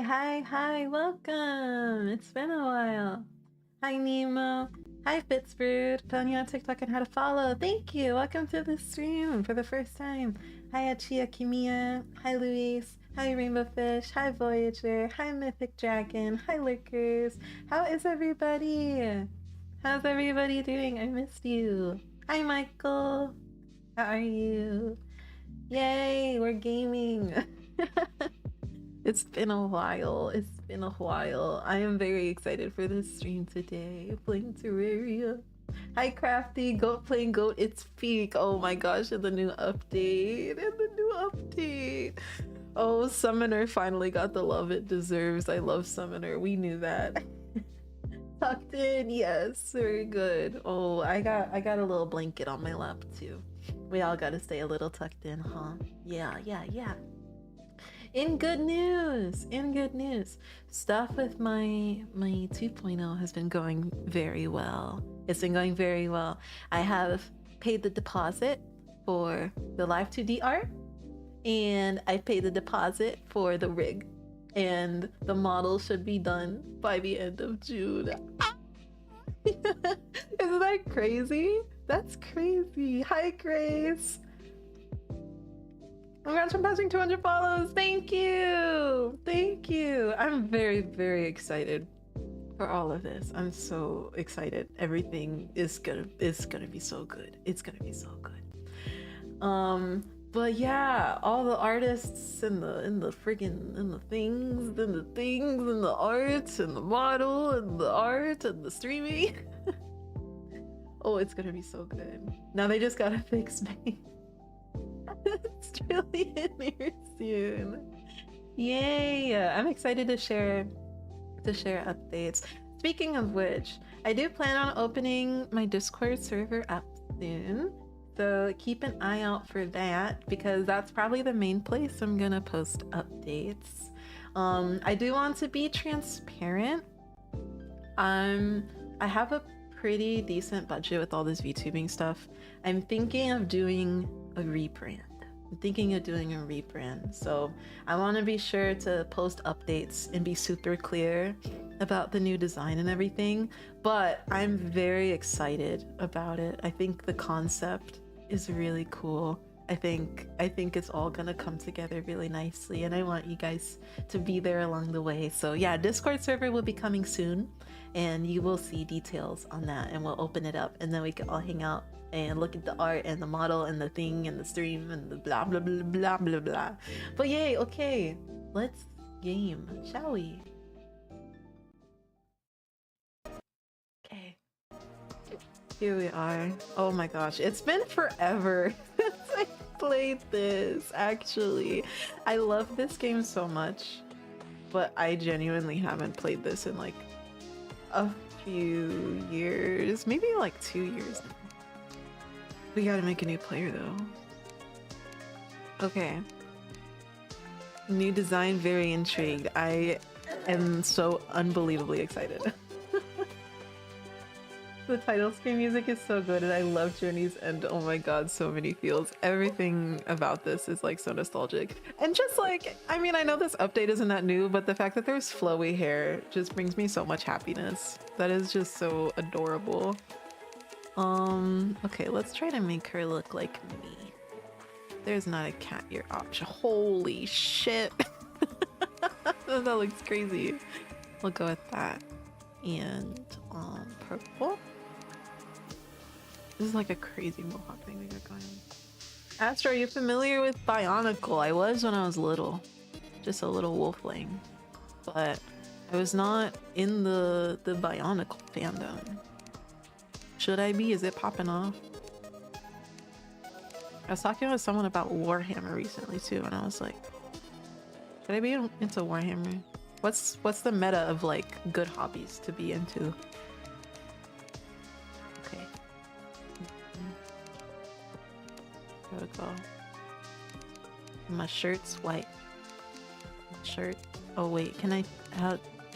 Hi, welcome! It's been a while. Hi, Nemo. Hi, Fitzbrood. Telling you on TikTok and how to follow. Thank you. Welcome to the stream for the first time. Hi, Achia Kimia. Hi, Luis. Hi, Rainbow Fish. Hi, Voyager. Hi, Mythic Dragon. Hi, Lurkers. How is everybody? How's everybody doing? I missed you. Hi, Michael. How are you? Yay, we're gaming. It's been a while. It's been a while. I am very excited for this stream today. Playing Terraria. Hi, Crafty. Goat playing Goat. It's peak. Oh my gosh, and the new update. Oh, Summoner finally got the love it deserves. I love Summoner. We knew that. Tucked in, yes. Very good. Oh, I got a little blanket on my lap too. We all gotta stay a little tucked in, huh? Yeah. In good news, stuff with my 2.0 has been going very well. It's been going very well. I have paid the deposit for the Live 2D art, and I paid the deposit for the rig, and the model should be done by the end of June. Isn't that crazy? That's crazy. Hi, Grace. Congrats on passing 200 follows. Thank you. I'm very excited for all of this. I'm so excited. Everything is gonna be so good. It's gonna be so good. But yeah, all the artists and the friggin' and the things and the art and the model and the art and the streaming. Oh, it's gonna be so good. Now they just gotta fix me. It's really in here soon. Yay! I'm excited to share updates. Speaking of which, I do plan on opening my Discord server up soon, so keep an eye out for that because that's probably the main place I'm gonna post updates. I do want to be transparent. I have a pretty decent budget with all this VTubing stuff. I'm thinking of doing a rebrand. So I want to be sure to post updates and be super clear about the new design and everything, but I'm very excited about it. I think the concept is really cool. I think it's all gonna come together really nicely, and I want you guys to be there along the way. So yeah, Discord server will be coming soon, and you will see details on that, and we'll open it up, and then we can all hang out and look at the art and the model and the thing and the stream and the blah blah blah blah blah blah. But yay, okay, let's game, shall we? Okay, here we are. Oh my gosh, it's been forever since I played this. Actually, I love this game so much, but I genuinely haven't played this in like a few years, maybe like 2 years now. We gotta make a new player though. Okay. New design, very intrigued. I am so unbelievably excited. The title screen music is so good, and I love Journey's End. Oh my god, so many feels. Everything about this is like so nostalgic. And just like, I mean, I know this update isn't that new, but the fact that there's flowy hair just brings me so much happiness. That is just so adorable. Okay, let's try to make her look like me. There's not a cat ear option. Holy shit. That looks crazy. We'll go with that. And purple. This is like a crazy mohawk thing we got going on. Astro, are you familiar with Bionicle? I was when I was little. Just a little wolfling. But I was not in the Bionicle fandom. Should I be? Is it popping off? I was talking with someone about Warhammer recently too, and I was like, should I be into Warhammer? What's the meta of like good hobbies to be into? Okay. There we go. My shirt's white. Shirt. Oh wait, can I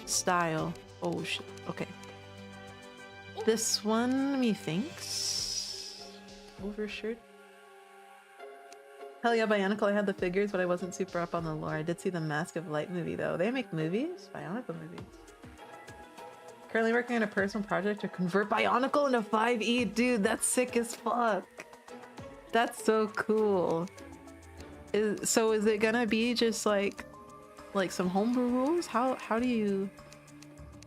style? Oh shit. Okay. This one, methinks. Overshirt. Hell yeah, Bionicle. I had the figures, but I wasn't super up on the lore. I did see the Mask of Light movie though. They make movies? Bionicle movies. Currently working on a personal project to convert Bionicle into 5e. Dude, that's sick as fuck. That's so cool. So is it gonna be just like some homebrew rules? How do you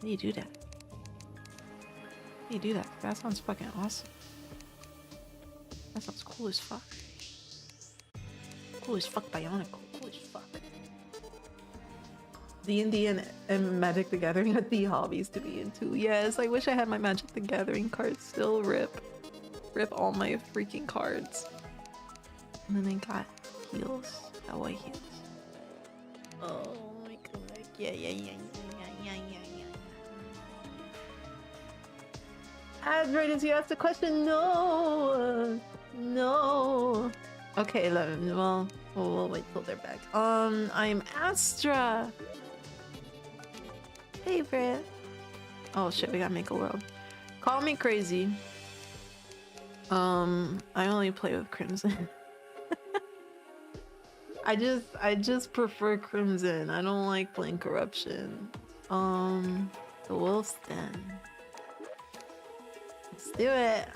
do that? How do you do that? That sounds fucking awesome. That sounds cool as fuck. Cool as fuck, Bionicle. Cool as fuck. D&D and Magic the Gathering are the hobbies to be into. Yes, I wish I had my Magic the Gathering cards still. Rip all my freaking cards. And then I got heals. Kawaii heals. Oh my god. Yeah. Android, is you asked the question? No. Okay, well, we'll wait till they're back. I'm Astra. Favorite. Oh shit, we gotta make a world. Call me crazy. I only play with Crimson. I just prefer Crimson. I don't like playing Corruption. The Wolfston. Let's do it.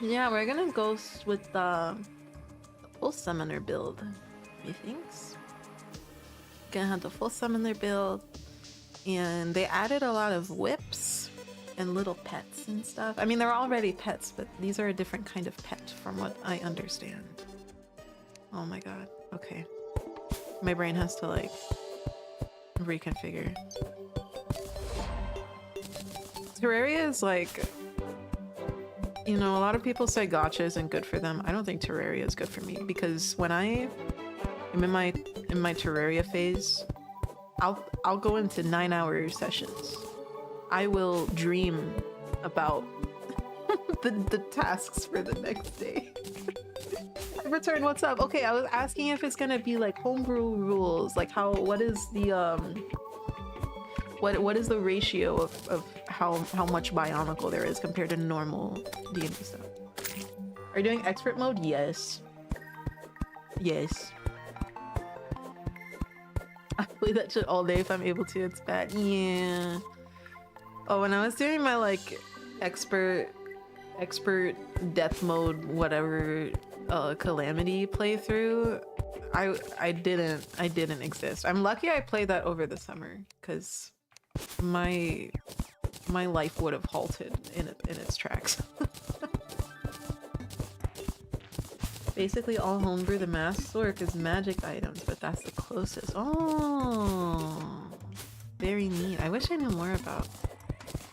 Yeah, we're gonna go with the full summoner build, methinks. Gonna have the full summoner build, and they added a lot of whips and little pets and stuff. I mean, they're already pets, but these are a different kind of pet from what I understand. Oh my god. Okay. My brain has to like reconfigure. Terraria is like, you know, a lot of people say gacha isn't good for them. I don't think Terraria is good for me because when I am in my Terraria phase, I'll go into 9-hour sessions. I will dream about the tasks for the next day. Return, what's up? Okay, I was asking if it's gonna be like homebrew rules, like what is the what is the ratio of how much Bionicle there is compared to normal D&D stuff? Are you doing expert mode? Yes. I play that shit all day if I'm able to. It's bad. Yeah. Oh, when I was doing my like expert death mode whatever calamity playthrough, I didn't exist. I'm lucky I played that over the summer because my life would have halted in its tracks. Basically all homebrew the mask work is magic items, but that's the closest. Oh, very neat. I wish I knew more about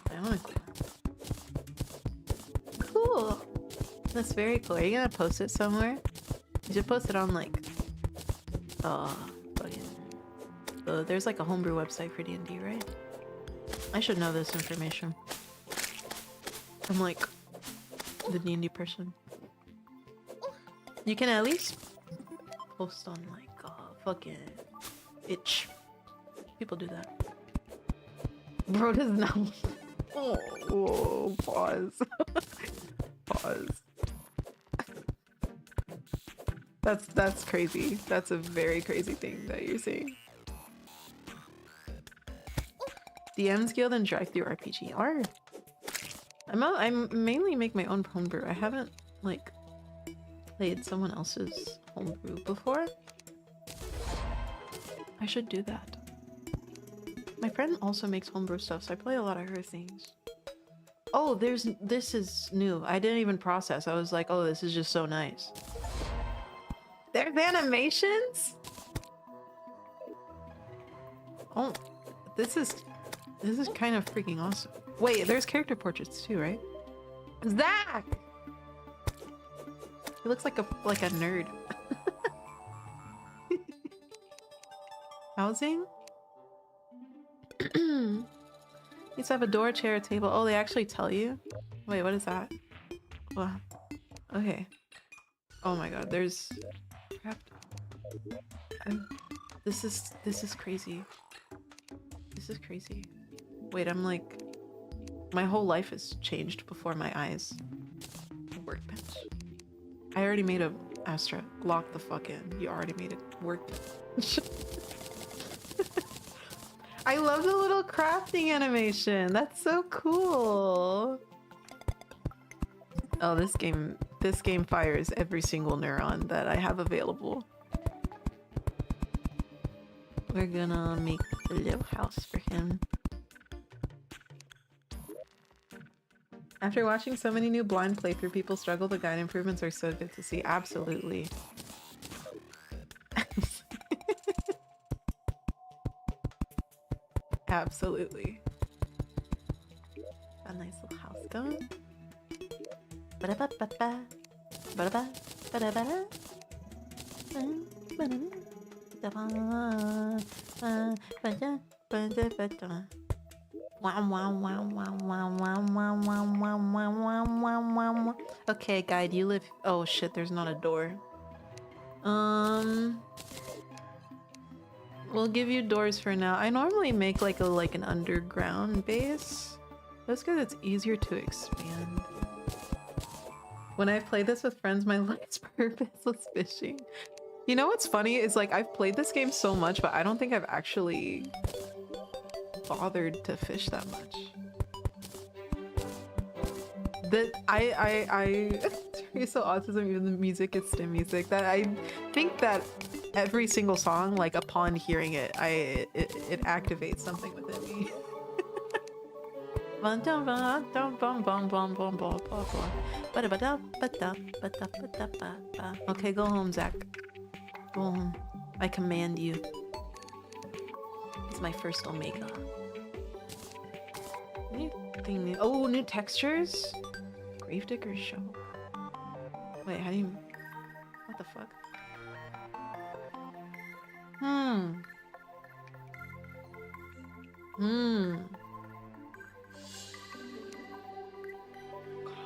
Bionicle. Cool. That's very cool. Are you gonna post it somewhere? You should post it on like there's like a homebrew website for D&D, right? I should know this information. I'm like the D&D person. You can at least post on like fucking itch. People do that. Bro does not. Oh, whoa, pause. Pause. That's crazy. That's a very crazy thing that you're saying. DM's Guild and Drive-Thru RPG are. I mainly make my own homebrew. I haven't like played someone else's homebrew before. I should do that. My friend also makes homebrew stuff, so I play a lot of her things. Oh, this is new. I didn't even process. I was like, oh, this is just so nice. There's animations? Oh, this is kind of freaking awesome. Wait, there's character portraits too, right? Zach! He looks like a nerd. Housing? Needs to have a door, chair, table. Oh, they actually tell you? Wait, what is that? Wow. Okay. Oh my god, there's... Crap. This is crazy. This is crazy. Wait, I'm like... My whole life has changed before my eyes. Workbench. I already made a Astra. Lock the fuck in. You already made a workbench. I love the little crafting animation. That's so cool. Oh, this game fires every single neuron that I have available. We're gonna make a little house for him. After watching so many new blind playthrough people struggle, the guide improvements are so good to see. Absolutely. Absolutely. A nice little house going. Ba-da-ba-ba-ba. Ba-da-ba. Ba-da-ba-da. Okay, guide, you live. Oh shit, there's not a door. We'll give you doors for now. I normally make like an underground base. That's because it's easier to expand. When I play this with friends, my life's purpose was fishing. You know what's funny is like I've played this game so much, but I don't think I've actually bothered to fish that much. That Terraria autism, even the music is STEM music. That I think that every single song, like upon hearing it, it activates something within me. Okay, go home, Zach. Go home. I command you. It's my first Omega. Anything new? Oh, new textures? Gravedigger's shovel. Wait, how do you... What the fuck?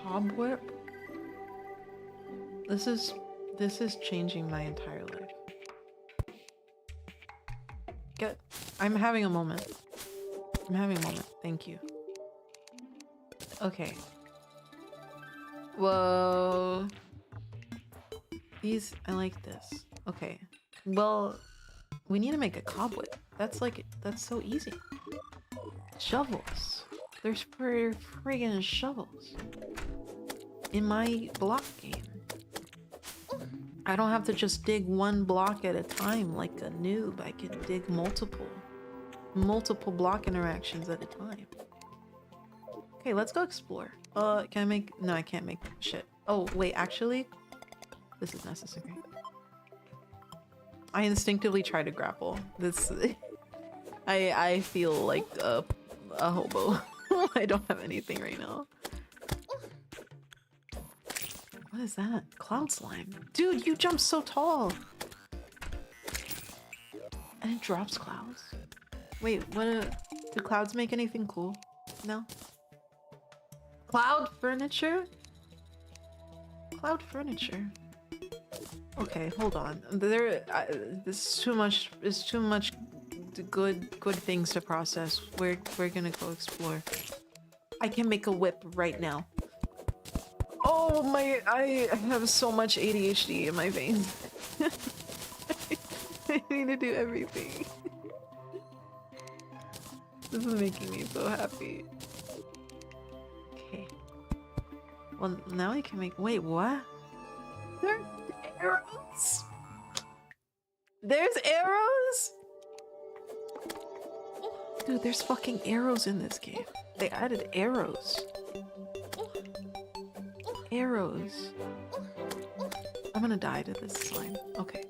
Cobweb? This is changing my entire life. I'm having a moment. I'm having a moment. Thank you. Okay. Whoa. I like this. Okay. Well, we need to make a cobweb. That's so easy. Shovels. There's friggin' shovels. In my block game. I don't have to just dig one block at a time like a noob. I can dig multiple block interactions at a time. Okay, let's go explore. Can I make... No, I can't make shit. Oh, wait, actually, this is necessary. I instinctively try to grapple. This... I feel like a hobo. I don't have anything right now. What is that? Cloud slime. Dude, you jump so tall. And it drops clouds. Wait, do clouds make anything cool? No? Cloud furniture? Cloud furniture. Okay, hold on. There's too much good things to process. We're gonna go explore. I can make a whip right now. Oh my, I have so much ADHD in my veins. I need to do everything. This is making me so happy. Okay. Well, now I can make... Wait, what? There are arrows? There's arrows? Dude, there's fucking arrows in this game. They added arrows. Arrows. I'm gonna die to this slime. Okay.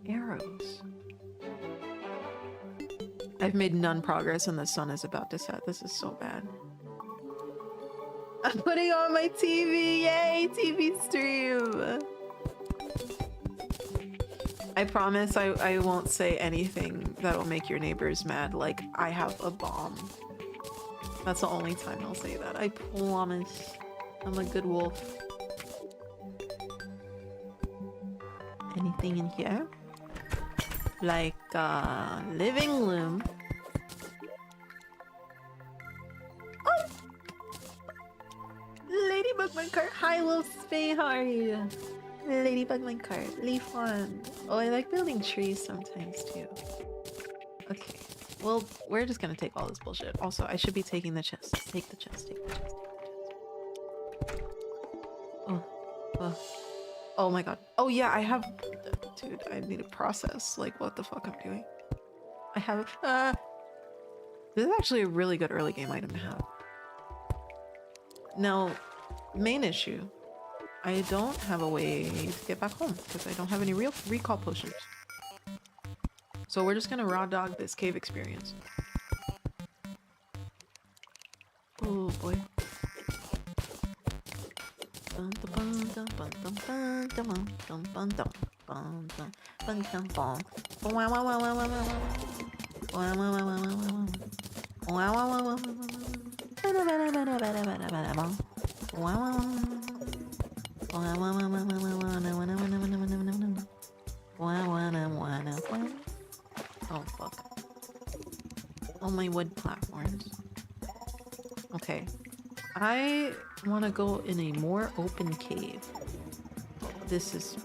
Arrows. I've made none progress and the sun is about to set. This is so bad. I'm putting on my TV! Yay! TV stream! I promise I won't say anything that'll make your neighbors mad, like I have a bomb. That's the only time I'll say that. I promise. I'm a good wolf. Anything in here? Like living room. Oh! Ladybug Minecart. Hi, Wolf Spay. How are you? Ladybug Minecart. Leaf one. Oh, I like building trees sometimes too. Okay. Well, we're just gonna take all this bullshit. Also, I should be taking the chest. Take the chest. Take the chest. Take the chest. Oh. Oh. Oh my god. Oh yeah, I have... Dude, I need to process, like, what the fuck I'm doing. I have... This is actually a really good early game item to have. Now, main issue. I don't have a way to get back home, because I don't have any real recall potions. So we're just gonna raw dog this cave experience. Oh boy. Oh fuck. All my wood platforms. Okay. I want to go in a more open cave. This is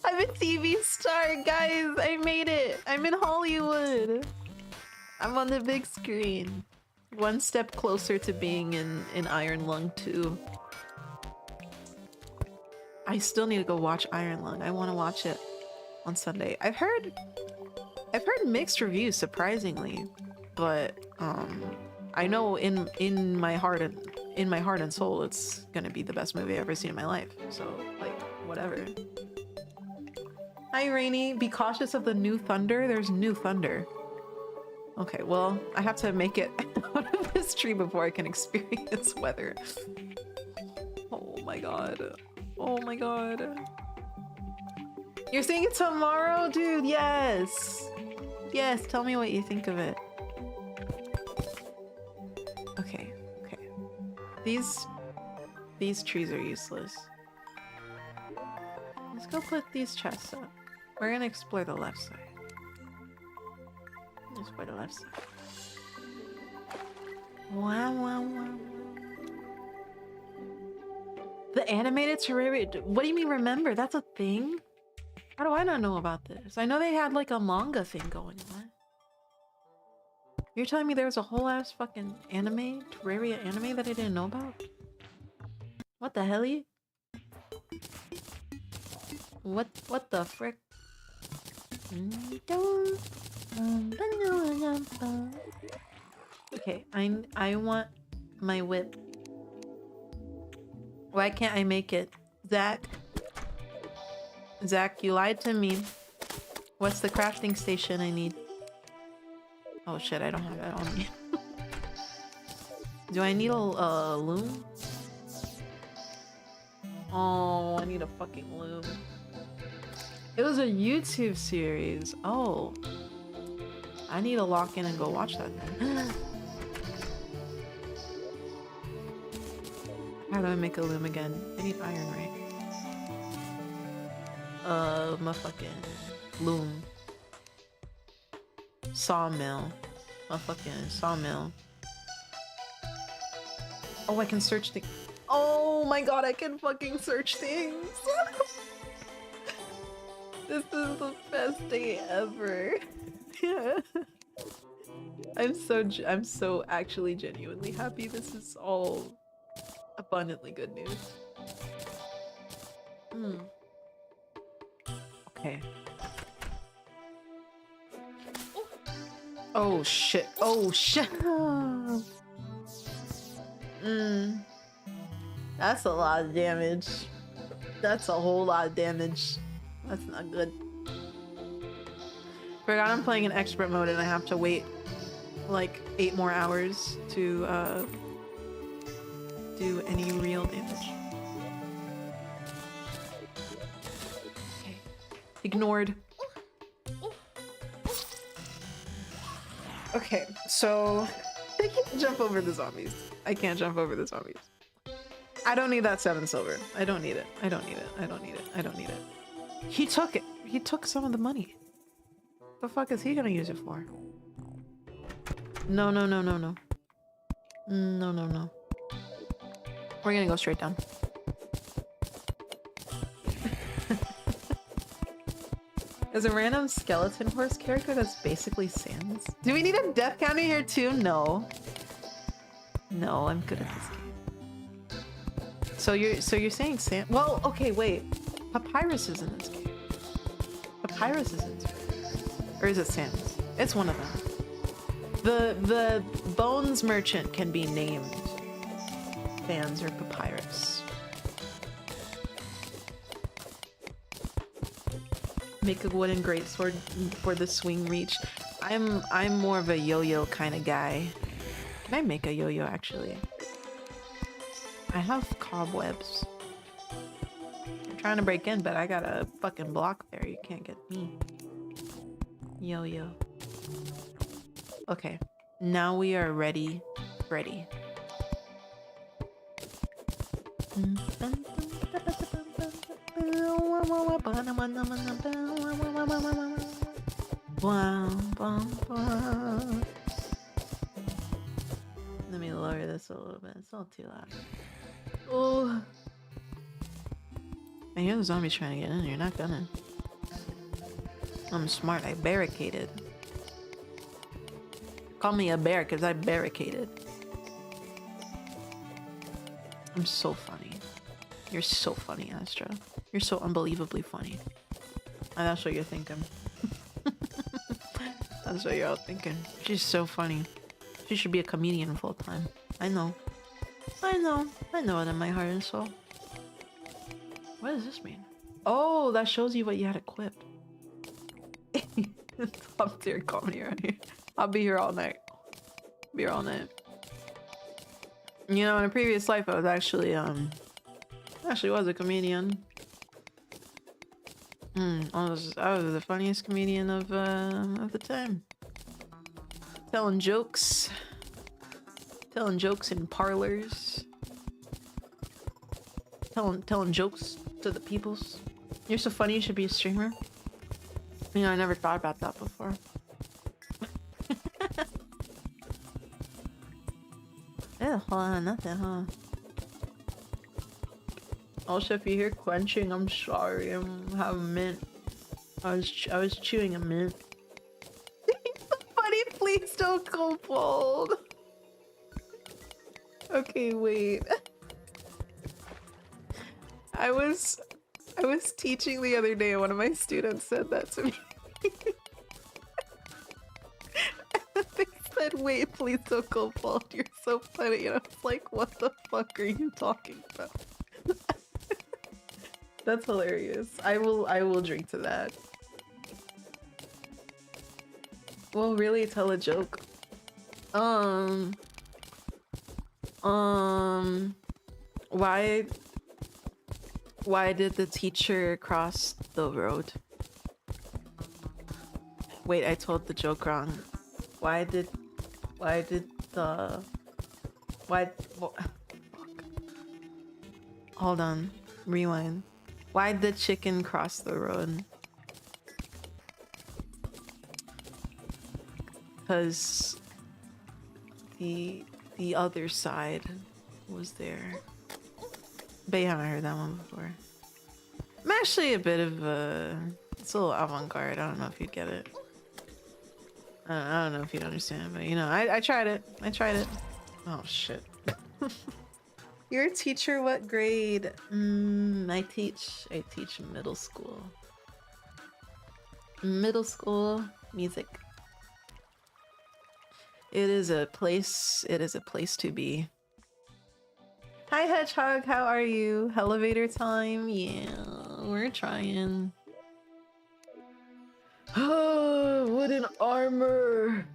I'm a TV star, guys. I made it. I'm in Hollywood. I'm on the big screen. One step closer to being in Iron Lung 2. I still need to go watch Iron Lung. I want to watch it on Sunday. I've heard mixed reviews, surprisingly, but I know in my heart and soul it's gonna be the best movie I've ever seen in my life. So like whatever. Hi Rainy, be cautious of the new thunder. There's new thunder. Okay, well I have to make it out of this tree before I can experience weather. Oh my god. Oh my god. You're seeing it tomorrow, dude? Yes. Yes, tell me what you think of it. Okay, okay. These trees are useless. Let's go put these chests up. We're gonna explore the left side. Explore the left side. Wow, wow, wow. The animated Terraria. What do you mean remember? That's a thing? How do I not know about this? I know they had like a manga thing going on. You're telling me there was a whole ass fucking anime, Terraria anime that I didn't know about? What the helly? What the frick? Okay, I want my whip. Why can't I make it? Zach, you lied to me. What's the crafting station I need? Oh shit, I don't have that on me. Do I need a loom? Oh, I need a fucking loom. It was a YouTube series. Oh. I need to lock in and go watch that then. How do I make a loom again? I need iron, right? My fucking loom. Sawmill. My fucking sawmill. Oh, I can search things. Oh my god, I can fucking search things. This is the best day ever. Yeah. I'm so actually genuinely happy. This is all abundantly good news. Okay. Oh shit. Oh shit. That's a lot of damage. That's a whole lot of damage. That's not good. Forgot I'm playing in expert mode and I have to wait like 8 more hours to do any real damage. Okay. Ignored. Okay, so I can't jump over the zombies. I can't jump over the zombies. I don't need that 7 silver. I don't need it. I don't need it. I don't need it. I don't need it. He took it. He took some of the money. The fuck is he gonna use it for? No, no, no, no, no. No, no, no. We're gonna go straight down. There's a random skeleton horse character that's basically Sans. Do we need a death counter here too? No. No, I'm good at this game. So you're saying Sans? Well, okay, wait. Papyrus is in this game. Papyrus is in this game. Or is it Sans? It's one of them. The bones merchant can be named Sans or Papyrus. Make a wooden greatsword for the swing reach. I'm more of a yo-yo kind of guy. Can I make a yo-yo actually? I have cobwebs. I'm trying to break in, but I got a fucking block there. You can't get me. Yo-yo. Okay. Now we are ready. Ready. Let me lower this a little bit. It's all too loud. Oh, I hear the zombies trying to get in. You're not gonna. I'm smart. I barricaded. Call me a bear because I barricaded. I'm so funny. You're so funny, Astra. You're so unbelievably funny. And that's what you're thinking. That's what you're all thinking. She's so funny. She should be a comedian full time. I know. I know. I know it in my heart and soul. What does this mean? Oh, that shows you what you had equipped. Top tier comedy right here. I'll be here all night. Be here all night. You know, in a previous life, I was actually was a comedian. I was the funniest comedian of the time. Telling jokes in parlors. Telling jokes to the peoples. You're so funny, you should be a streamer. You know, I never thought about that before. Yeah, hold on, nothing, huh? Also, if you hear quenching, I'm sorry. I'm having mint. I was chewing a mint. Buddy, please don't go bald. Okay, wait. I was teaching the other day. One of my students said that to me. They said, "Wait, please don't go bald. You're so funny." And I was like, "What the fuck are you talking about?" That's hilarious. I will drink to that. Well, really, tell a joke. Why did the teacher cross the road? Wait, I told the joke wrong. Why did the fuck. Hold on. Rewind. Why'd the chicken cross the road? Because the other side was there. But you haven't heard that one before. I'm actually a bit of a... It's a little avant-garde. I don't know if you'd get it. I don't know if you'd understand, but you know, I tried it. I tried it. Oh, shit. You're a teacher, what grade? I teach middle school. Middle school music. It is a place to be. Hi Hedgehog, how are you? Elevator time? Yeah, we're trying. Oh, wooden armor!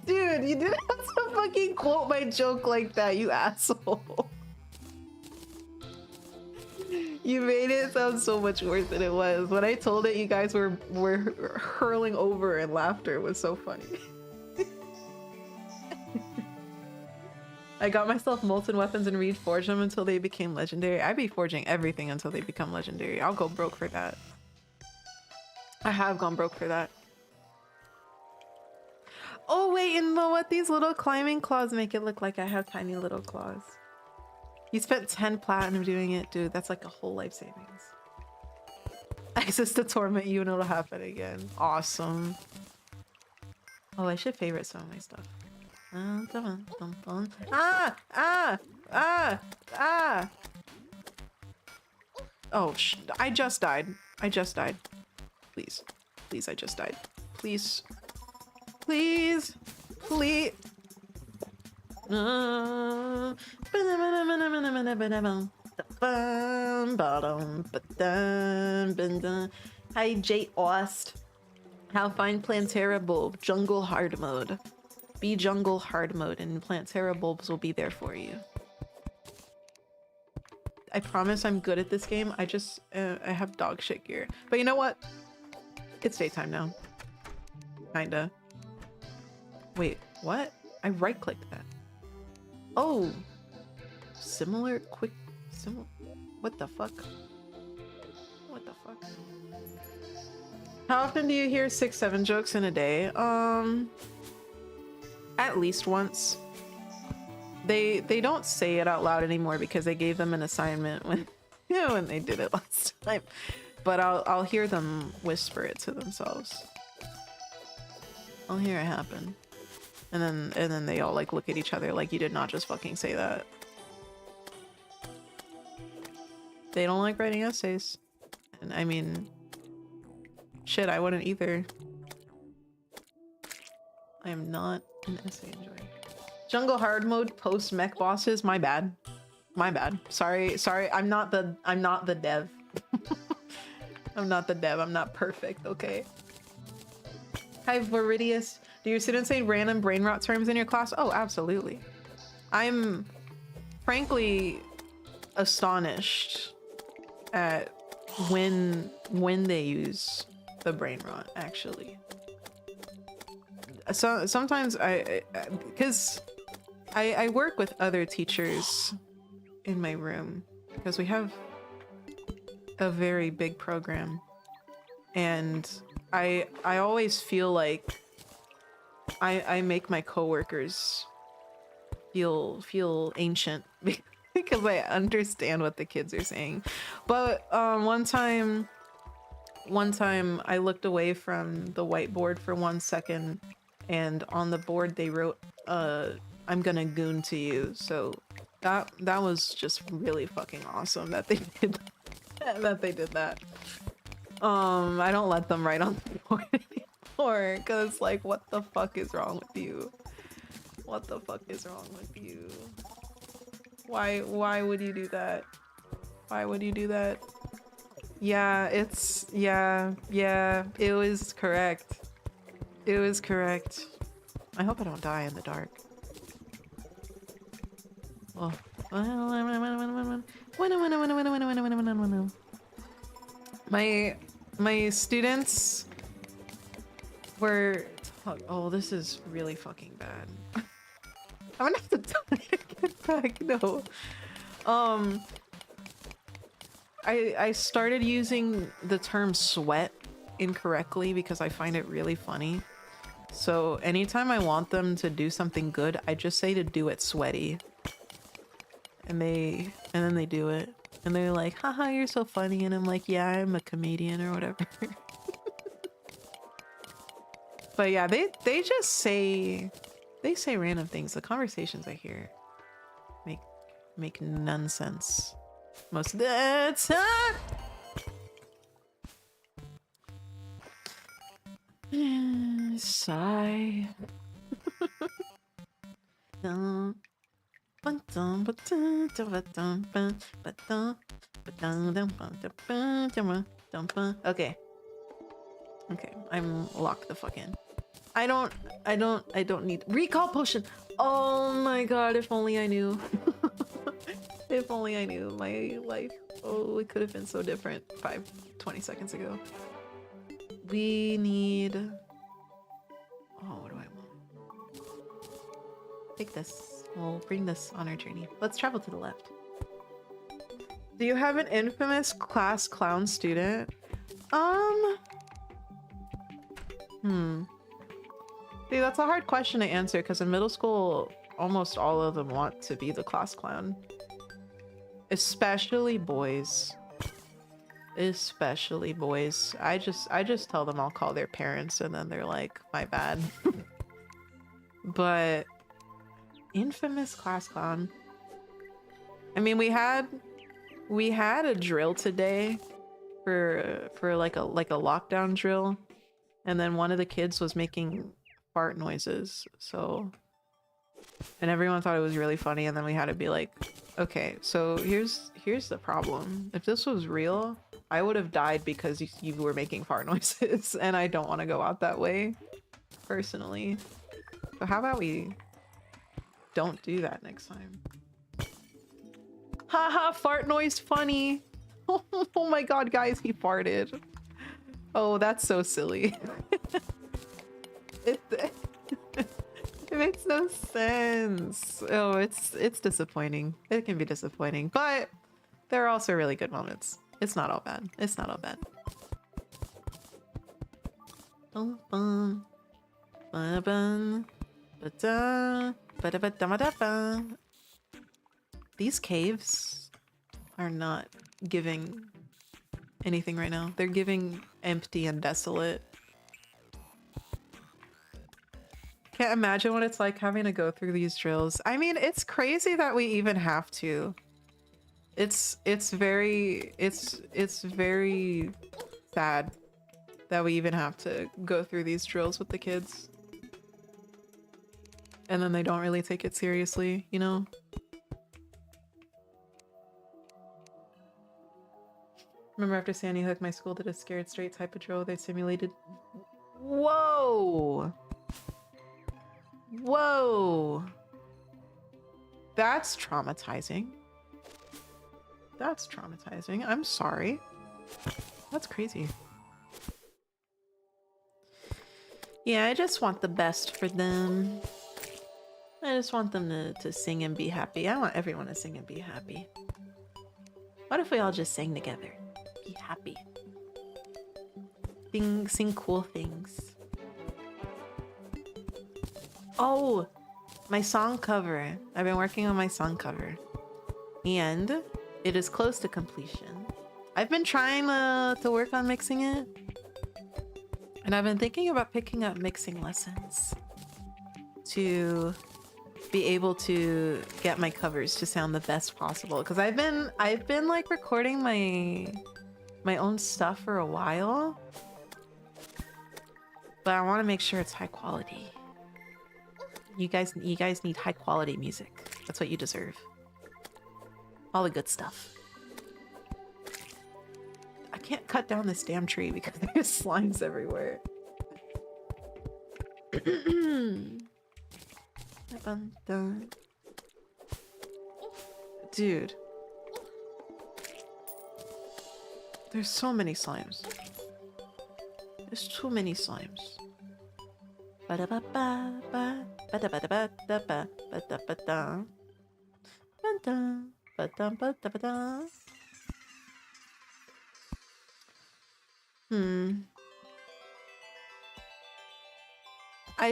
Dude, you didn't have to fucking quote my joke like that, you asshole. You made it sound so much worse than it was. When I told it, you guys were hurling over in laughter. It was so funny. I got myself molten weapons and reforged them until they became legendary. I'd be forging everything until they become legendary. I'll go broke for that. I have gone broke for that. Oh wait, you know what? These little climbing claws make it look like I have tiny little claws. You spent 10 platinum doing it, dude. That's like a whole life savings. Access to torment you and it'll happen again. Awesome. Oh, I should favorite some of my stuff. Ah! Ah! Ah! Ah! Oh, I just died. I just died. Please. Please, I just died. Please. Please. Please. Hi, J. Ost. How find Plantera bulb? Jungle hard mode. Be jungle hard mode and Plantera bulbs will be there for you. I promise I'm good at this game. I just, I have dog shit gear. But you know what? It's daytime now. Kinda. Wait, what? I right-clicked that. Oh! Similar, quick, similar. What the fuck? What the fuck? How often do you hear 6-7 jokes in a day? At least once. They don't say it out loud anymore because they gave them an assignment when when they did it last time. But I'll hear them whisper it to themselves. I'll hear it happen. And then they all like look at each other like you did not just fucking say that. They don't like writing essays. And I mean, shit, I wouldn't either. I am not an essay enjoyer. Jungle hard mode post mech bosses. My bad. My bad. Sorry. I'm not the dev. I'm not the dev. I'm not perfect. Okay. Hi, Viridius. Do your students say random brain rot terms in your class? Oh, absolutely. I'm frankly astonished at when they use the brain rot, actually. So sometimes because I work with other teachers in my room because we have a very big program, and I always feel like I make my coworkers feel ancient because I understand what the kids are saying. But one time I looked away from the whiteboard for 1 second, and on the board they wrote I'm gonna goon to you. So that was just really fucking awesome that they did that. I don't let them write on the board anymore because like, what the fuck is wrong with you? What the fuck is wrong with you? Why would you do that? Why would you do that? Yeah, it's yeah, it was correct. It was correct. I hope I don't die in the dark. Oh. My students were oh, this is really fucking bad. I'm gonna have to tell you to get back. No. I started using the term sweat incorrectly because I find it really funny. So anytime I want them to do something good, I just say to do it sweaty. And then they do it. And they're like, haha, you're so funny. And I'm like, yeah, I'm a comedian or whatever. But yeah, they just say random things. The conversations I hear make none sense most of the time. Sigh. Okay. Okay, I'm locked the fuck in. I don't need recall potion. Oh my god, if only I knew. If only I knew my life. Oh, it could have been so different 20 seconds ago. We need... Oh, what do I want? Take this. We'll bring this on our journey. Let's travel to the left. Do you have an infamous class clown student? Dude, that's a hard question to answer because in middle school, almost all of them want to be the class clown. Especially boys. Especially boys. I just tell them I'll call their parents and then they're like, my bad. But infamous class clown. I mean, we had a drill today for like a lockdown drill, and then one of the kids was making fart noises, so, and everyone thought it was really funny, and then we had to be like, okay, so here's the problem. If this was real, I would have died because you were making fart noises, and I don't want to go out that way personally. So how about we don't do that next time? Haha, fart noise funny. Oh my god, guys, he farted. Oh, that's so silly. It makes no sense. Oh, it's disappointing. It can be disappointing, but there are also really good moments. It's not all bad. It's not all bad. These caves are not giving anything right now. They're giving empty and desolate. Can't imagine what it's like having to go through these drills. I mean, it's crazy that we even have to. It's very sad that we even have to go through these drills with the kids. And then they don't really take it seriously, you know? Remember after Sandy Hook, my school did a scared straight type of drill. They simulated... Whoa! Whoa! That's traumatizing. That's traumatizing. I'm sorry. That's crazy. Yeah, I just want the best for them. I just want them to sing and be happy. I want everyone to sing and be happy. What if we all just sang together? Be happy. Sing cool things. Oh, my song cover. I've been working on my song cover. And it is close to completion. I've been trying to work on mixing it. And I've been thinking about picking up mixing lessons to be able to get my covers to sound the best possible. Because I've been like recording my own stuff for a while. But I want to make sure it's high quality. You guys need high quality music. That's what you deserve. All the good stuff. I can't cut down this damn tree because there's slimes everywhere. Dude. There's so many slimes. There's too many slimes. I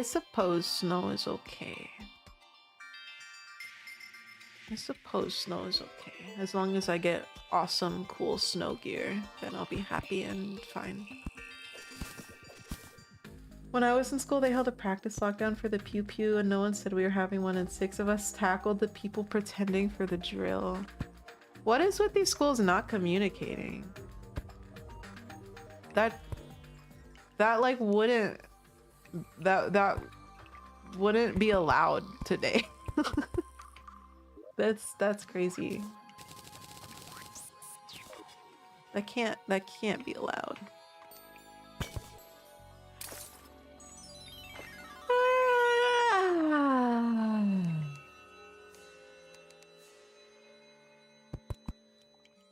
suppose snow is okay. I suppose snow is okay. As long as I get awesome, cool snow gear, then I'll be happy and fine. When I was in school, they held a practice lockdown for the pew pew and no one said we were having one, and 6 of us tackled the people pretending for the drill. What is with these schools not communicating? That like wouldn't be allowed today. That's crazy. That can't be allowed.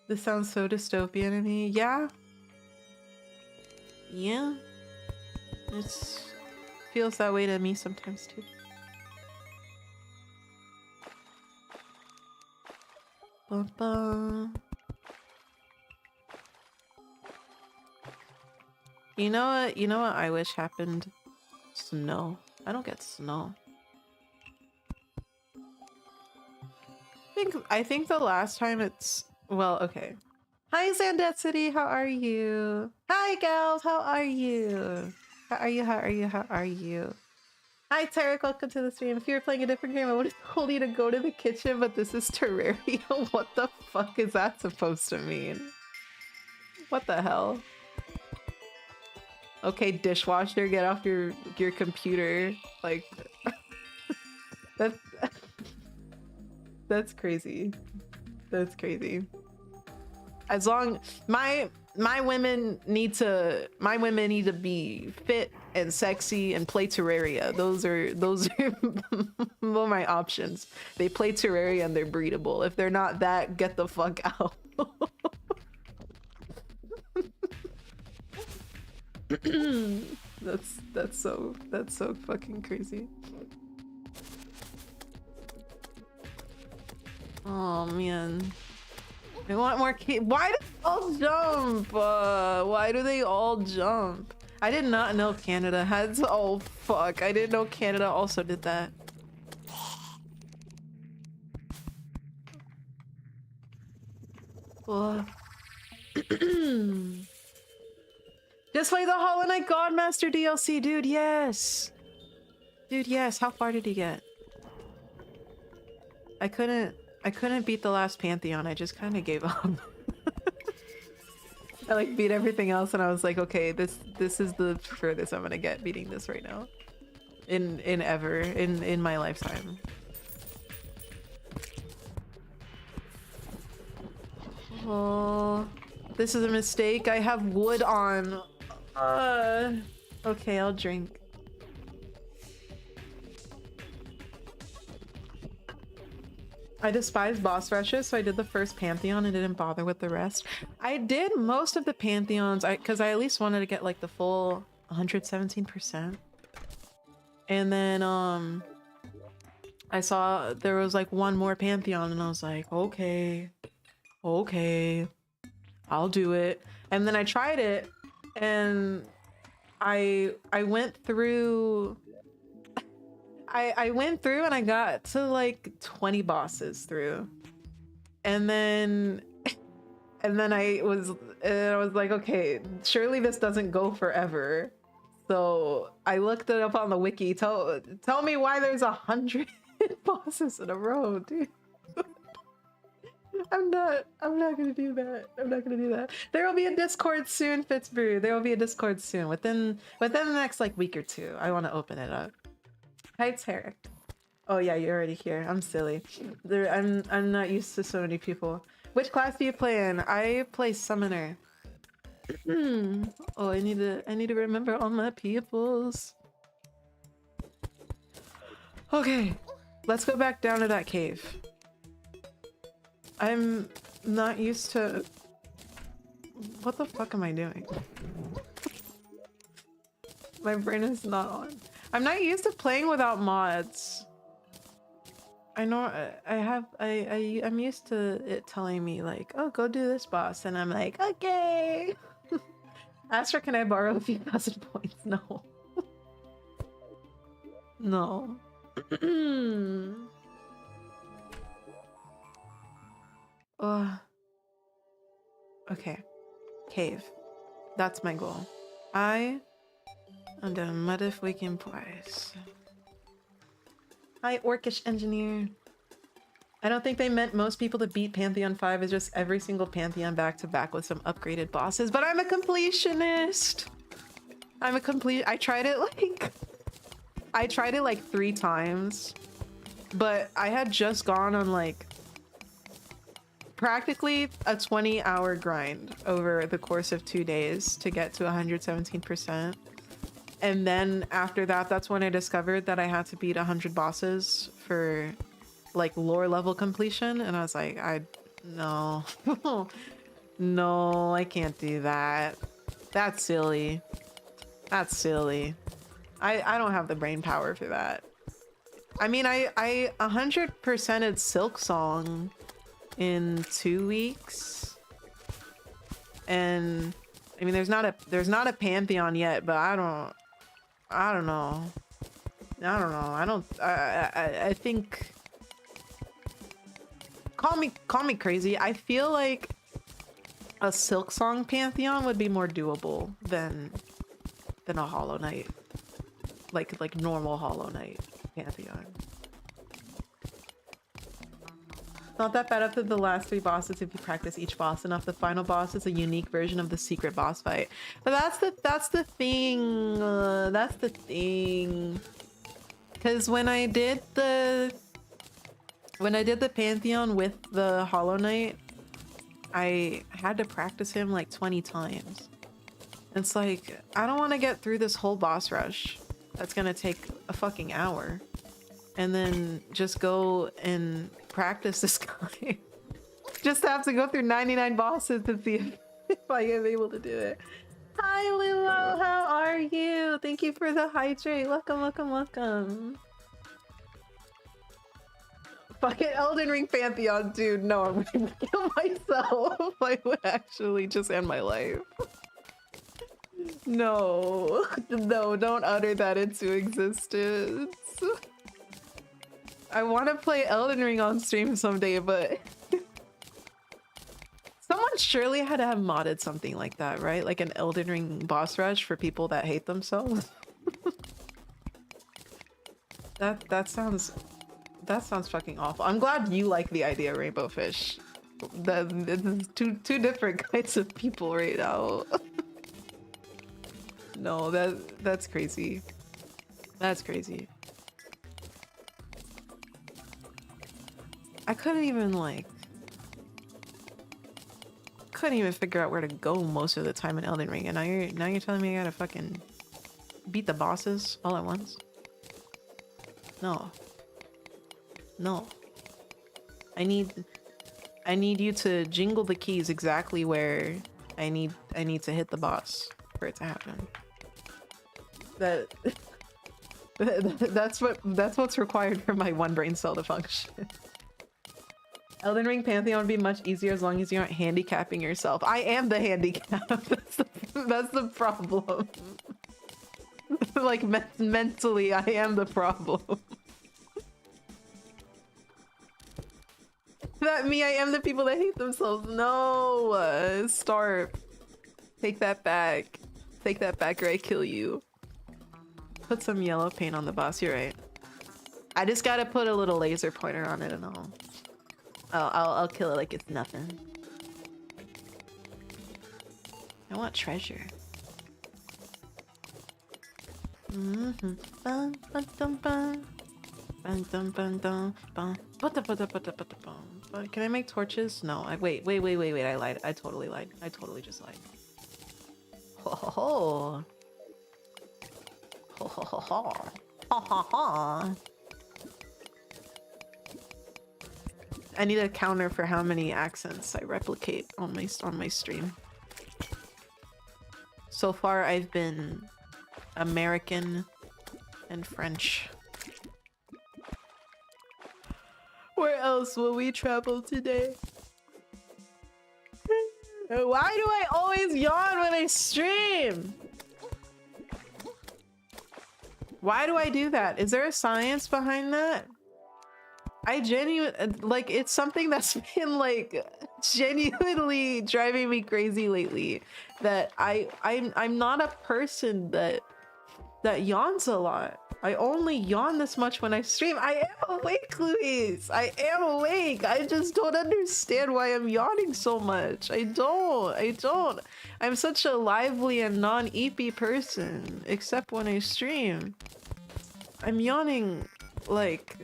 This sounds so dystopian to me. Yeah. Yeah. It feels that way to me sometimes too. Bum, bum. You know what I wish happened? Snow. I don't get snow. I think the last time it's, well, okay. Hi, Zandet City, how are you? Hi, gals, how are you? How are you, how are you, how are you? Hi, Tarek, welcome to the stream. If you were playing a different game, I would have told you to go to the kitchen, but this is Terraria. What the fuck is that supposed to mean? What the hell? Okay, dishwasher, get off your computer. Like, that's that's crazy. That's crazy. As long my women need to be fit and sexy and play Terraria. Those are well, my options. They play Terraria and they're breedable. If they're not that, get the fuck out. that's so fucking crazy. Oh man. I want more why do they all jump? Why do they all jump? I did not know Canada had, oh fuck, I didn't know Canada also did that. Just play the Hollow Knight Godmaster DLC, dude, yes! Dude, yes, how far did he get? I couldn't beat the last Pantheon, I just kind of gave up. I like beat everything else and I was like, okay, this is the furthest I'm gonna get beating this right now. In my lifetime. Oh, this is a mistake. I have wood on. Okay, I'll drink. I despise boss rushes, so I did the first Pantheon and didn't bother with the rest. I did most of the Pantheons because I at least wanted to get like the full 117%. And then I saw there was like one more Pantheon and I was like, okay, I'll do it. And then I tried it and I went through I went through and I got to like 20 bosses through. And then I was like, okay, surely this doesn't go forever. So I looked it up on the wiki. Tell me why there's 100 bosses in a row, dude. I'm not gonna do that. I'm not gonna do that. There will be a Discord soon, Fitzbrew. There will be a Discord soon. Within the next like week or two. I want to open it up. Hi, Tarek. Oh yeah, you're already here. I'm silly. I'm not used to so many people. Which class do you play in? I play Summoner. Oh, I need to remember all my peoples. Okay, let's go back down to that cave. I'm not used to... What the fuck am I doing? My brain is not on. I'm not used to playing without mods. I know I'm used to it telling me like, oh, go do this boss. And I'm like, okay. Astra, can I borrow a few thousand points? No. No. Okay. Cave. That's my goal. I'm the motherfucking price. Hi, Orcish Engineer. I don't think they meant most people to beat Pantheon 5 is just every single Pantheon back to back with some upgraded bosses, but I'm a completionist. I tried it like 3 times, but I had just gone on like practically a 20-hour grind over the course of 2 days to get to 117%. And then after that, that's when I discovered that I had to beat 100 bosses for like lore level completion. And I was like, no, no, I can't do that. That's silly. That's silly. I don't have the brain power for that. I mean, I 100%ed Silk Song in 2 weeks. And I mean, there's not a Pantheon yet, but I don't know. I don't know. I think call me crazy. I feel like a Silk Song Pantheon would be more doable than a Hollow Knight. Like normal Hollow Knight Pantheon. Not that bad after the last 3 bosses if you practice each boss enough. The final boss is a unique version of the secret boss fight. But that's the thing. That's the thing. Because when I did the Pantheon with the Hollow Knight, I had to practice him like 20 times. It's like, I don't want to get through this whole boss rush. That's gonna take a fucking hour. And then just go and practice this guy. Just have to go through 99 bosses to see if I am able to do it. Hi Luo, how are you? Thank you for the hydrate. Welcome, welcome, welcome. Fucking Elden Ring Pantheon, dude. No, I'm gonna kill myself. I would actually just end my life. No. No, don't utter that into existence. I want to play Elden Ring on stream someday, but someone surely had to have modded something like that, right? Like an Elden Ring boss rush for people that hate themselves. That sounds fucking awful. I'm glad you like the idea, Rainbow Fish. It's two different kinds of people right now. No, that's crazy. That's crazy. I couldn't even figure out where to go most of the time in Elden Ring, and now you're telling me I gotta fucking beat the bosses all at once? No. No. I need you to jingle the keys exactly where I need to hit the boss for it to happen. That's what's required for my one brain cell to function. Elden Ring Pantheon would be much easier as long as you aren't handicapping yourself. I am the handicap. That's the problem. Like mentally, I am the problem. That me, I am the people that hate themselves. No, Starp. Take that back. Take that back or I kill you. Put some yellow paint on the boss, you're right. I just gotta put a little laser pointer on it and I'll kill it like it's nothing. I want treasure. Can I make torches? No, wait, I lied. I totally lied. I totally just lied. Ho ho ho. Ho ho ho ho. Ha ha ha. I need a counter for how many accents I replicate on my stream. So far I've been American and French. Where else will we travel today? Why do I always yawn when I stream? Why do I do that? Is there a science behind that? I like, it's something that's been like genuinely driving me crazy lately. That I'm not a person that yawns a lot. I only yawn this much when I stream. I am awake, Luis. I am awake. I just don't understand why I'm yawning so much. I don't. I'm such a lively and non-eepy person, except when I stream. I'm yawning like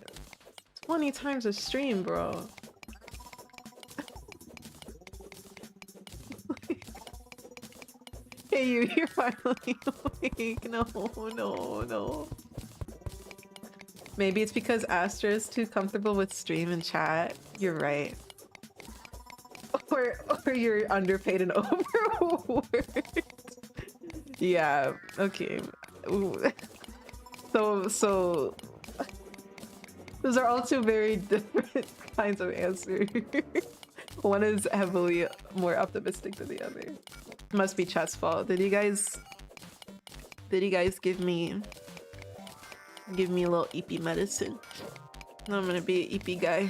20 times a stream, bro. Hey, you're finally awake. No. Maybe it's because Astra is too comfortable with stream and chat. You're right. Or you're underpaid and overworked. Yeah, okay. So those are all two very different kinds of answers. One is heavily more optimistic than the other. Must be chat's fault. Did you guys give me Give me a little EP medicine. I'm gonna be an EP guy.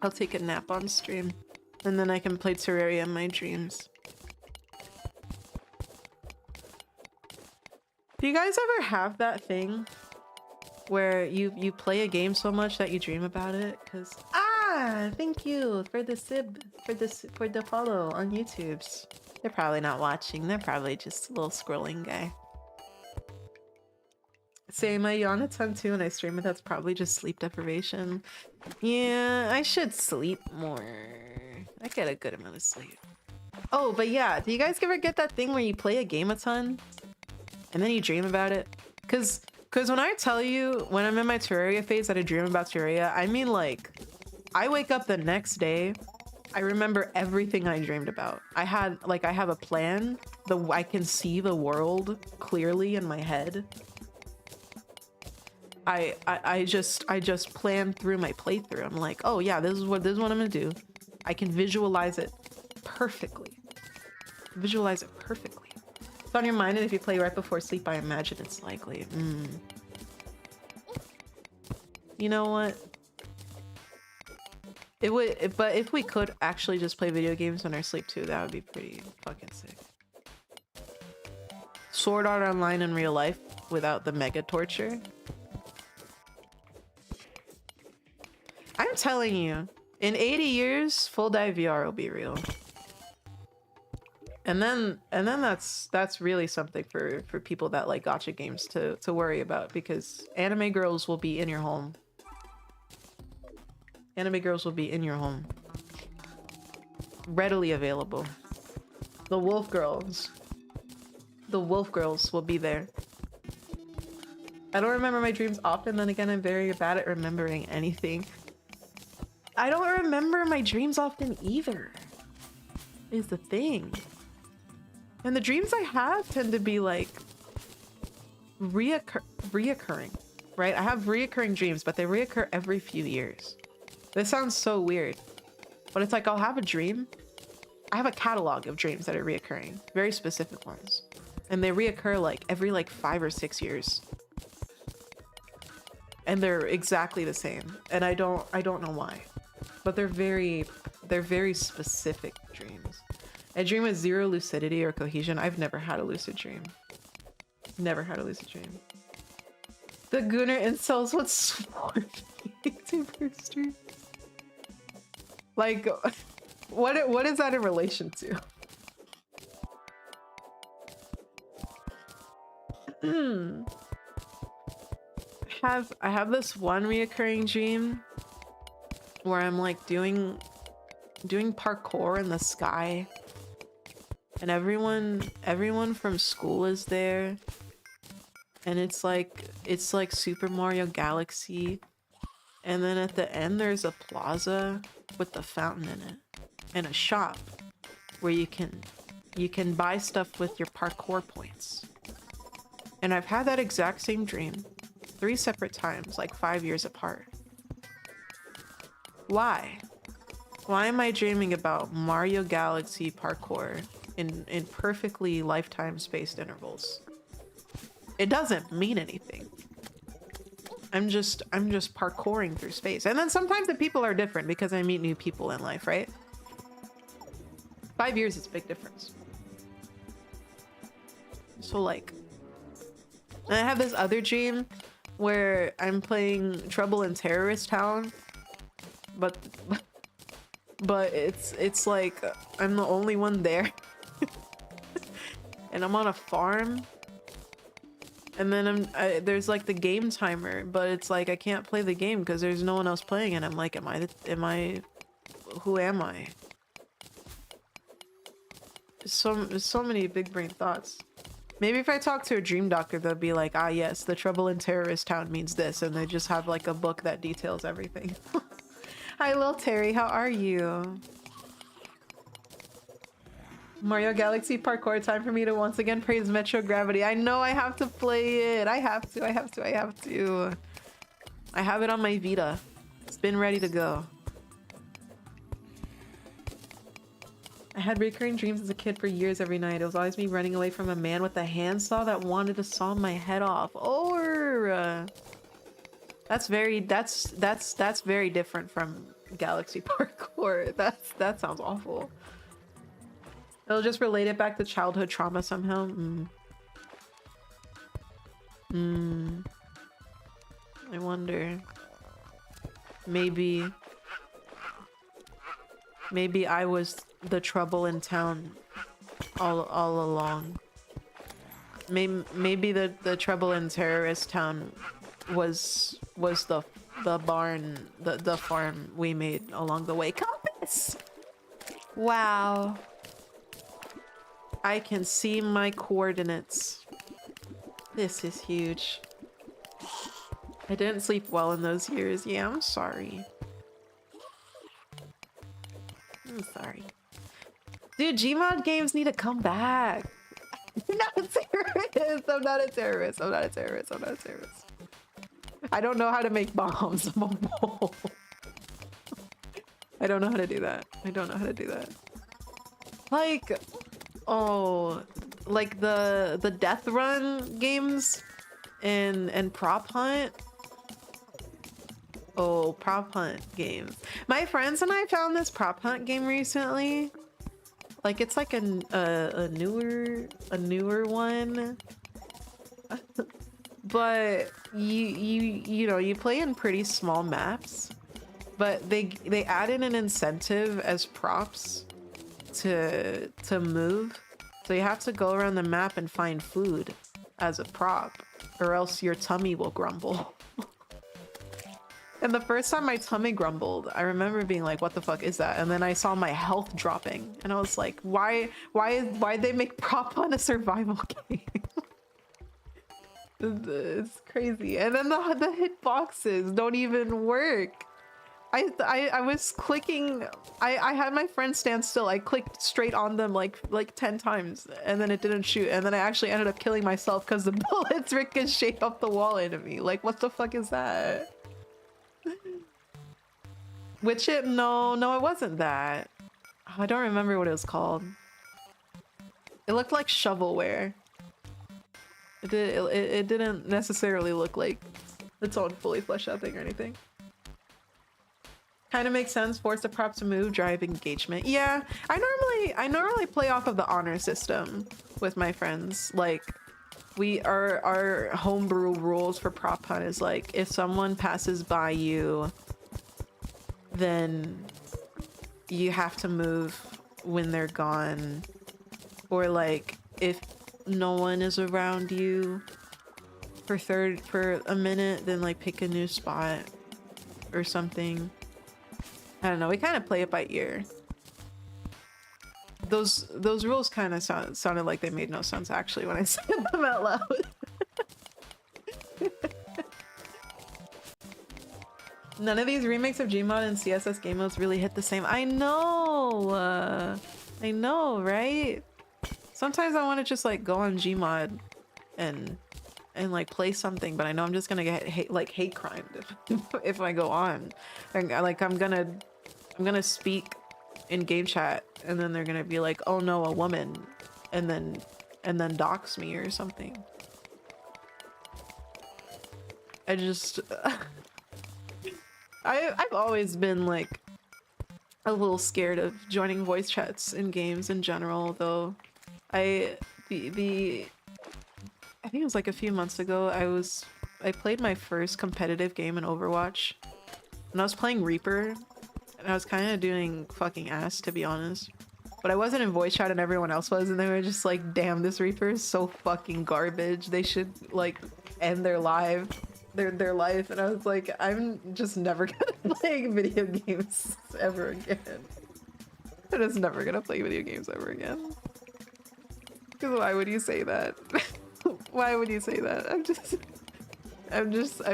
I'll take a nap on stream. And then I can play Terraria in my dreams. Do you guys ever have that thing where you play a game so much that you dream about it? Cause thank you for the sib for the follow on YouTube's. They're probably not watching. They're probably just a little scrolling guy. Same, I yawn a ton too when I stream, but that's probably just sleep deprivation. Yeah, I should sleep more. I get a good amount of sleep. Oh, but yeah, do you guys ever get that thing where you play a game a ton and then you dream about it? Cause when I tell you, when I'm in my Terraria phase that I dream about Terraria, I mean like, I wake up the next day, I remember everything I dreamed about. I have a plan, I can see the world clearly in my head. I just planned through my playthrough. I'm like, oh yeah, this is what I'm gonna do. I can visualize it perfectly. Visualize it perfectly. It's on your mind, and if you play right before sleep, I imagine it's likely. You know what? It would, but if we could actually just play video games in our sleep too, that would be pretty fucking sick. Sword Art Online in real life without the mega torture. I'm telling you, in 80 years, full dive VR will be real. And then that's really something for people that like gacha games to worry about, because anime girls will be in your home. Anime girls will be in your home. Readily available. The wolf girls. The wolf girls will be there. I don't remember my dreams often, then again I'm very bad at remembering anything. I don't remember my dreams often either, is the thing. And the dreams I have tend to be like reoccurring, right? I have reoccurring dreams, but they reoccur every few years. This sounds so weird, but it's like I'll have a dream. I have a catalog of dreams that are reoccurring, very specific ones. And they reoccur like every like 5 or 6 years. And they're exactly the same. And I don't know why. But they're very specific dreams. A dream with zero lucidity or cohesion. I've never had a lucid dream. Never had a lucid dream. The Gooner incels would swarm YouTuber stream. Like, what is that in relation to? I have this one reoccurring dream where I'm like doing parkour in the sky, and everyone from school is there, and it's like Super Mario Galaxy, and then at the end there's a plaza with the fountain in it and a shop where you can buy stuff with your parkour points. And I've had that exact same dream 3 separate times, like 5 years apart. Why? Why am I dreaming about Mario Galaxy parkour in perfectly lifetime spaced intervals? It doesn't mean anything. I'm just parkouring through space. And then sometimes the people are different because I meet new people in life, right? 5 years is a big difference. So like, and I have this other dream where I'm playing Trouble in Terrorist Town, but it's like I'm the only one there. And I'm on a farm, and then there's like the game timer, but it's like I can't play the game because there's no one else playing, and I'm like, who am I? So many big brain thoughts. Maybe if I talk to a dream doctor, they'll be like, ah yes, the Trouble in Terrorist Town means this, and they just have like a book that details everything. Hi Lil Terry, how are you? Mario Galaxy parkour, time for me to once again praise Metro Gravity. I know I have to play it. I have to. I have it on my Vita. It's been ready to go. I had recurring dreams as a kid for years every night. It was always me running away from a man with a handsaw that wanted to saw my head off. Or that's very different from Galaxy Parkour. That sounds awful. It'll just relate it back to childhood trauma somehow. I wonder. Maybe I was the trouble in town all along. Maybe the trouble in terrorist town was the barn, the farm we made along the way. Compass! Wow. I can see my coordinates. This is huge. I didn't sleep well in those years. Yeah, I'm sorry. I'm sorry. Dude, Gmod games need to come back. I'm not a terrorist. I'm not a terrorist. I'm not a terrorist. I'm not a terrorist. I don't know how to make bombs. I'm a mole. I don't know how to do that. I don't know how to do that. Like, oh, like the Death Run games and Prop Hunt. Oh, Prop Hunt games. My friends and I found this Prop Hunt game recently. Like it's like a newer one. But you know, you play in pretty small maps, but they added an incentive as props to move. So you have to go around the map and find food as a prop, or else your tummy will grumble. And the first time my tummy grumbled, I remember being like, what the fuck is that? And then I saw my health dropping and I was like, why'd they make prop on a survival game? It's crazy. And then the hitboxes don't even work. I was clicking, I had my friend stand still. I clicked straight on them like 10 times and then it didn't shoot. And then I actually ended up killing myself because the bullets ricocheted off the wall into me. Like, what the fuck is that? Which it, no, it wasn't that. I don't remember what it was called. It looked like shovelware. It didn't necessarily look like its own fully fleshed out thing or anything. Kind of makes sense. Force the prop to move, drive engagement. Yeah, I normally play off of the honor system with my friends. Like, our homebrew rules for prop hunt is like, if someone passes by you, then you have to move when they're gone. Or like, if no one is around you for a minute, then like pick a new spot or something. I don't know, we kind of play it by ear. Those rules kind of sounded like they made no sense actually when I said them out loud. None of these remakes of Gmod and CSS game modes really hit the same. I know, right? Sometimes I want to just like go on Gmod and like play something, but I know I'm just gonna get hate crimed if I go on. And like I'm gonna speak in game chat and then they're gonna be like, oh no, a woman, and then dox me or something. I just I've always been like a little scared of joining voice chats in games in general, though. I think it was like a few months ago, I played my first competitive game in Overwatch and I was playing Reaper and I was kind of doing fucking ass, to be honest. But I wasn't in voice chat and everyone else was, and they were just like, damn, this Reaper is so fucking garbage. They should like end their life. And I was like, I'm just never gonna play video games ever again. I'm just never gonna play video games ever again. Because why would you say that? Why would you say that? I'm just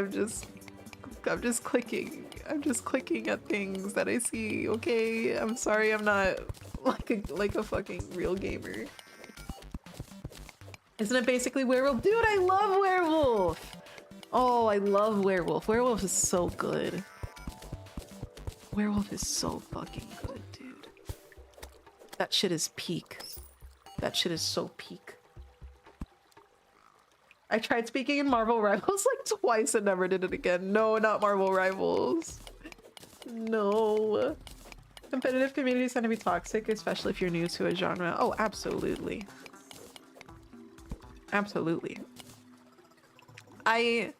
clicking. I'm just clicking at things that I see, okay? I'm sorry I'm not like a fucking real gamer. Isn't it basically Werewolf? Dude, I love Werewolf! Oh, I love Werewolf. Werewolf is so good. Werewolf is so fucking good, dude. That shit is peak. That shit is so peak. I tried speaking in Marvel Rivals like twice and never did it again. No, not Marvel Rivals. No. Competitive communities tend to be toxic, especially if you're new to a genre. Oh, absolutely. Absolutely. I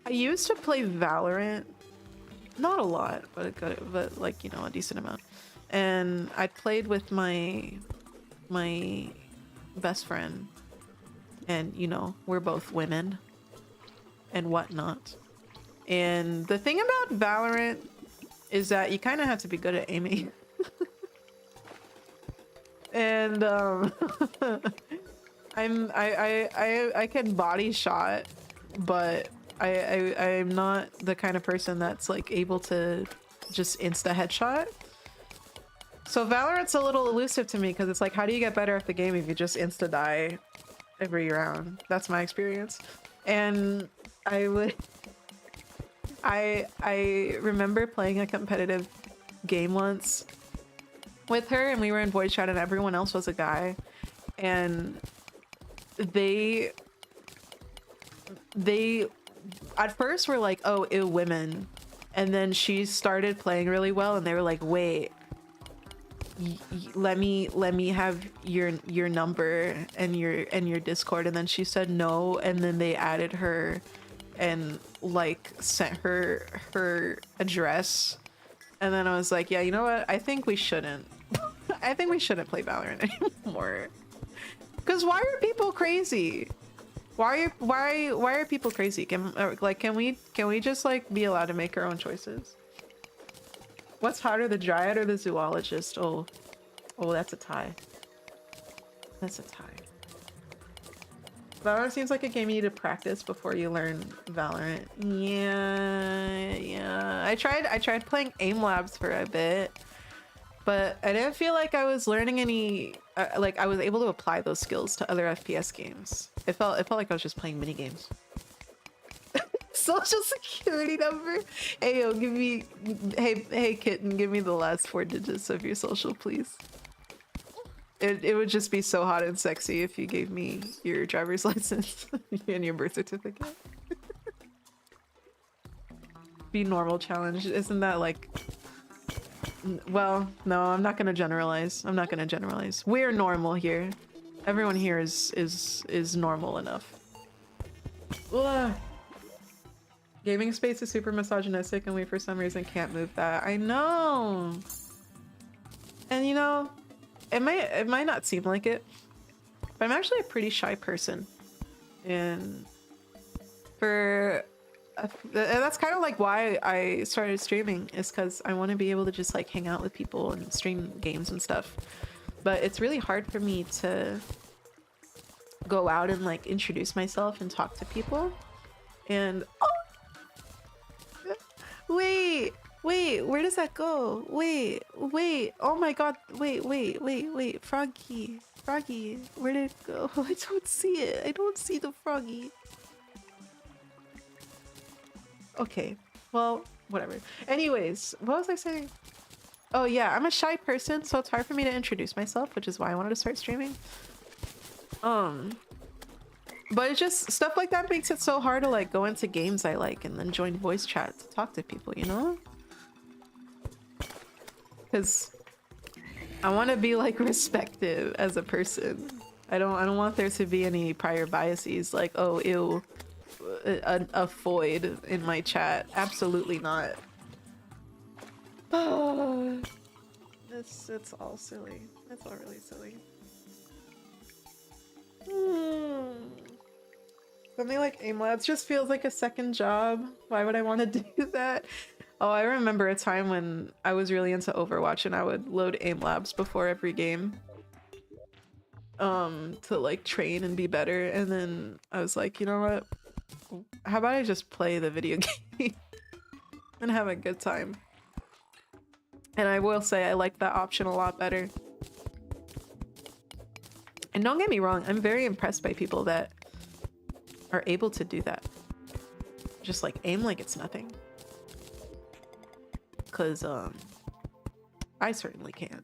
used to play Valorant. Not a lot, but like, you know, a decent amount. And I played with my best friend. And, you know, we're both women and whatnot. And the thing about Valorant is that you kind of have to be good at aiming. And I can body shot, but I'm not the kind of person that's like able to just insta headshot. So Valorant's a little elusive to me because it's like, how do you get better at the game if you just insta die every round? That's my experience. And I remember playing a competitive game once with her, and we were in voice chat and everyone else was a guy, and they at first were like, oh, ew, women, and then she started playing really well and they were like, wait, let me have your number and your Discord, and then she said no, and then they added her and like sent her address, and then I was like, yeah, you know what, I think we shouldn't I think we shouldn't play Valorant anymore. Because why are people crazy? Why are people crazy? Can we just like be allowed to make our own choices? What's harder, the dryad or the zoologist? Oh, that's a tie. That's a tie. Valorant seems like a game you need to practice before you learn Valorant. Yeah. I tried playing Aim Labs for a bit, but I didn't feel like I was learning any. Like I was able to apply those skills to other FPS games. It felt like I was just playing mini games. Social security number. Hey yo, give me. Hey kitten, give me the last 4 digits of your social, please. It would just be so hot and sexy if you gave me your driver's license and your birth certificate. Be normal challenge. Isn't that like? Well, no, I'm not gonna generalize. I'm not gonna generalize. We're normal here. Everyone here is normal enough. Ugh. Gaming space is super misogynistic and we for some reason can't move that. I know. And you know, it might not seem like it, but I'm actually a pretty shy person. And that's kind of like why I started streaming, is because I want to be able to just like hang out with people and stream games and stuff. But it's really hard for me to go out and like introduce myself and talk to people. And wait, where does that go? Wait, oh my god, wait, Froggy, where did it go? I don't see it. I don't see the Froggy. Okay, well, whatever. Anyways, what was I saying? Oh yeah, I'm a shy person, so it's hard for me to introduce myself, which is why I wanted to start streaming. But it's just stuff like that makes it so hard to like go into games I like and then join voice chat to talk to people, you know? Because I want to be like respected as a person. I don't want there to be any prior biases like, oh, ew, a void in my chat. Absolutely not. It's all silly. It's all really silly. Something like Aim Labs just feels like a second job. Why would I want to do that? Oh, I remember a time when I was really into Overwatch and I would load Aim Labs before every game. To like train and be better, and then I was like, you know what? How about I just play the video game and have a good time? And I will say I like that option a lot better. And don't get me wrong, I'm very impressed by people that are able to do that. Just like aim like it's nothing. Cause I certainly can't.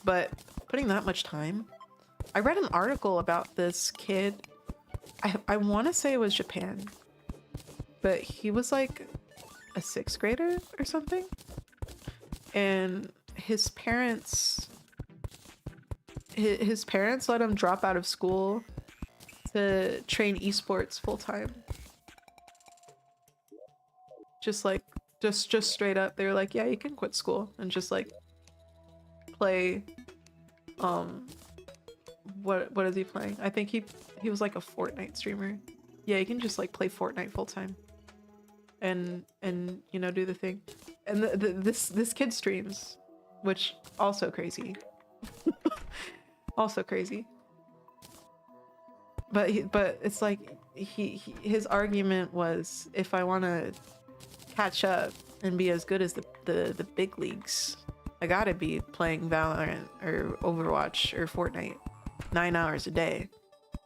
But putting that much time. I read an article about this kid. I want to say it was Japan, but he was like a 6th grader or something, and his parents let him drop out of school to train esports full time. Just like just straight up, they were like, yeah, you can quit school and just like play. What is he playing? I think he was like a Fortnite streamer. Yeah, you can just like play Fortnite full time, and you know, do the thing. And this kid streams, which also crazy. Also crazy. But it's like his argument was, if I want to catch up and be as good as the big leagues, I gotta be playing Valorant or Overwatch or Fortnite 9 hours a day,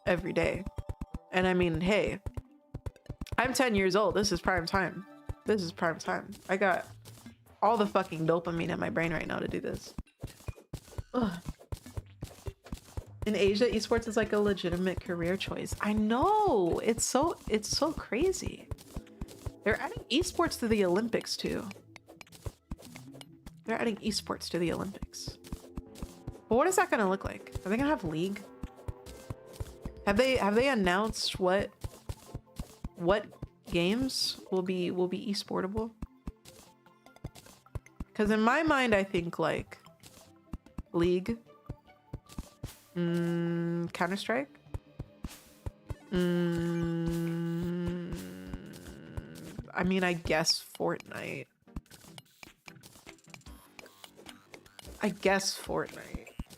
every day. And I mean, hey, I'm 10 years old. This is prime time. This is prime time. I got all the fucking dopamine in my brain right now to do this. Ugh. In Asia, esports is like a legitimate career choice. I know. It's so crazy. They're adding esports to the Olympics too. They're adding esports to the Olympics. But what is that gonna look like? Are they gonna have league? Have they announced what games will be esportable? Because in my mind, I think like League, Counter-Strike, I mean, I guess Fortnite.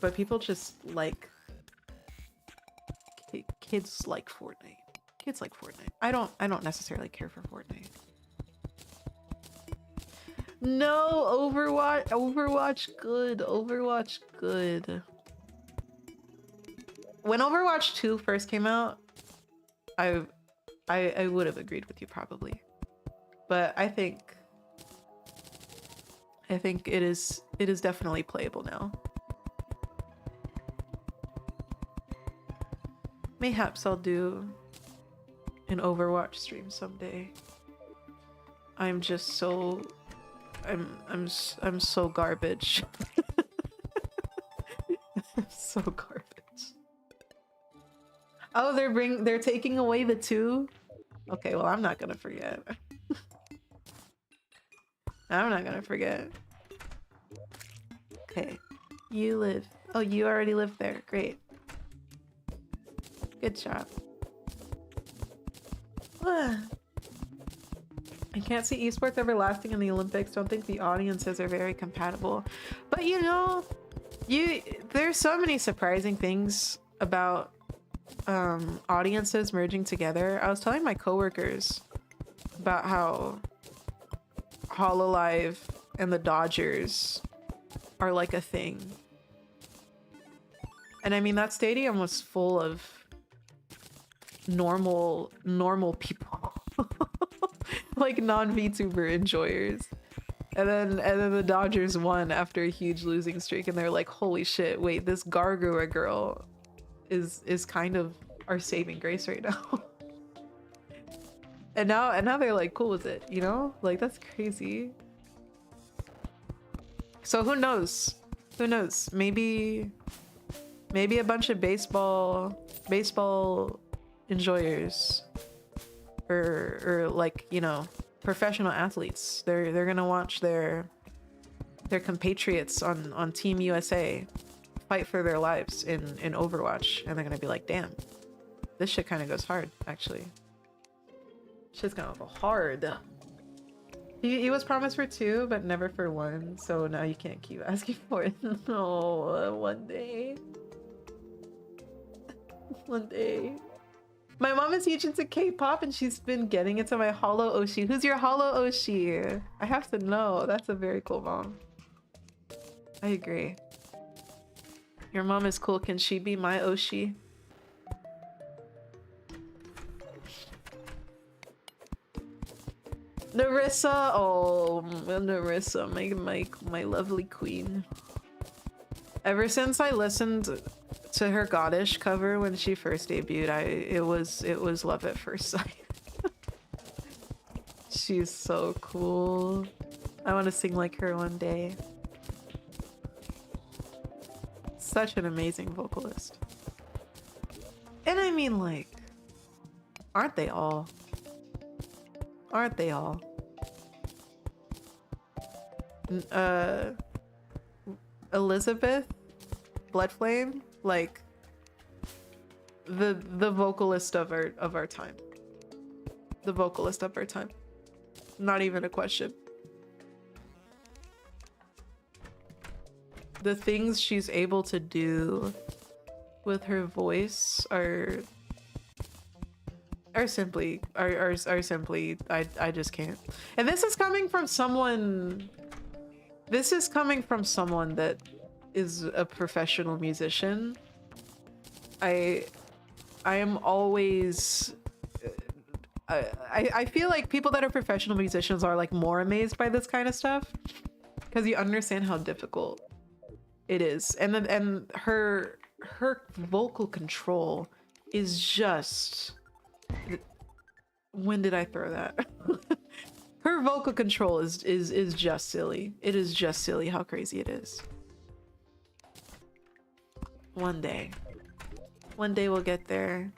But people just like kids like Fortnite. Kids like Fortnite. I don't necessarily care for Fortnite. No, Overwatch good. Overwatch good. When Overwatch 2 first came out, I would have agreed with you probably. But I think it is definitely playable now. Mayhaps I'll do an Overwatch stream someday. I'm just so I'm so garbage. I'm so garbage. Oh, they're taking away the 2? Okay, well, I'm not gonna forget. I'm not gonna forget. Okay. You live. Oh, you already live there. Great. Good job. I can't see esports ever lasting in the Olympics. Don't think the audiences are very compatible. But you know, there's so many surprising things about audiences merging together. I was telling my coworkers about how HoloLive and the Dodgers are like a thing. And I mean, that stadium was full of normal people. Like non-VTuber enjoyers. And then the Dodgers won after a huge losing streak, and they're like, holy shit, wait, this Gargura girl is kind of our saving grace right now. and now they're like cool with it, you know? Like, that's crazy. So who knows? Who knows? Maybe a bunch of baseball enjoyers or like, you know, professional athletes. They're gonna watch their compatriots on Team USA fight for their lives in Overwatch, and they're gonna be like, damn, this shit kind of goes hard, actually. Shit's gonna go hard. He was promised for 2, but never for 1, so now you can't keep asking for it. No, one day. One day. My mom is huge into K-pop, and she's been getting into my Holo Oshi. Who's your Holo Oshi? I have to know. That's a very cool mom. I agree. Your mom is cool. Can she be my Oshi? Narissa, oh, Narissa, my lovely queen. Ever since I listened to her Goddish cover when she first debuted, it was love at first sight. She's so cool. I want to sing like her one day. Such an amazing vocalist. And I mean, like, aren't they all? Aren't they all? Elizabeth Bloodflame, like the vocalist of our time. The vocalist of our time. Not even a question. The things she's able to do with her voice are simply I just can't. And this is coming from someone that is a professional musician. I am always I feel like people that are professional musicians are like more amazed by this kind of stuff because you understand how difficult it is. And her vocal control is just, when did I throw that? Her vocal control is just silly. It is just silly how crazy it is. One day we'll get there,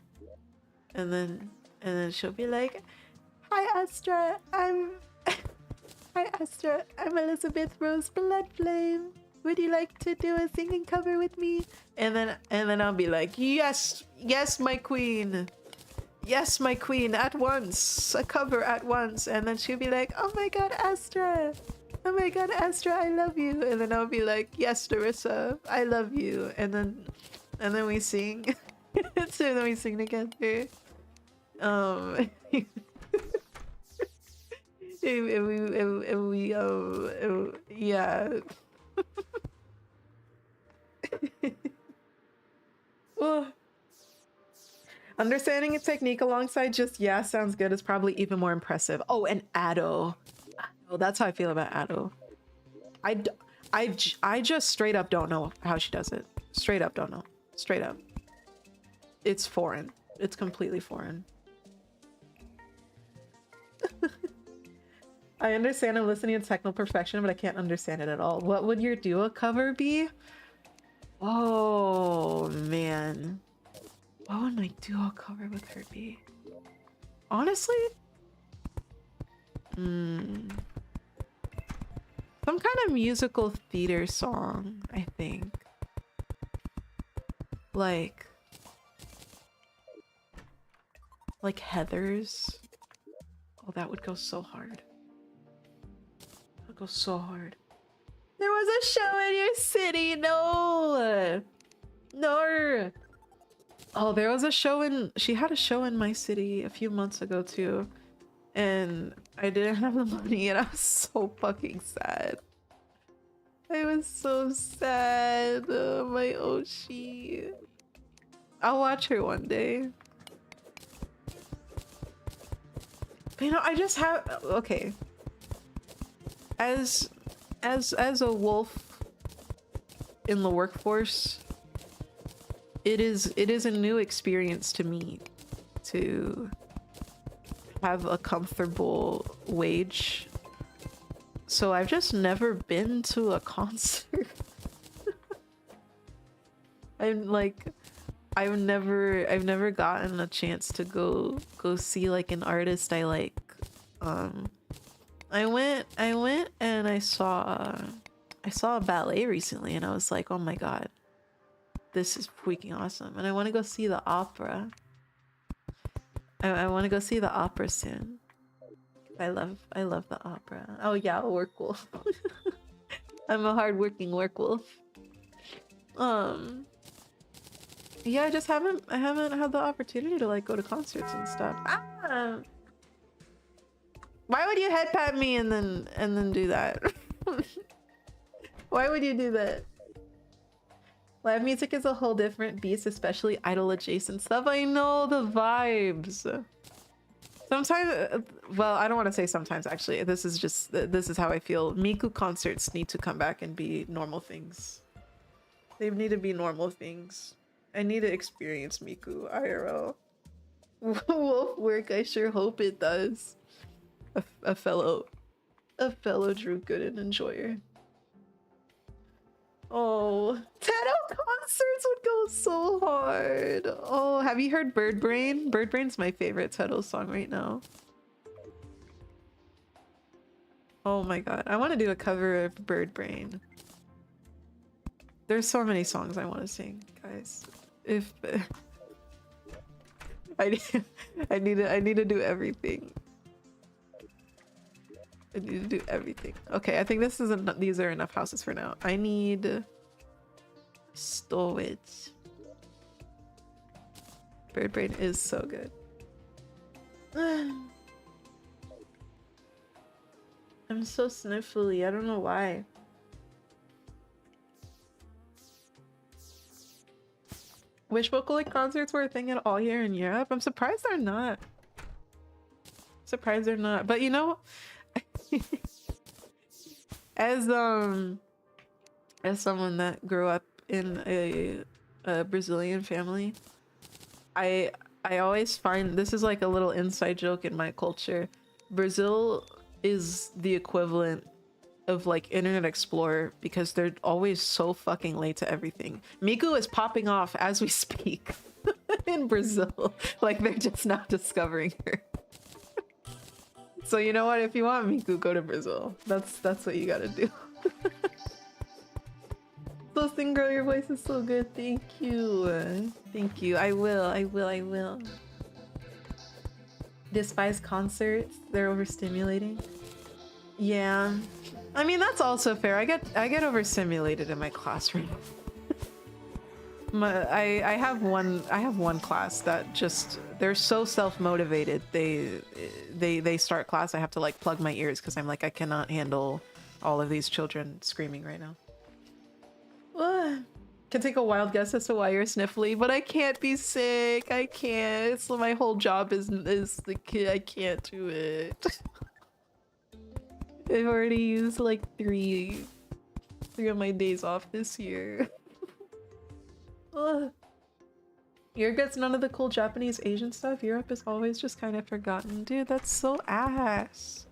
and then she'll be like, "Hi Astra, Hi Astra, I'm Elizabeth Rose Bloodflame. Would you like to do a singing cover with me?" And then I'll be like, "Yes, my queen. Yes, my queen, at once. A cover at once." And then she'll be like, "Oh my god, Astra. Oh my god, Astra, I love you." And then I'll be like, "Yes, Darissa, I love you." And then we sing. So then we sing together. Yeah. Well, understanding a technique alongside just "yeah, sounds good" is probably even more impressive. Oh, and Ado. Oh, that's how I feel about Ado. I just straight up don't know how she does it. Straight up don't know. Straight up. It's foreign. It's completely foreign. I understand I'm listening to techno perfection, but I can't understand it at all. What would your Dua cover be? Oh, man. What would my Dua cover with her be? Honestly? Some kind of musical theater song, I think. Like Heathers. Oh, that would go so hard. That would go so hard. There was a show in your city. No. Oh, there was a show she had a show in my city a few months ago too. And I didn't have the money and I was so fucking sad. I was so sad. Oh, my Oshi. I'll watch her one day. But, you know, I just have, okay. As a wolf in the workforce, it is a new experience to me to have a comfortable wage. So I've just never been to a concert. I've never gotten a chance to go see like an artist I like. I went and I saw a ballet recently and I was like, oh my god, this is freaking awesome. And I want to go see the opera. I want to go see the opera soon. I love the opera. Oh yeah, a work wolf. I'm a hardworking work wolf. Yeah, I haven't had the opportunity to like go to concerts and stuff. Why would you head pat me and then do that? Why would you do that? Live music is a whole different beast, especially idol adjacent stuff. I know the vibes. Sometimes, well, I don't want to say sometimes actually. This is how I feel. Miku concerts need to come back and be normal things. They need to be normal things. I need to experience Miku IRL. Wolf work, I sure hope it does. A fellow Drew Gooden enjoyer. Oh, Teto concerts would go so hard. Oh, have you heard Bird Brain? Bird Brain's my favorite Teto song right now. Oh my god, I want to do a cover of Bird Brain. There's so many songs I want to sing, guys. If I need to do everything. I need to do everything. Okay, I think these are enough houses for now. I need storage. Bird Brain is so good. I'm so sniffly. I don't know why. Wish Vocaloid concerts were a thing at all here in Europe. I'm surprised they're not. Surprised they're not. But you know, as someone that grew up in a Brazilian family, I always find this is like a little inside joke in my culture. Brazil is the equivalent of like Internet Explorer because they're always so fucking late to everything. Miku is popping off as we speak in Brazil. Like they're just not discovering her. So you know what? If you want Miku, go to Brazil. That's what you gotta do. So sing, girl, your voice is so good. Thank you. Thank you. I will. Despise concerts. They're overstimulating. Yeah. I mean, that's also fair. I get overstimulated in my classroom. I have one class that just they're so self-motivated. They start class. I have to like plug my ears because I'm like I cannot handle all of these children screaming right now. Can take a wild guess as to why you're sniffly, but I can't be sick. I can't. It's my whole job is the kid. I can't do it. I've already used like three of my days off this year. Europe gets none of the cool Japanese Asian stuff. Europe is always just kind of forgotten. Dude, that's so ass.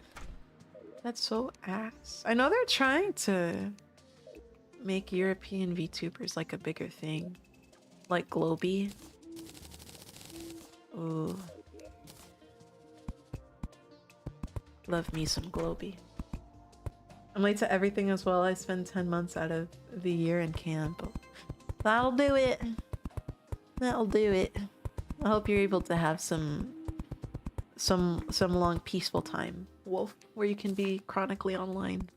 That's so ass. I know they're trying to make European VTubers like a bigger thing. Like Globey. Ooh. Love me some Globey. I'm late to everything as well. I spend 10 months out of the year in camp. That'll do it. That'll do it. I hope you're able to have some long peaceful time, Wolf, where you can be chronically online.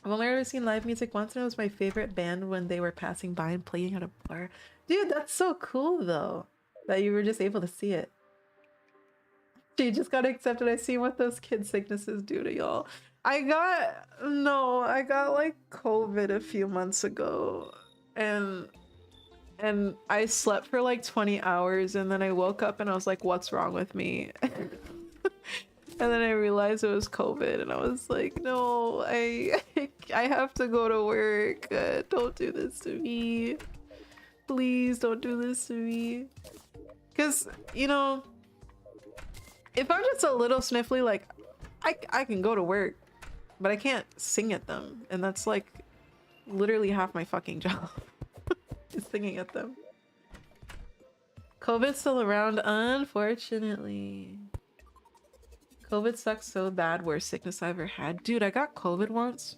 I've only ever seen live music once, and it was my favorite band when they were passing by and playing at a bar. Dude, that's so cool though, that you were just able to see it. You just got accepted. I see what those kid sicknesses do to y'all. I got like COVID a few months ago, and I slept for like 20 hours, and then I woke up and I was like, what's wrong with me? And then I realized it was COVID, and I was like, no, I have to go to work. Don't do this to me. Please don't do this to me. Because, you know, if I'm just a little sniffly, like, I can go to work, but I can't sing at them. And that's like literally half my fucking job is singing at them. COVID's still around, unfortunately. COVID sucks so bad. Worst sickness I ever had. Dude, I got COVID once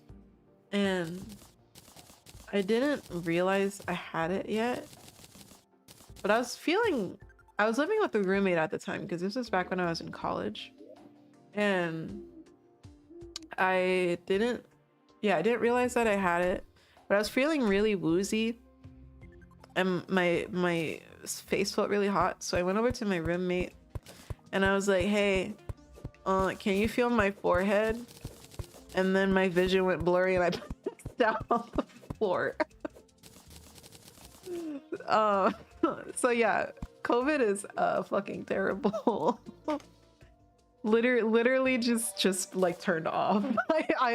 and I didn't realize I had it yet. But I was living with a roommate at the time because this was back when I was in college. And I didn't realize that I had it, but I was feeling really woozy and my face felt really hot. So I went over to my roommate and I was like, hey, can you feel my forehead? And then my vision went blurry and I passed down on the floor. So yeah, COVID is fucking terrible. Literally just like turned off.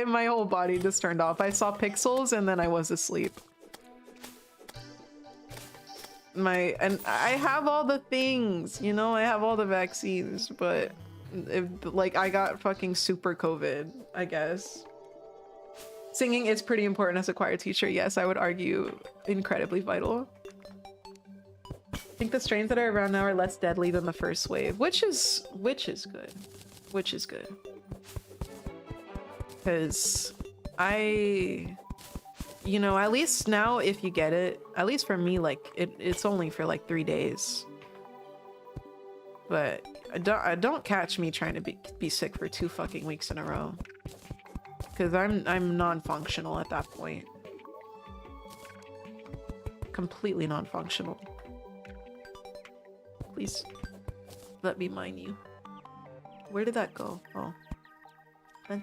My whole body just turned off. I saw pixels and then I was asleep. and I have all the things, you know, I have all the vaccines, but if, like, I got fucking super COVID, I guess. Singing is pretty important as a choir teacher. Yes, I would argue incredibly vital. I think the strains that are around now are less deadly than the first wave, which is good. Which is good. Because you know, at least now if you get it, at least for me, like it's only for like 3 days. But don't catch me trying to be sick for 2 fucking weeks in a row. Because I'm non-functional at that point. Completely non-functional. Please let me mine you. Where did that go? Oh. My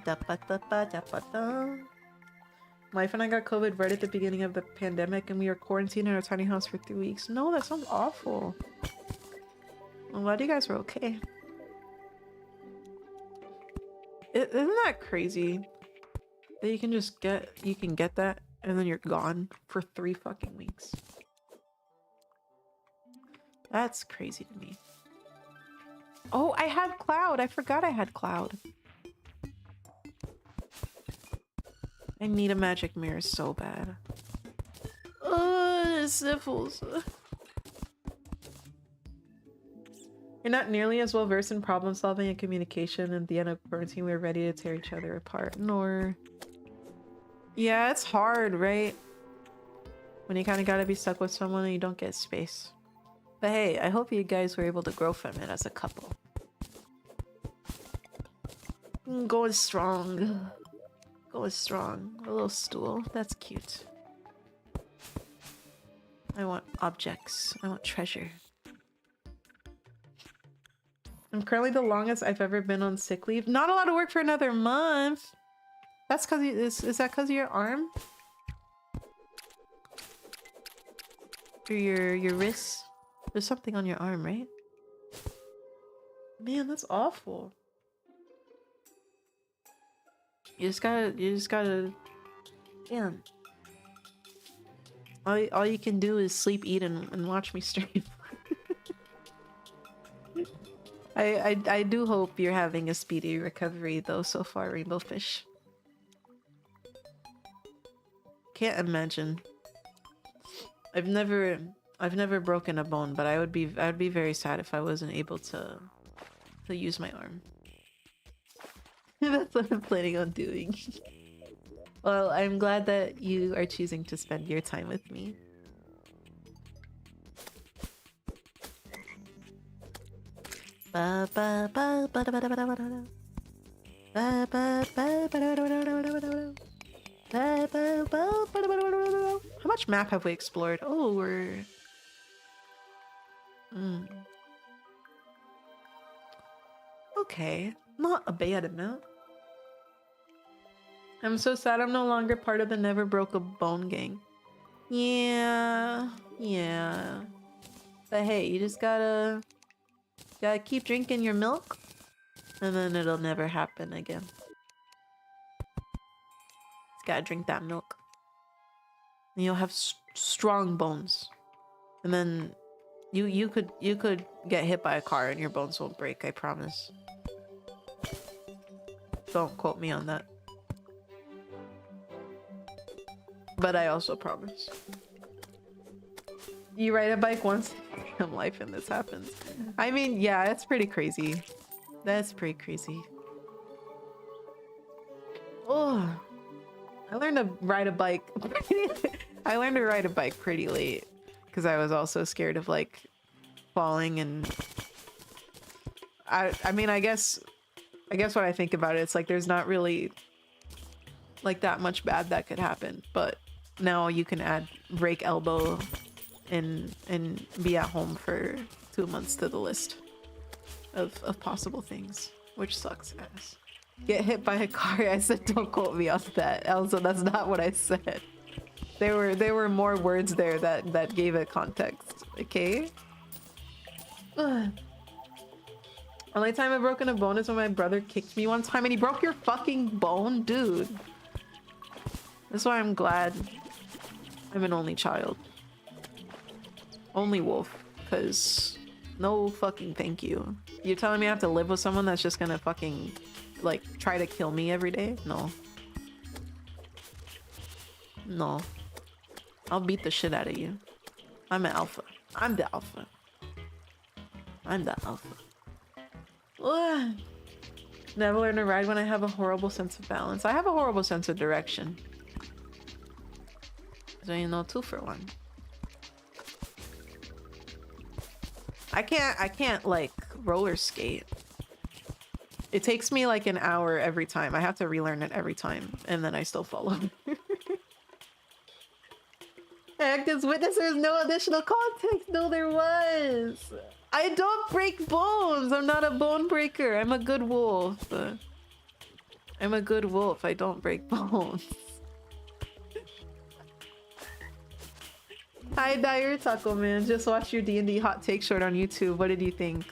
wife and I got COVID right at the beginning of the pandemic and we were quarantined in our tiny house for 3 weeks. No, that sounds awful. I'm glad you guys were okay. Isn't that crazy? That you can just get that and then you're gone for 3 fucking weeks. That's crazy to me. Oh, I had Cloud. I forgot I had Cloud. I need a magic mirror so bad. Oh, sniffles. You're not nearly as well versed in problem solving and communication. At the end of quarantine, we were ready to tear each other apart. Nor. Yeah, it's hard, right? When you kind of gotta be stuck with someone and you don't get space. But hey, I hope you guys were able to grow from it as a couple. Going strong. Going strong. A little stool. That's cute. I want objects. I want treasure. I'm currently the longest I've ever been on sick leave. Not allowed to work for another month. That's cause is that cause of your arm? Or your wrist? There's something on your arm, right? Man, that's awful. You just gotta damn. All you can do is sleep, eat, and watch me stream. I do hope you're having a speedy recovery though so far, Rainbow Fish. Can't imagine. I've never broken a bone, but I'd be very sad if I wasn't able to use my arm. That's what I'm planning on doing. Well, I'm glad that you are choosing to spend your time with me. How much map have we explored? Oh, we're... Okay, not a bad amount. I'm so sad I'm no longer part of the Never Broke a Bone gang. Yeah. But hey, you just gotta keep drinking your milk, and then it'll never happen again. Just gotta drink that milk. And you'll have strong bones. And then you could get hit by a car and your bones won't break, I promise. Don't quote me on that. But I also promise. You ride a bike once in life and this happens. I mean, yeah, it's pretty crazy. That's pretty crazy. Oh, I learned to ride a bike. I learned to ride a bike pretty late because I was also scared of like falling, and I mean, I guess when I think about it, it's like there's not really like that much bad that could happen, but now you can add break elbow and be at home for 2 months to the list of possible things, which sucks ass. Get hit by a car. I said don't quote me on that. Also, that's not what I said. There were more words there that gave it context. Okay. Ugh. Only time I've broken a bone is when my brother kicked me one time and he broke your fucking bone, dude. That's why I'm glad I'm an only child. Only wolf, because no fucking thank you. You're telling me I have to live with someone that's just gonna fucking, like, try to kill me every day? No. No. I'll beat the shit out of you. I'm an alpha. I'm the alpha. I'm the alpha. Ugh. Never learn to ride when I have a horrible sense of balance. I have a horrible sense of direction. So you know, 2 for 1. I can't like roller skate. It takes me like an hour every time. I have to relearn it every time, and then I still fall over. Act as witness, there's no additional context. No, there was. I don't break bones. I'm not a bone breaker. I'm a good wolf. I'm a good wolf. I don't break bones. Hi, Dire Taco Man. Just watched your D&D hot take short on YouTube. What did you think?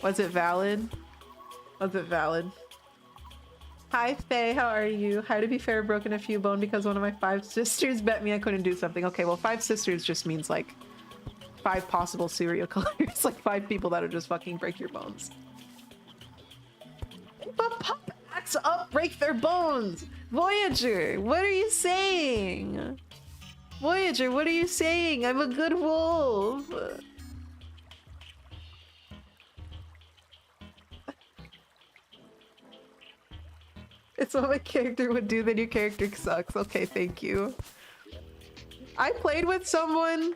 Was it valid? Was it valid? Hi, Faye. How are you? Hi, to be fair, broken a few bone because one of my 5 sisters bet me I couldn't do something. Okay, well, 5 sisters just means like 5 possible serial killers. Like 5 people that'll just fucking break your bones. But pop axe up, break their bones. Voyager, what are you saying? Voyager, what are you saying? I'm a good wolf. It's what my character would do, then your character sucks. Okay, thank you. I played with someone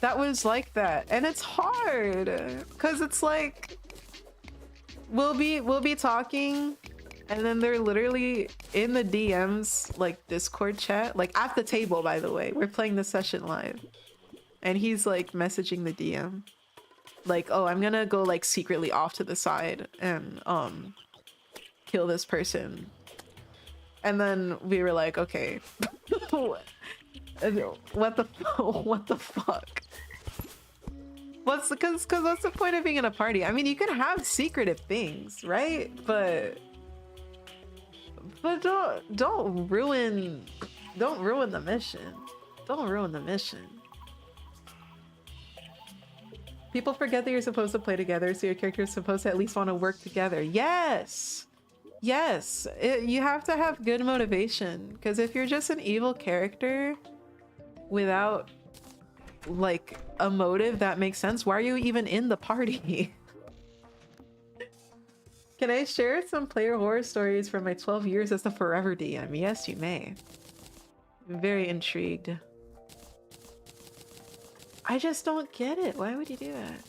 that was like that, and it's hard because it's like we'll be talking, and then they're literally in the DMs, like Discord chat, like at the table, by the way. We're playing the session live, and he's like messaging the DM like, oh, I'm gonna go like secretly off to the side and kill this person. And then we were like, okay, what the fuck? Because what's the point of being in a party? I mean, you can have secretive things, right? But don't ruin the mission. Don't ruin the mission. People forget that you're supposed to play together, so your character is supposed to at least want to work together. Yes. Yes, you have to have good motivation, because if you're just an evil character without like a motive that makes sense, why are you even in the party? Can I share some player horror stories from my 12 years as a forever DM? Yes, you may. I'm very intrigued. I just don't get it. Why would you do that?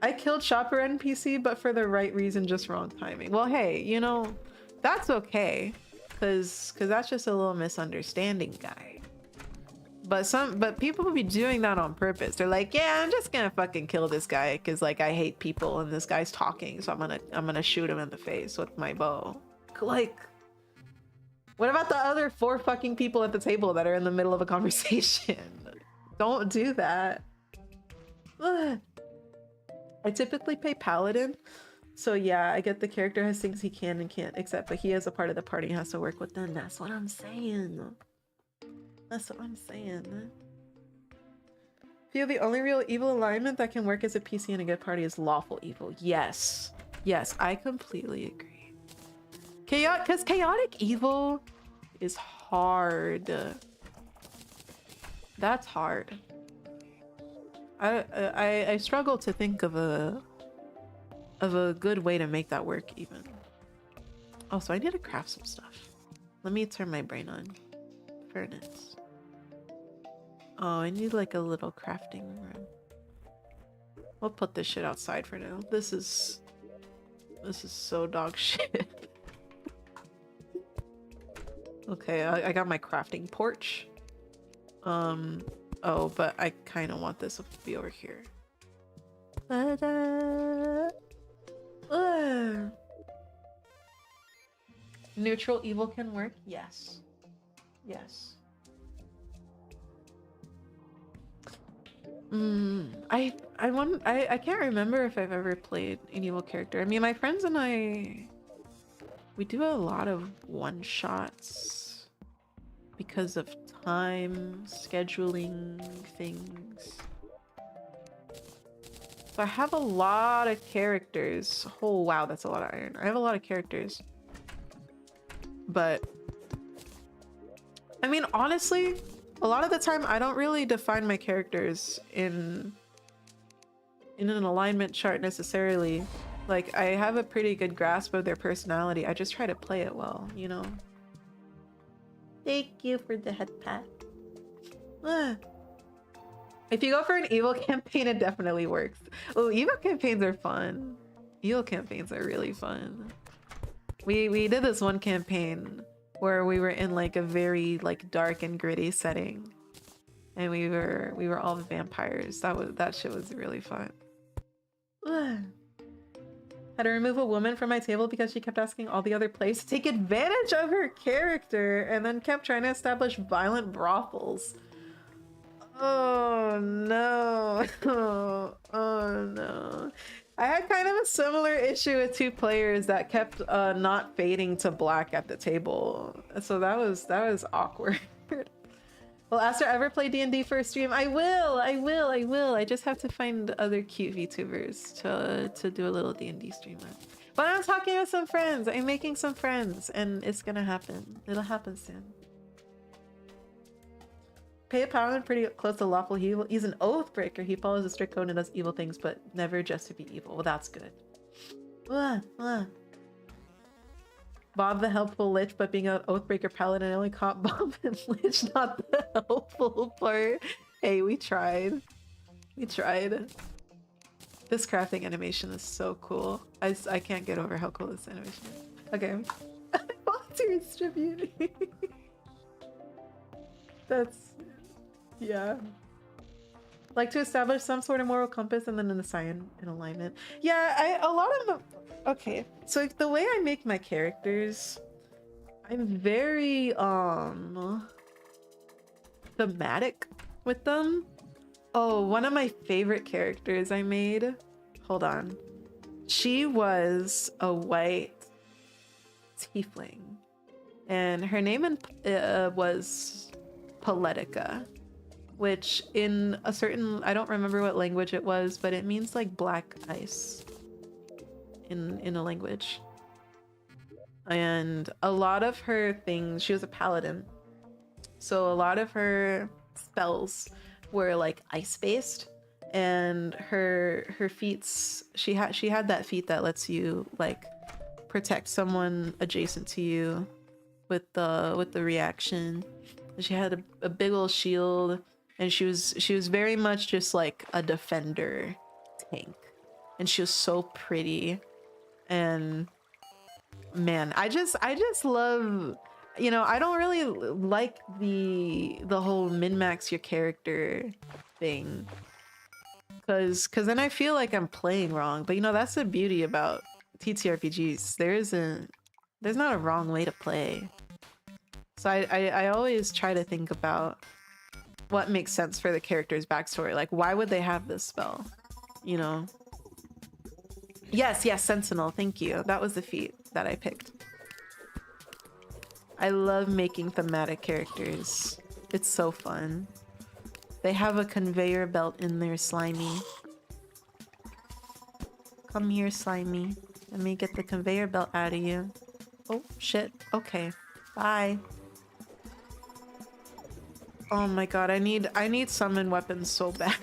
I killed Shopper NPC, but for the right reason, just wrong timing. Well, hey, you know, that's okay, cause that's just a little misunderstanding, guy. But people will be doing that on purpose. They're like, yeah, I'm just gonna fucking kill this guy, cause like I hate people and this guy's talking, so I'm gonna shoot him in the face with my bow. Like, what about the other 4 fucking people at the table that are in the middle of a conversation? Don't do that. Ugh. I typically play Paladin, so yeah, I get the character has things he can and can't accept, but he as a part of the party has to work with them. That's what I'm saying. That's what I'm saying. Feel the only real evil alignment that can work as a PC in a good party is lawful evil. Yes. Yes, I completely agree. Because chaotic evil is hard. That's hard. I struggle to think of a good way to make that work even. Also, I need to craft some stuff. Let me turn my brain on. Furnace. Oh, I need like a little crafting room. We'll put this shit outside for now. This is so dog shit. Okay, I got my crafting porch. Oh, but I kind of want this to be over here. Neutral evil can work? Yes. Yes. I can't remember if I've ever played an evil character. I mean, my friends and I, we do a lot of one-shots because of time scheduling things. So I have a lot of characters. Oh wow, that's a lot of iron. I have a lot of characters. But I mean, honestly, a lot of the time I don't really define my characters in an alignment chart necessarily. Like, I have a pretty good grasp of their personality. I just try to play it well, you know? Thank you for the head pat. If you go for an evil campaign, it definitely works. Oh, evil campaigns are fun. Evil campaigns are really fun. We did this one campaign where we were in like a very like dark and gritty setting, and we were all vampires. That shit was really fun. Had to remove a woman from my table because she kept asking all the other players to take advantage of her character and then kept trying to establish violent brothels. Oh no. Oh no. I had kind of a similar issue with two players that kept not fading to black at the table. So that was awkward. Will Aster ever play D&D for a stream? I will. I just have to find other cute VTubers to do a little D&D stream with. But I'm talking with some friends. I'm making some friends, and it's gonna happen. It'll happen soon. Pay a paladin pretty close to lawful evil. He's an oath breaker. He follows a strict code and does evil things, but never just to be evil. Well, that's good. Bob the helpful lich, but being an oathbreaker paladin, I only caught Bob and lich, not the helpful part. Hey, we tried. We tried. This crafting animation is so cool. I can't get over how cool this animation is. Okay. Volunteer distributing. That's... yeah. Like to establish some sort of moral compass and then an assign in alignment. Yeah, a lot of them... Okay, so the way I make my characters, I'm very thematic with them. Oh, one of my favorite characters I made, hold on, she was a white tiefling and her name was Poletica, which in a certain, I don't remember what language it was, but it means like black ice in a language. And a lot of her things, she was a paladin, so a lot of her spells were like ice based, and her feats, she had that feat that lets you like protect someone adjacent to you with the reaction. She had a big old shield, and she was very much just like a defender tank, and she was so pretty. And man, I just love, you know, I don't really like the whole min-max your character thing, cause then I feel like I'm playing wrong. But you know, that's the beauty about TTRPGs. There's not a wrong way to play. So I always try to think about what makes sense for the character's backstory. Like, why would they have this spell? You know? Yes, Sentinel, thank you. That was the feat that I picked. I love making thematic characters. It's so fun. They have a conveyor belt in there, Slimy. Come here, Slimy. Let me get the conveyor belt out of you. Oh, shit. Okay. Bye. Oh my god, I need summon weapons so bad.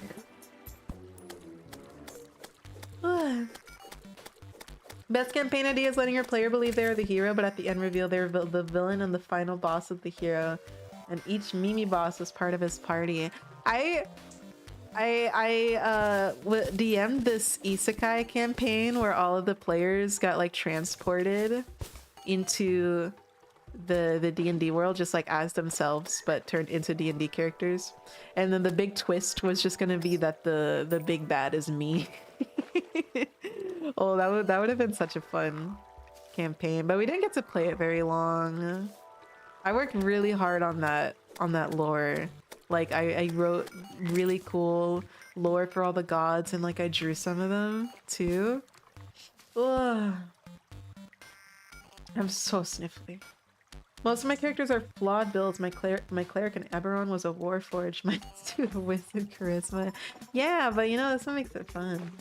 Best campaign idea is letting your player believe they are the hero, but at the end reveal they're the villain and the final boss of the hero, and each Mimi boss is part of his party. I DM'd this isekai campaign where all of the players got like transported into the D&D world just like as themselves, but turned into D&D characters. And then the big twist was just gonna be that the big bad is me. Oh, that would have been such a fun campaign, but we didn't get to play it very long. I worked really hard on that lore. Like I wrote really cool lore for all the gods, and like I drew some of them too. Ugh. I'm so sniffly. Most of my characters are flawed builds. My cleric in Eberron was a warforged. My dude wizard charisma. Yeah, but you know, that's what makes it fun.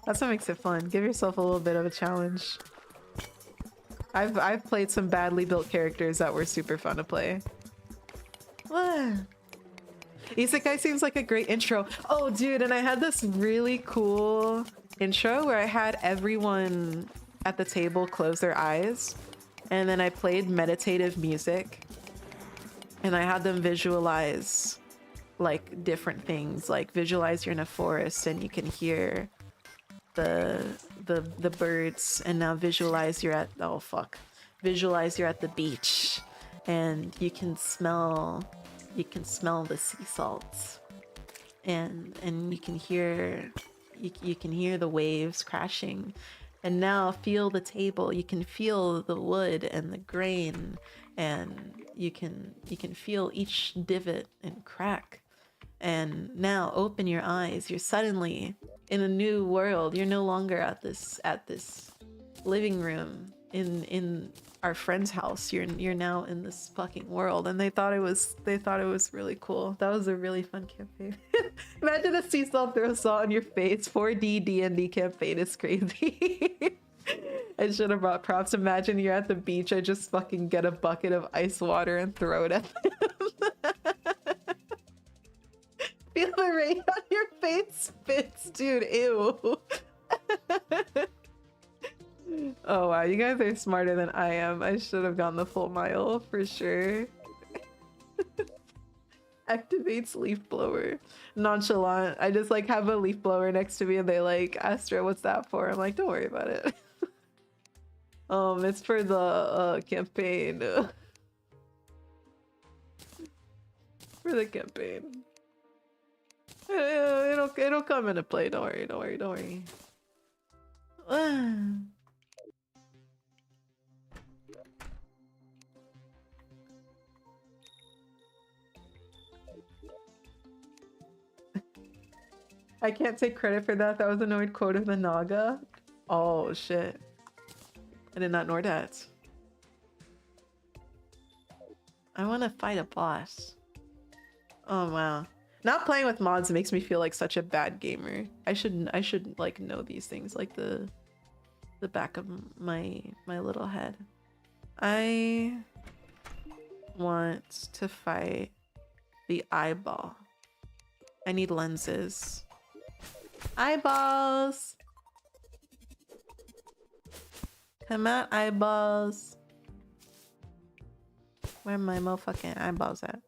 That's what makes it fun. Give yourself a little bit of a challenge. I've played some badly built characters that were super fun to play. What? Isekai seems like a great intro. Oh, dude, and I had this really cool intro where I had everyone at the table close their eyes, and then I played meditative music, and I had them visualize like different things. Like visualize you're in a forest and you can hear the birds, and now visualize you're at visualize you're at the beach and you can smell the sea salts, and you can hear the waves crashing, and now feel the table. You can feel the wood and the grain, and you can feel each divot and crack. And now open your eyes. You're suddenly in a new world. You're no longer at this living room in our friend's house. You're now in this fucking world. And they thought it was really cool. That was a really fun campaign. Imagine a sea salt throw salt on your face. 4D D&D campaign is crazy. I should have brought props. Imagine you're at the beach. I just fucking get a bucket of ice water and throw it at them. Feel the rain on your face spits, dude. Ew. Oh wow, you guys are smarter than I am. I should have gone the full mile for sure. Activates leaf blower. Nonchalant. I just like have a leaf blower next to me and they like, Astra, what's that for? I'm like, don't worry about it. It's for the campaign. For the campaign. It'll come into play. Don't worry. I can't take credit for that. That was an annoyed quote of the Naga. Oh shit. I did not know that. I want to fight a boss. Oh wow. Not playing with mods makes me feel like such a bad gamer. I should like know these things like the back of my little head. I want to fight the eyeball. I need lenses. Eyeballs! Come out, eyeballs. Where are my motherfucking eyeballs at?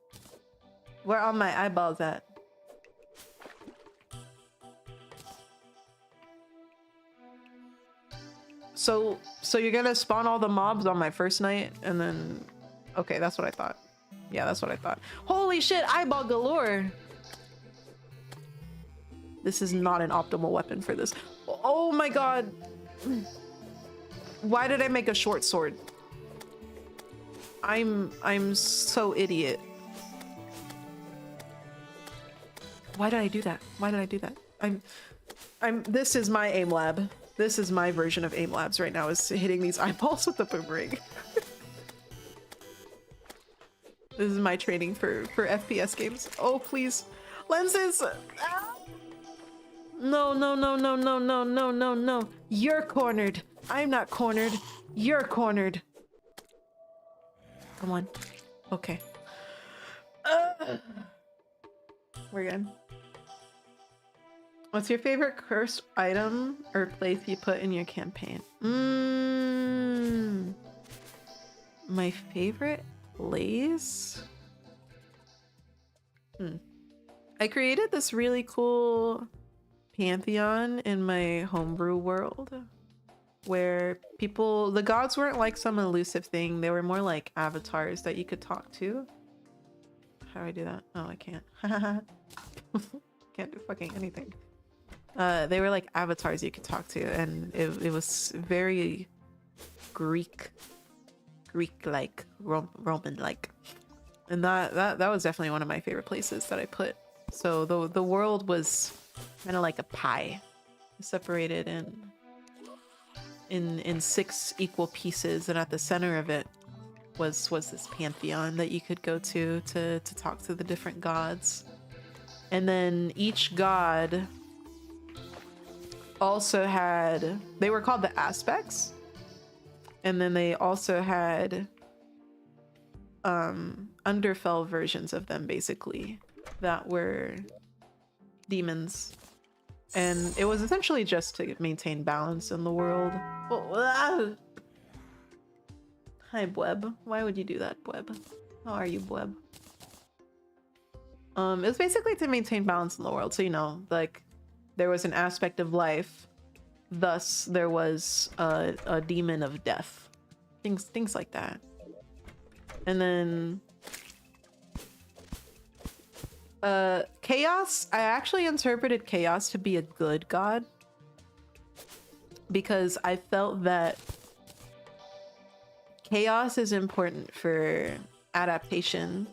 Where are my eyeballs at? So you're gonna spawn all the mobs on my first night and then... Okay, that's what I thought. Yeah, that's what I thought. Holy shit, eyeball galore! This is not an optimal weapon for this. Oh my god! Why did I make a short sword? I'm so idiot. Why did I do that? Why did I do that? This is my aim lab. This is my version of aim labs right now, is hitting these eyeballs with the boomerang. This is my training for FPS games. Oh, please. Lenses! Ah! No. You're cornered. I'm not cornered. You're cornered. Come on. Okay. We're good. What's your favorite cursed item or place you put in your campaign? My favorite place? I created this really cool pantheon in my homebrew world where the gods weren't like some elusive thing. They were more like avatars that you could talk to. How do I do that? Oh, I can't. Can't do fucking anything. They were like avatars you could talk to, and it was very Greek-like, Roman-like. And that was definitely one of my favorite places that I put. So the world was kind of like a pie, separated in 6 equal pieces, and at the center of it was this pantheon that you could go to talk to the different gods. And then each god also had, they were called the aspects, and then they also had underfell versions of them, basically, that were demons. And it was essentially just to maintain balance in the world. Oh, hi, Bweb. Why would you do that, Bweb? How are you, Bweb? It was basically to maintain balance in the world. So, you know, like, there was an aspect of life, thus there was a demon of death. Things like that. And then chaos, I actually interpreted chaos to be a good god, because I felt that chaos is important for adaptation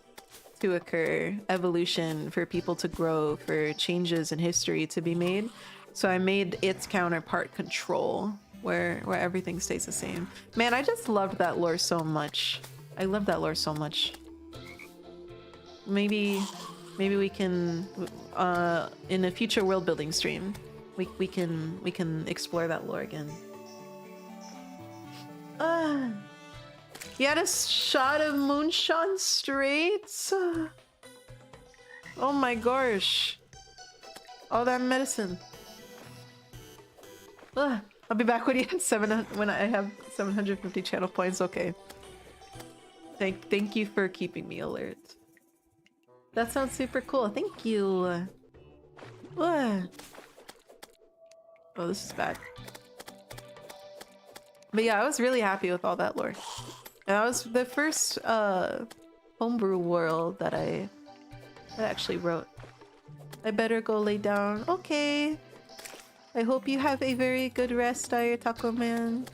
to occur, evolution, for people to grow, for changes in history to be made. So I made its counterpart control, where everything stays the same. Man, I just loved that lore so much. I love that lore so much. Maybe we can in a future world building stream, we can explore that lore again. You had a shot of moonshine straight? Oh my gosh. All that medicine. I'll be back when you have when I have 750 channel points. Okay. Thank you for keeping me alert. That sounds super cool. Thank you. Oh, this is bad. But yeah, I was really happy with all that lore. And that was the first homebrew world that I actually wrote. I better go lay down. Okay. I hope you have a very good rest, Dire Taco Man.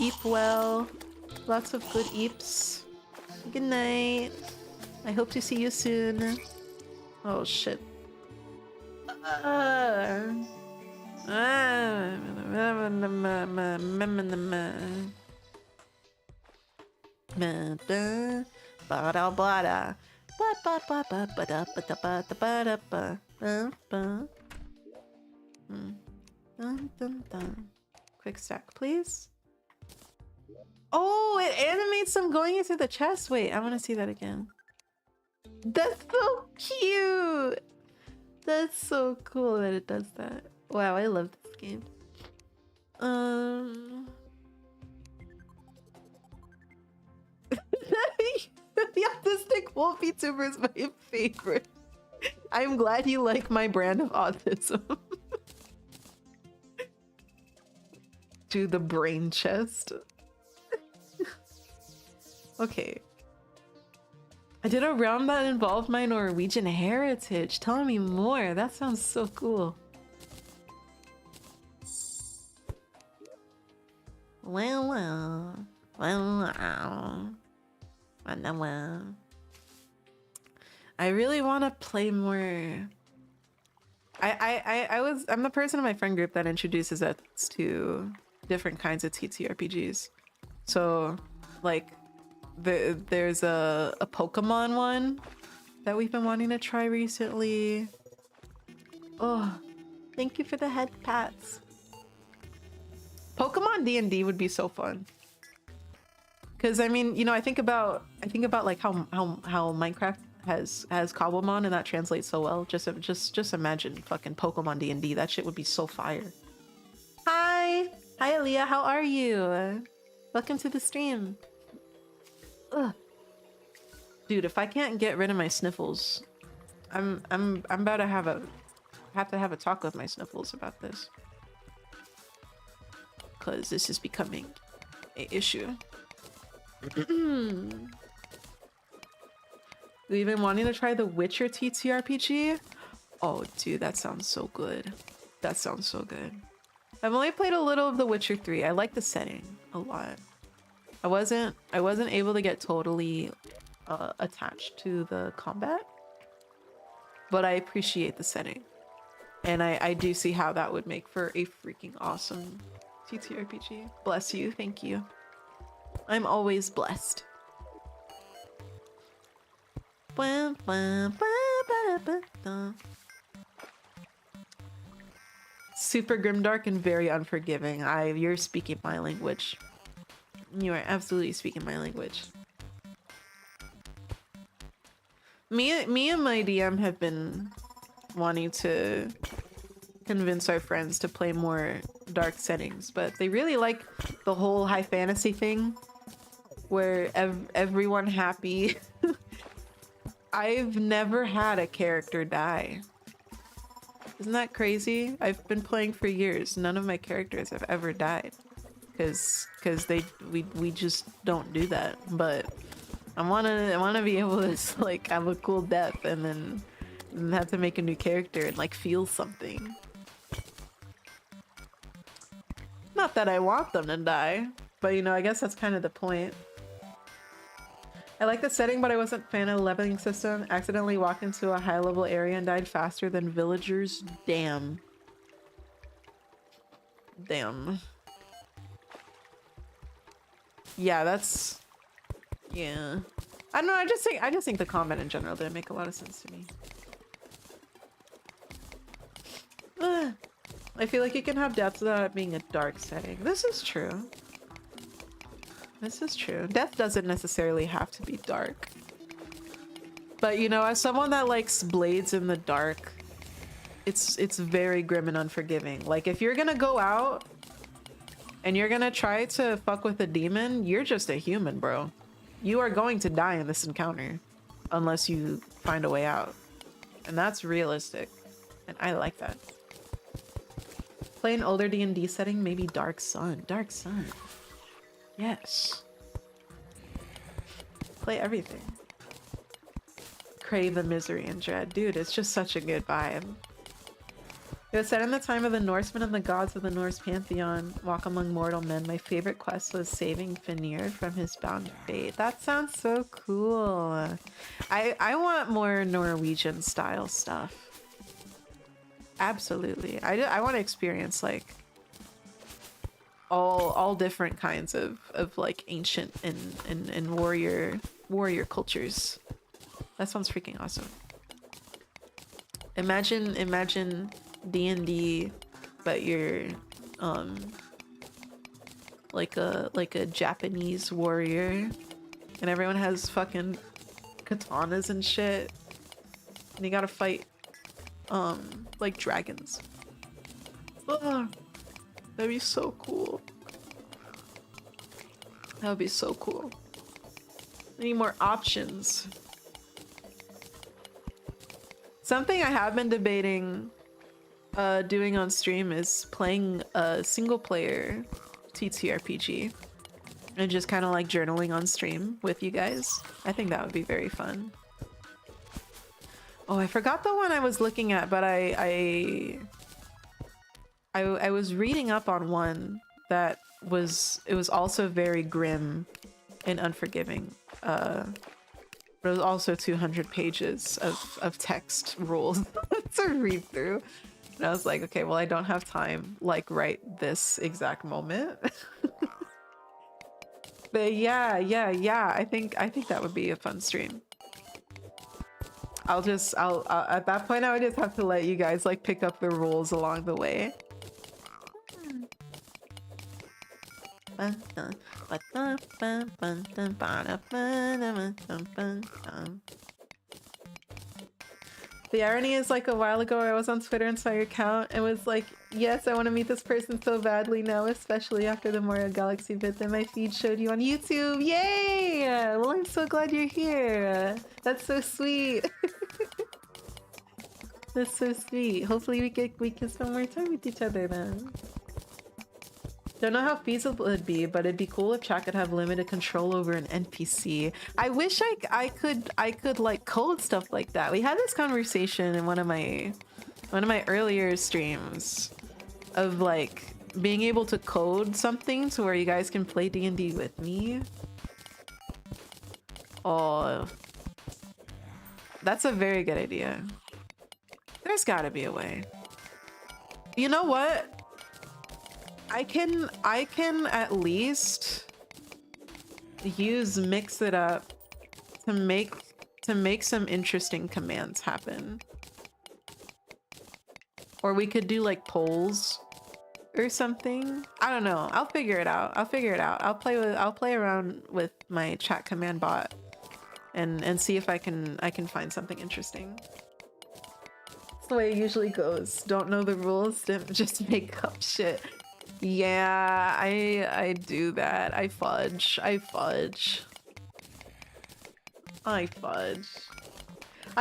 Eat well. Lots of good eeps. Good night. I hope to see you soon. Oh shit. Quick stack, please. Oh, it animates them going into the chest. Wait, I want to see that again. That's so cute. That's so cool that it does that. Wow, I love this game. The autistic wolf YouTuber is my favorite. I'm glad you like my brand of autism. To the brain chest. Okay. I did a realm that involved my Norwegian heritage. Tell me more. That sounds so cool. Well. I really want to play more. I'm the person in my friend group that introduces us to different kinds of TTRPGs. So, like, there's a Pokemon one that we've been wanting to try recently. Oh, thank you for the head pats. Pokemon D&D would be so fun. Cause I mean, you know, I think about like how Minecraft has Cobblemon, and that translates so well. Just imagine fucking Pokemon D&D. That shit would be so fire. Hi, Aaliyah. How are you? Welcome to the stream. Ugh. Dude, if I can't get rid of my sniffles, I'm about to have a talk with my sniffles about this, because this is becoming an issue. We've been wanting to try the Witcher TTRPG. Oh, dude, that sounds so good. That sounds so good. I've only played a little of The Witcher 3. I like the setting a lot. I wasn't able to get totally attached to the combat, but I appreciate the setting, and I do see how that would make for a freaking awesome TTRPG. Bless you. Thank you. I'm always blessed. Super grimdark and very unforgiving. You're speaking my language. You are absolutely speaking my language. Me and my DM have been wanting to convince our friends to play more dark settings, but they really like the whole high fantasy thing where everyone happy. I've never had a character die. Isn't that crazy? I've been playing for years. None of my characters have ever died. Cause we just don't do that. But I wanna be able to like have a cool death and then have to make a new character and like feel something. Not that I want them to die, but you know, I guess that's kind of the point. I like the setting, but I wasn't a fan of the leveling system. Accidentally walked into a high level area and died faster than villagers. Damn. Damn. Yeah, that's... yeah. I don't know, I just think the combat in general didn't make a lot of sense to me. I feel like you can have depth without it being a dark setting. This is true. This is true. Death doesn't necessarily have to be dark. But you know, as someone that likes blades in the dark, it's very grim and unforgiving. Like if you're gonna go out and you're gonna try to fuck with a demon, you're just a human, bro. You are going to die in this encounter unless you find a way out. And that's realistic. And I like that. Play an older D&D setting, maybe Dark Sun. Dark Sun. Yes. Play everything. Crave the misery and dread. Dude, it's just such a good vibe. It was set in the time of the Norsemen and the gods of the Norse pantheon. Walk among mortal men. My favorite quest was saving Fenrir from his bound fate. That sounds so cool. I want more Norwegian style stuff. Absolutely. I want to experience like all different kinds of like ancient and warrior cultures. That sounds freaking awesome. Imagine D&D, but you're like a Japanese warrior and everyone has fucking katanas and shit and you gotta fight like dragons. Ugh. That'd be so cool. That would be so cool. I need more options. Something I have been debating doing on stream is playing a single player TTRPG and just kind of like journaling on stream with you guys. I think that would be very fun. Oh, I forgot the one I was looking at, but I was reading up on one that was also very grim and unforgiving. But it was also 200 pages of text rules to read through. And I was like, okay, well, I don't have time like right this exact moment. But yeah, I think that would be a fun stream. I'll at that point I would just have to let you guys like pick up the rules along the way. The irony is, like, a while ago I was on Twitter and saw your account and was like, yes, I want to meet this person so badly now, especially after the Mario Galaxy bit that my feed showed you on YouTube. Yay! Well, I'm so glad you're here. That's so sweet. That's so sweet. Hopefully we can spend more time with each other then. Don't know how feasible it'd be, but it'd be cool if chat could have limited control over an NPC. I wish I could like code stuff like that. We had this conversation in one of my earlier streams of like being able to code something to where you guys can play D&D with me. Oh, that's a very good idea. There's gotta be a way. You know what? I can at least mix it up to make some interesting commands happen. Or we could do like polls or something. I don't know. I'll figure it out. I'll play around with my chat command bot and see if I can find something interesting. That's the way it usually goes. Don't know the rules, just make up shit. Yeah, I do that. I fudge. I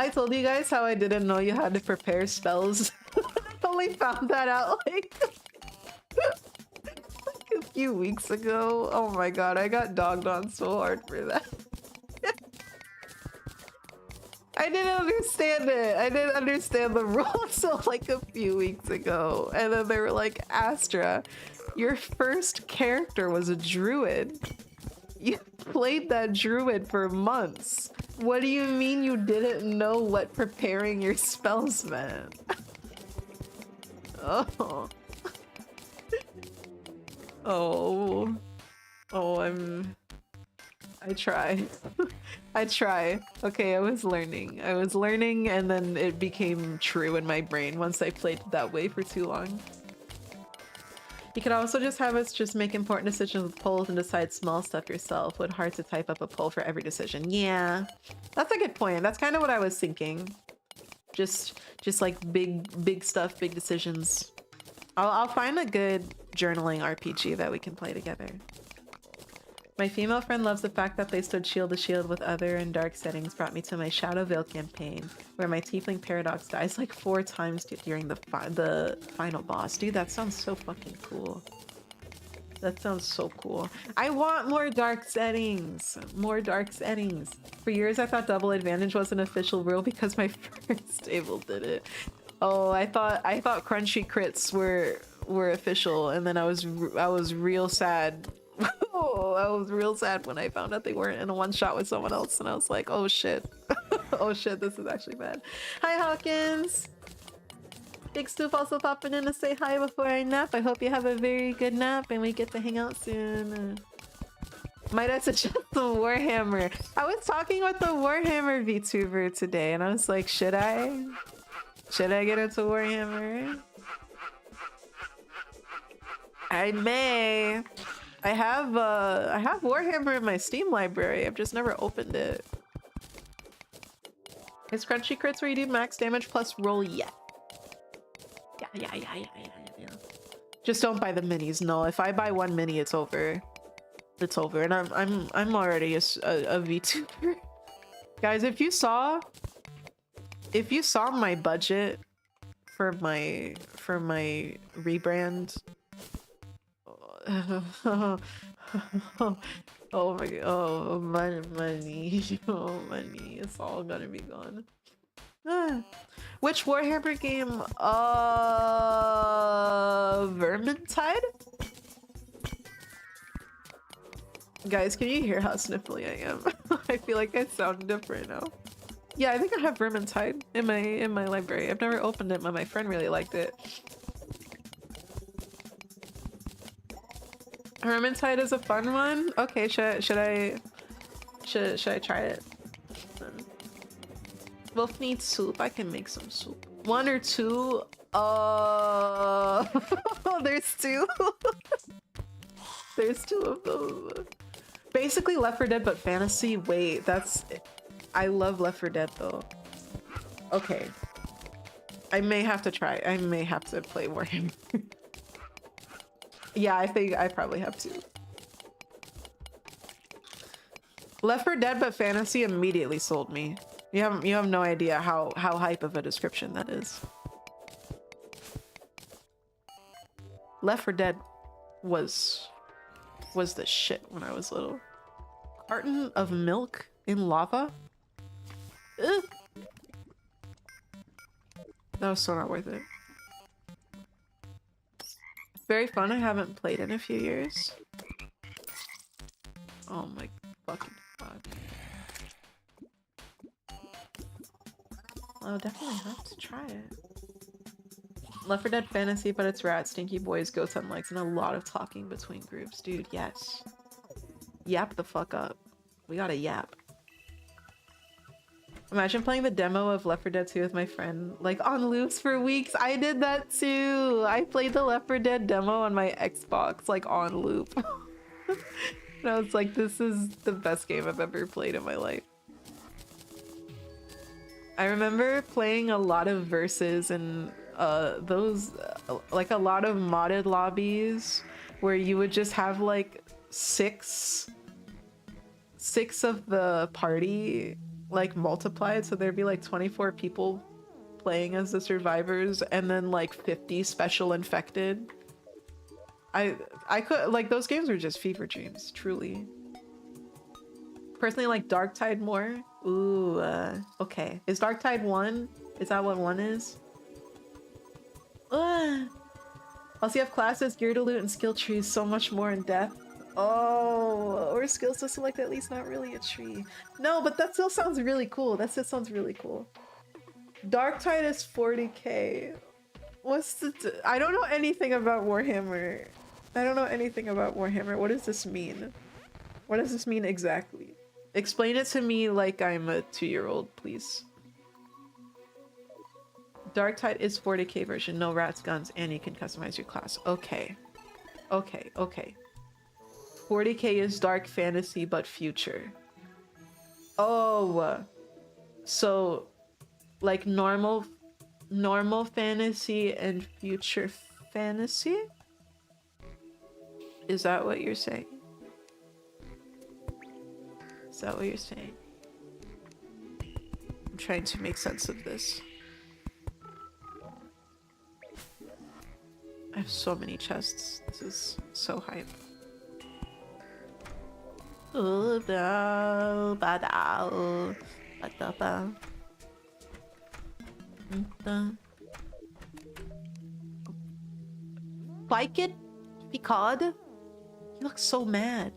told you guys how I didn't know you had to prepare spells. I only found that out like a few weeks ago. Oh my god, I got dogged on so hard for that. I didn't understand it. I didn't understand the rules until like a few weeks ago. And then they were like, Astra, your first character was a druid. You played that druid for months. What do you mean you didn't know what preparing your spells meant? Oh. I try. I try. Okay, I was learning and then it became true in my brain once I played it that way for too long. You could also just have us just make important decisions with polls and decide small stuff yourself. Would hard to type up a poll for every decision. Yeah, that's a good point. That's kind of what I was thinking. Just like big stuff, big decisions. I'll find a good journaling RPG that we can play together. My female friend loves the fact that they stood shield to shield with other in dark settings brought me to my Shadow Veil campaign, where my tiefling paradox dies like 4 times during the final boss. Dude, that sounds so fucking cool. That sounds so cool. I want more dark settings. More dark settings. For years, I thought double advantage was an official rule because my first table did it. Oh, I thought crunchy crits were official, and then I was real sad. Oh, I was real sad when I found out they weren't in a one shot with someone else, and I was like, oh shit. Oh shit, this is actually bad. Hi Hawkins! Big Stoof also popping in to say hi before I nap. I hope you have a very good nap and we get to hang out soon. Might I suggest the Warhammer? I was talking with the Warhammer VTuber today and I was like, should I get into Warhammer? I may. I have Warhammer in my Steam library. I've just never opened it. Is crunchy crits where you do max damage plus roll? Yeah. Yeah. Just don't buy the minis. No, if I buy one mini, it's over. It's over, and I'm already a VTuber. Guys, if you saw my budget for my rebrand. Oh my god, oh money, oh money, it's all gonna be gone. Which Warhammer game? Vermintide? Guys, can you hear how sniffly I am? I feel like I sound different now. Yeah, I think I have Vermintide in my library. I've never opened it, but my friend really liked it. Vermintide is a fun one. Okay, should I try it? Wolf needs soup. I can make some soup. 1 or 2. There's 2. There's 2 of those. Basically Left 4 Dead but fantasy. Wait, I love Left 4 Dead though. Okay. I may have to try. I may have to play Warhammer. Yeah, I think I probably have to. Left 4 Dead but fantasy immediately sold me. You have no idea how hype of a description that is. Left 4 Dead was the shit when I was little. Carton of milk in lava? Ugh. That was so not worth it. Very fun. I haven't played in a few years. Oh my fucking god. I'll definitely have to try it. Left 4 Dead fantasy, but it's rad. Stinky boys, goats on legs, and a lot of talking between groups. Dude, yes. Yap the fuck up. We gotta yap. Imagine playing the demo of Left 4 Dead 2 with my friend, like on loops for weeks. I did that too. I played the Left 4 Dead demo on my Xbox, like on loop. And I was like, this is the best game I've ever played in my life. I remember playing a lot of verses and those, like a lot of modded lobbies where you would just have like six of the party like multiplied, so there'd be like 24 people playing as the survivors and then like 50 special infected. I could like, those games were just fever dreams, truly. Personally, like Darktide more. Ooh, okay. Is Darktide 1? Is that what 1 is? Also, you have classes, gear to loot, and skill trees so much more in depth. Oh, or skills to select, at least not really a tree. No, but that still sounds really cool. That still sounds really cool. Darktide is 40k. What's the... I don't know anything about Warhammer. I don't know anything about Warhammer. What does this mean? What does this mean exactly? Explain it to me like I'm a 2-year-old, please. Darktide is 40k version, no rats, guns, and you can customize your class. Okay. Okay, okay. 40k is dark fantasy, but future. Oh. So, like normal fantasy and future fantasy? Is that what you're saying? Is that what you're saying? I'm trying to make sense of this. I have so many chests. This is so hype. Like it? Picard? He looks so mad.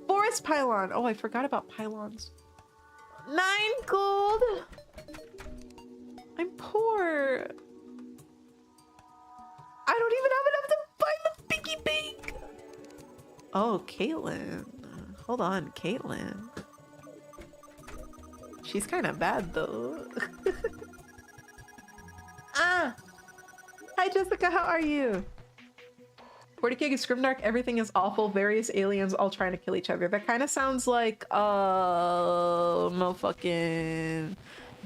Forest pylon. Oh, I forgot about pylons. 9 gold. I'm poor. I don't even have enough to buy the piggy bank. Oh, Caitlin. Hold on, Caitlin. She's kind of bad though. Ah. Hi, Jessica. How are you? 40k is grimdark, everything is awful, various aliens all trying to kill each other. That kind of sounds like no fucking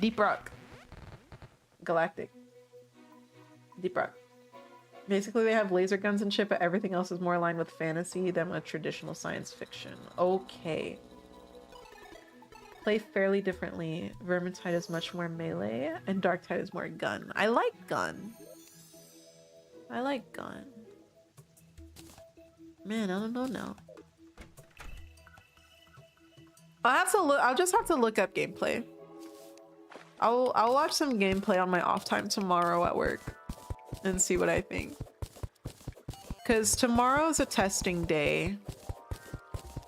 Deep Rock. Galactic. Deep Rock. Basically they have laser guns and shit, but everything else is more aligned with fantasy than with traditional science fiction. Okay. Play fairly differently. Vermintide is much more melee and Darktide is more gun. I like gun. I like gun. Man, I don't know now. I'll just have to look up gameplay. I'll watch some gameplay on my off time tomorrow at work and see what I think. Cause tomorrow's a testing day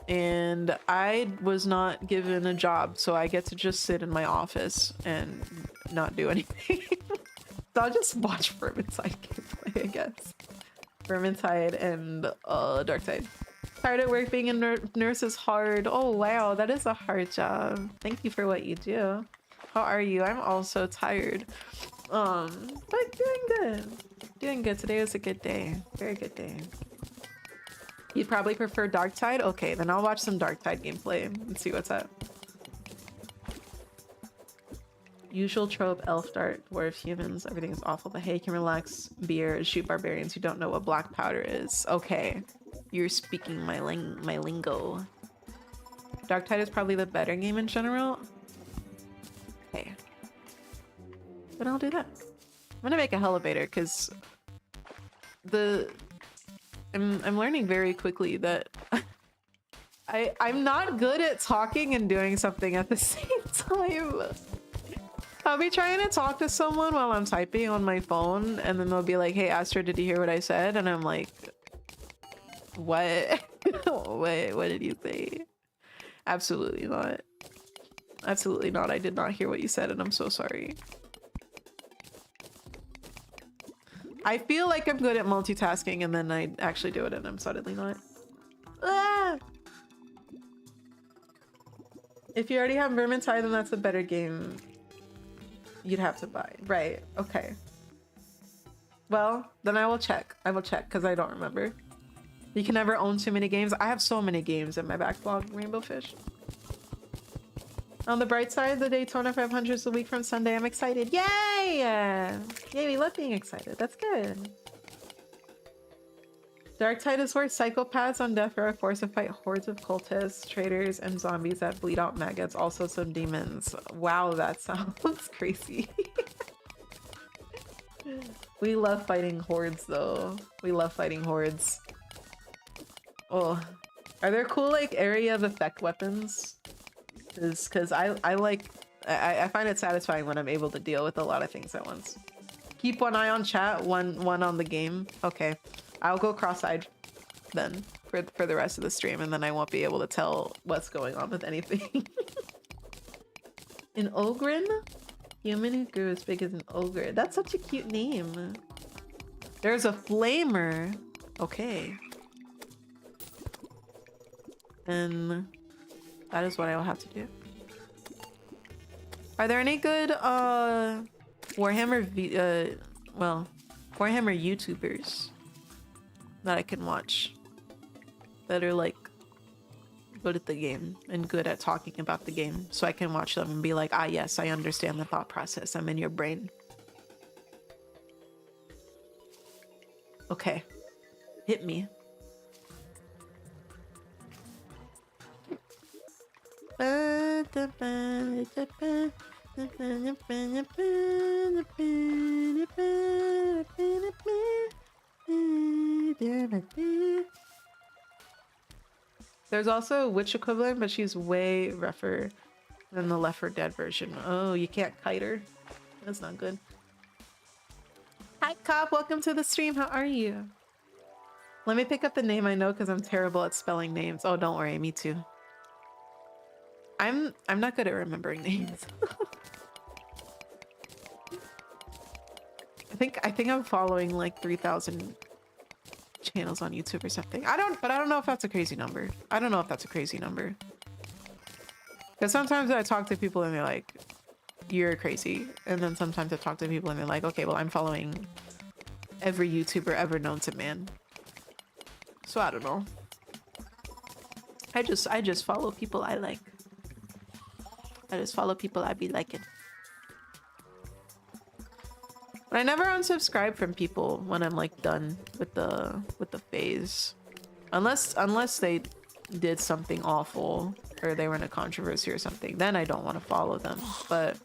and I was not given a job, so I get to just sit in my office and not do anything. So I'll just watch Vermintide gameplay, I guess. Vermintide and Darktide. Tired at work, being a nurse is hard. Oh wow, that is a hard job. Thank you for what you do. How are you? I'm also tired. But doing good. Doing good. Today was a good day. Very good day. You'd probably prefer Darktide? Okay, then I'll watch some Darktide gameplay and see what's up. Usual trope, elf, dart, dwarf, humans, everything is awful, but hey, you can relax, beer, shoot barbarians who don't know what black powder is. Okay, you're speaking my lingo. Darktide is probably the better game in general. Okay. Then I'll do that. I'm gonna make a elevator because I'm learning very quickly that I'm not good at talking and doing something at the same time. I'll be trying to talk to someone while I'm typing on my phone, and then they'll be like, hey, Astrid, did you hear what I said? And I'm like, what? What did you say? Absolutely not. Absolutely not. I did not hear what you said, and I'm so sorry. I feel like I'm good at multitasking, and then I actually do it, and I'm suddenly not. Ah! If you already have Vermintide, then that's a better game you'd have to buy. Right, okay. Well, then I will check. I will check, because I don't remember. You can never own too many games. I have so many games in my backlog, Rainbow Fish. On the bright side, the Daytona 500 is a week from Sunday. I'm excited. Yay! Yay, we love being excited. That's good. Dark Tide is where psychopaths on death row are forced to fight hordes of cultists, traitors, and zombies that bleed out maggots, also some demons. Wow, that sounds crazy. We love fighting hordes, though. We love fighting hordes. Oh, are there cool, like, area of effect weapons? Because I find it satisfying when I'm able to deal with a lot of things at once. Keep one eye on chat, one on the game. Okay, I'll go cross-eyed then for the rest of the stream, and then I won't be able to tell what's going on with anything. An Ogren? Human who grew as big as an ogre. That's such a cute name. There's a flamer. Okay. And that is what I will have to do. Are there any good Warhammer YouTubers that I can watch that are like good at the game and good at talking about the game, so I can watch them and be like, ah yes, I understand the thought process. I'm in your brain. Okay. Hit me. There's also a witch equivalent, but she's way rougher than the Left 4 Dead version. Oh, you can't kite her? That's not good. Hi, Cop. Welcome to the stream. How are you? Let me pick up the name I know because I'm terrible at spelling names. Oh, don't worry. Me too. I'm not good at remembering names. I think I'm following like 3,000 channels on YouTube or something. I don't know if that's a crazy number. I don't know if that's a crazy number. Because sometimes I talk to people and they're like, you're crazy. And then sometimes I talk to people and they're like, okay, well, I'm following every YouTuber ever known to man. So I don't know. I just follow people I like. I just follow people I be liking. But I never unsubscribe from people when I'm like done with the phase. Unless they did something awful or they were in a controversy or something, then I don't want to follow them. But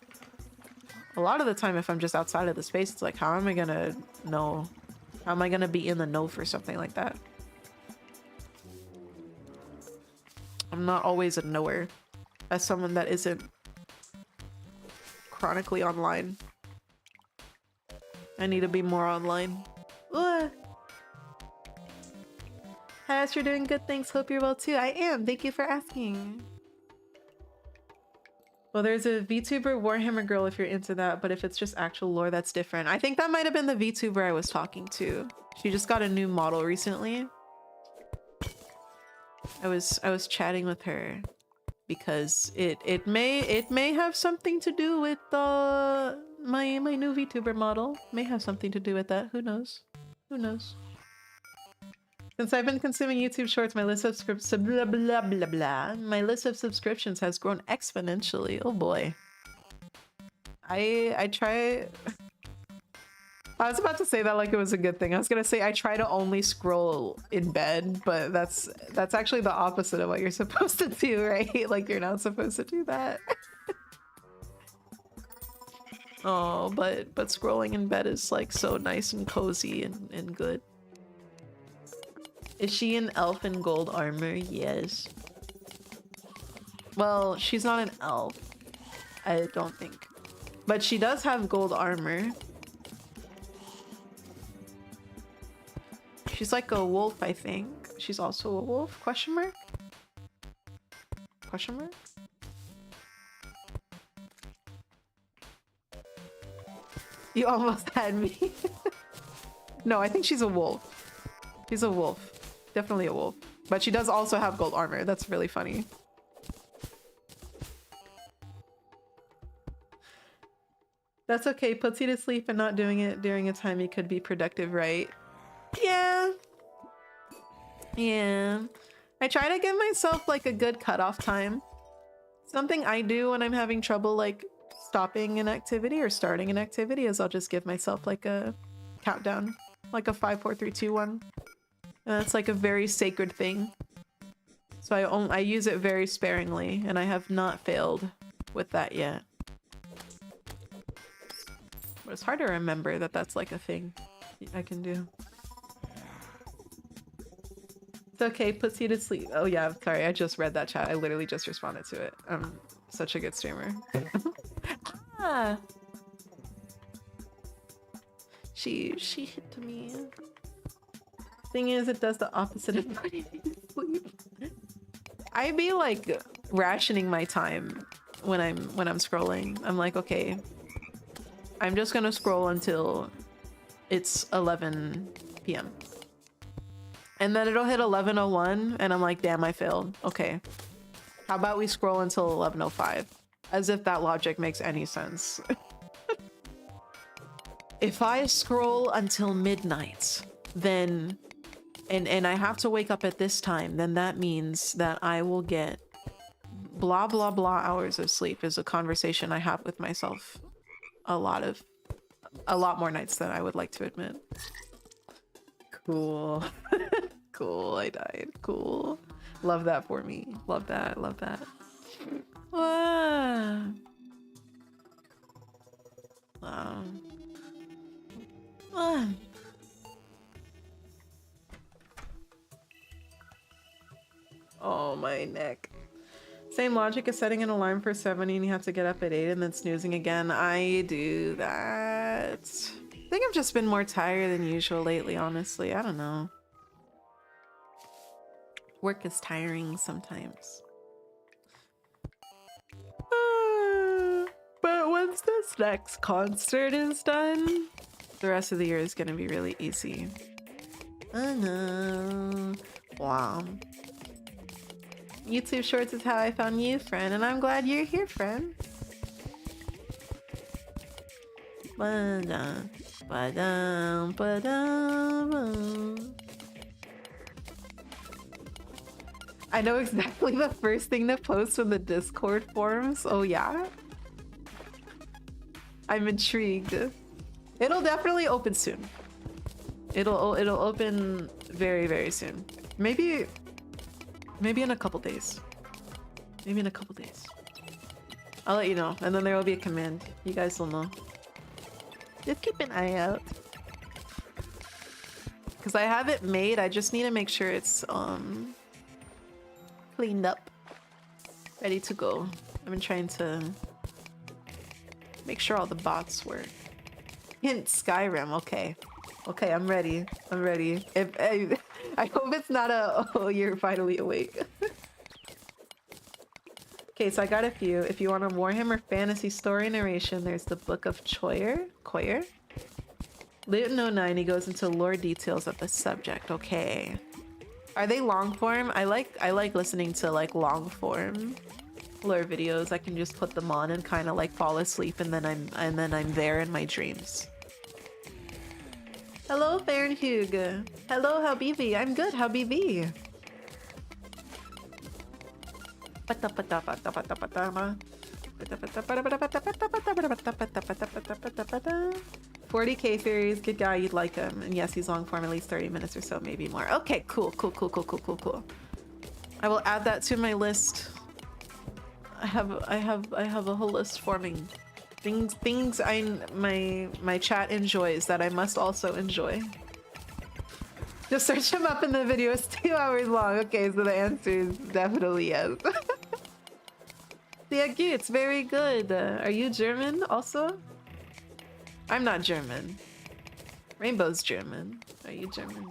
a lot of the time, if I'm just outside of the space, it's like, how am I gonna know? How am I gonna be in the know for something like that? I'm not always a knower as someone that isn't chronically online. I need to be more online. Ugh. Hi, Ash, you're doing good, thanks. Hope you're well too. I am. Thank you for asking. Well, there's a VTuber Warhammer girl if you're into that, but if it's just actual lore, that's different. I think that might have been the VTuber I was talking to. She just got a new model recently. I was chatting with her because it may have something to do with my new VTuber model. May have something to do with that. Who knows? Who knows? Since I've been consuming YouTube Shorts, my list of my list of subscriptions has grown exponentially. Oh boy. I try. I was about to say that like it was a good thing. I was gonna say I try to only scroll in bed, but that's actually the opposite of what you're supposed to do, right? Like you're not supposed to do that. Oh, but scrolling in bed is like so nice and cozy and good. Is she an elf in gold armor? Yes. Well, she's not an elf, I don't think. But she does have gold armor. She's like a wolf, I think. She's also a wolf? Question mark? Question mark? You almost had me. No, I think she's a wolf. She's a wolf. Definitely a wolf. But she does also have gold armor. That's really funny. That's okay. Puts you to sleep and not doing it during a time you could be productive, right? Yeah. Yeah. I try to give myself like a good cutoff time. Something I do when I'm having trouble like stopping an activity or starting an activity is I'll just give myself like a countdown, like a 5, 4, 3, 2, 1. And that's like a very sacred thing. So I use it very sparingly, and I have not failed with that yet. But it's hard to remember that that's like a thing I can do. It's okay, puts you to sleep. Oh yeah, sorry, I just read that chat. I literally just responded to it. I'm such a good streamer. Ah. She hit me. Thing is, it does the opposite of putting me to sleep. I be like rationing my time when I'm scrolling. I'm like, okay, I'm just gonna scroll until it's 11 p.m. And then it'll hit 11:01 and I'm like, damn, I failed. Okay. How about we scroll until 11:05? As if that logic makes any sense. If I scroll until midnight, then and I have to wake up at this time, then that means that I will get blah blah blah hours of sleep is a conversation I have with myself a lot more nights than I would like to admit. Cool. Cool, I died. Cool. Love that for me. Love that, love that. Wow. Wow. Wow. Oh, my neck. Same logic as setting an alarm for 70 and you have to get up at 8 and then snoozing again. I do that. I think I've just been more tired than usual lately, honestly. I don't know. Work is tiring sometimes. But once this next concert is done, the rest of the year is gonna be really easy. I know. Wow. YouTube Shorts is how I found you, friend, and I'm glad you're here, friend. Ba-dum, ba-dum, ba-dum. I know exactly the first thing to post in the Discord forums. Oh yeah? I'm intrigued. It'll definitely open soon. It'll open very, very soon. Maybe in a couple days. Maybe in a couple days. I'll let you know, and then there will be a command. You guys will know. Just keep an eye out. Because I have it made, I just need to make sure it's cleaned up. Ready to go. I've been trying to make sure all the bots work. Hint Skyrim, okay. Okay, I'm ready. I'm ready. I hope it's not a, oh, you're finally awake. Okay, so I got a few. If you want a Warhammer fantasy story narration, there's the Book of Choyer. Lewd 09, he goes into lore details of the subject. Okay. Are they long form? I like listening to like long form lore videos. I can just put them on and kind of like fall asleep, and then I'm there in my dreams. Hello, Fernhug. Hello, Habibi. I'm good, Habibi. 40k theories, good guy, you'd like him. And yes, he's long form, at least 30 minutes or so, maybe more. Okay, cool. I will add that to my list. I have a whole list forming. Things my chat enjoys that I must also enjoy. Just search him up in the video. It's 2 hours long. Okay, so the answer is definitely yes. Yeah, it's very good. Are you German also? I'm not German. Rainbow's German. Are you German?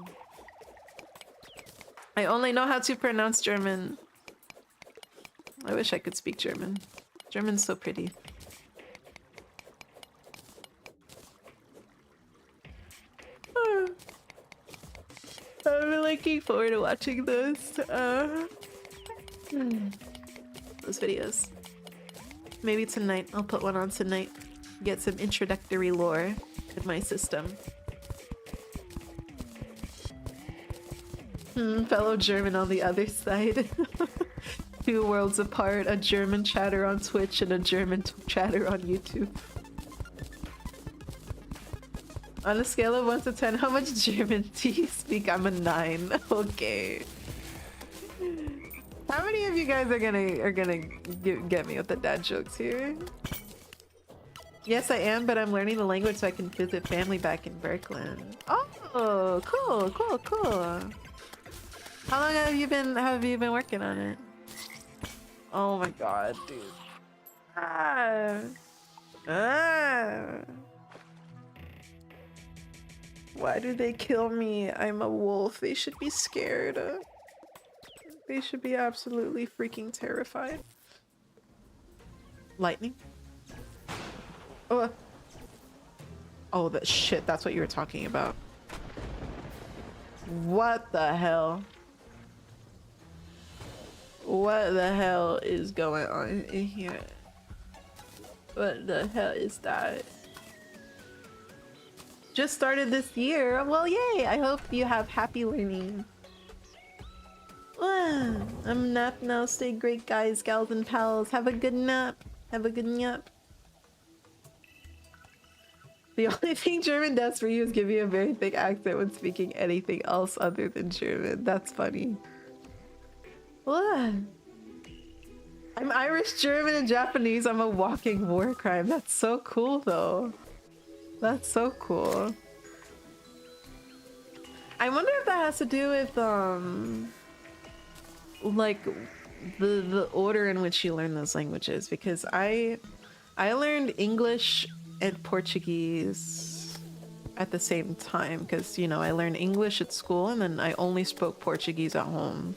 I only know how to pronounce German. I wish I could speak German. German's so pretty. I'm looking forward to watching those videos. Maybe tonight. I'll put one on tonight. Get some introductory lore in my system. Fellow German on the other side. 2 worlds apart, a German chatter on Twitch and a German chatter on YouTube. On a scale of 1 to 10, how much German do you speak? I'm a 9. Okay. How many of you guys are gonna get me with the dad jokes here? Yes, I am, but I'm learning the language so I can visit family back in Brooklyn. Oh, cool, cool, cool. How long have you been working on it? Oh my god, dude. Why do they kill me? I'm a wolf. They should be scared. They should be absolutely freaking terrified. Lightning? Oh, that shit. That's what you were talking about. What the hell? What the hell is going on in here? What the hell is that? Just started this year. Well, yay! I hope you have happy learning. I'm nap now. Stay great, guys, gals, and pals. Have a good nap. Have a good nap. The only thing German does for you is give you a very thick accent when speaking anything else other than German. That's funny. What? I'm Irish, German, and Japanese. I'm a walking war crime. That's so cool, though. That's so cool. I wonder if that has to do with, like, the order in which you learn those languages. Because I learned English and Portuguese at the same time. Because, you know, I learned English at school and then I only spoke Portuguese at home.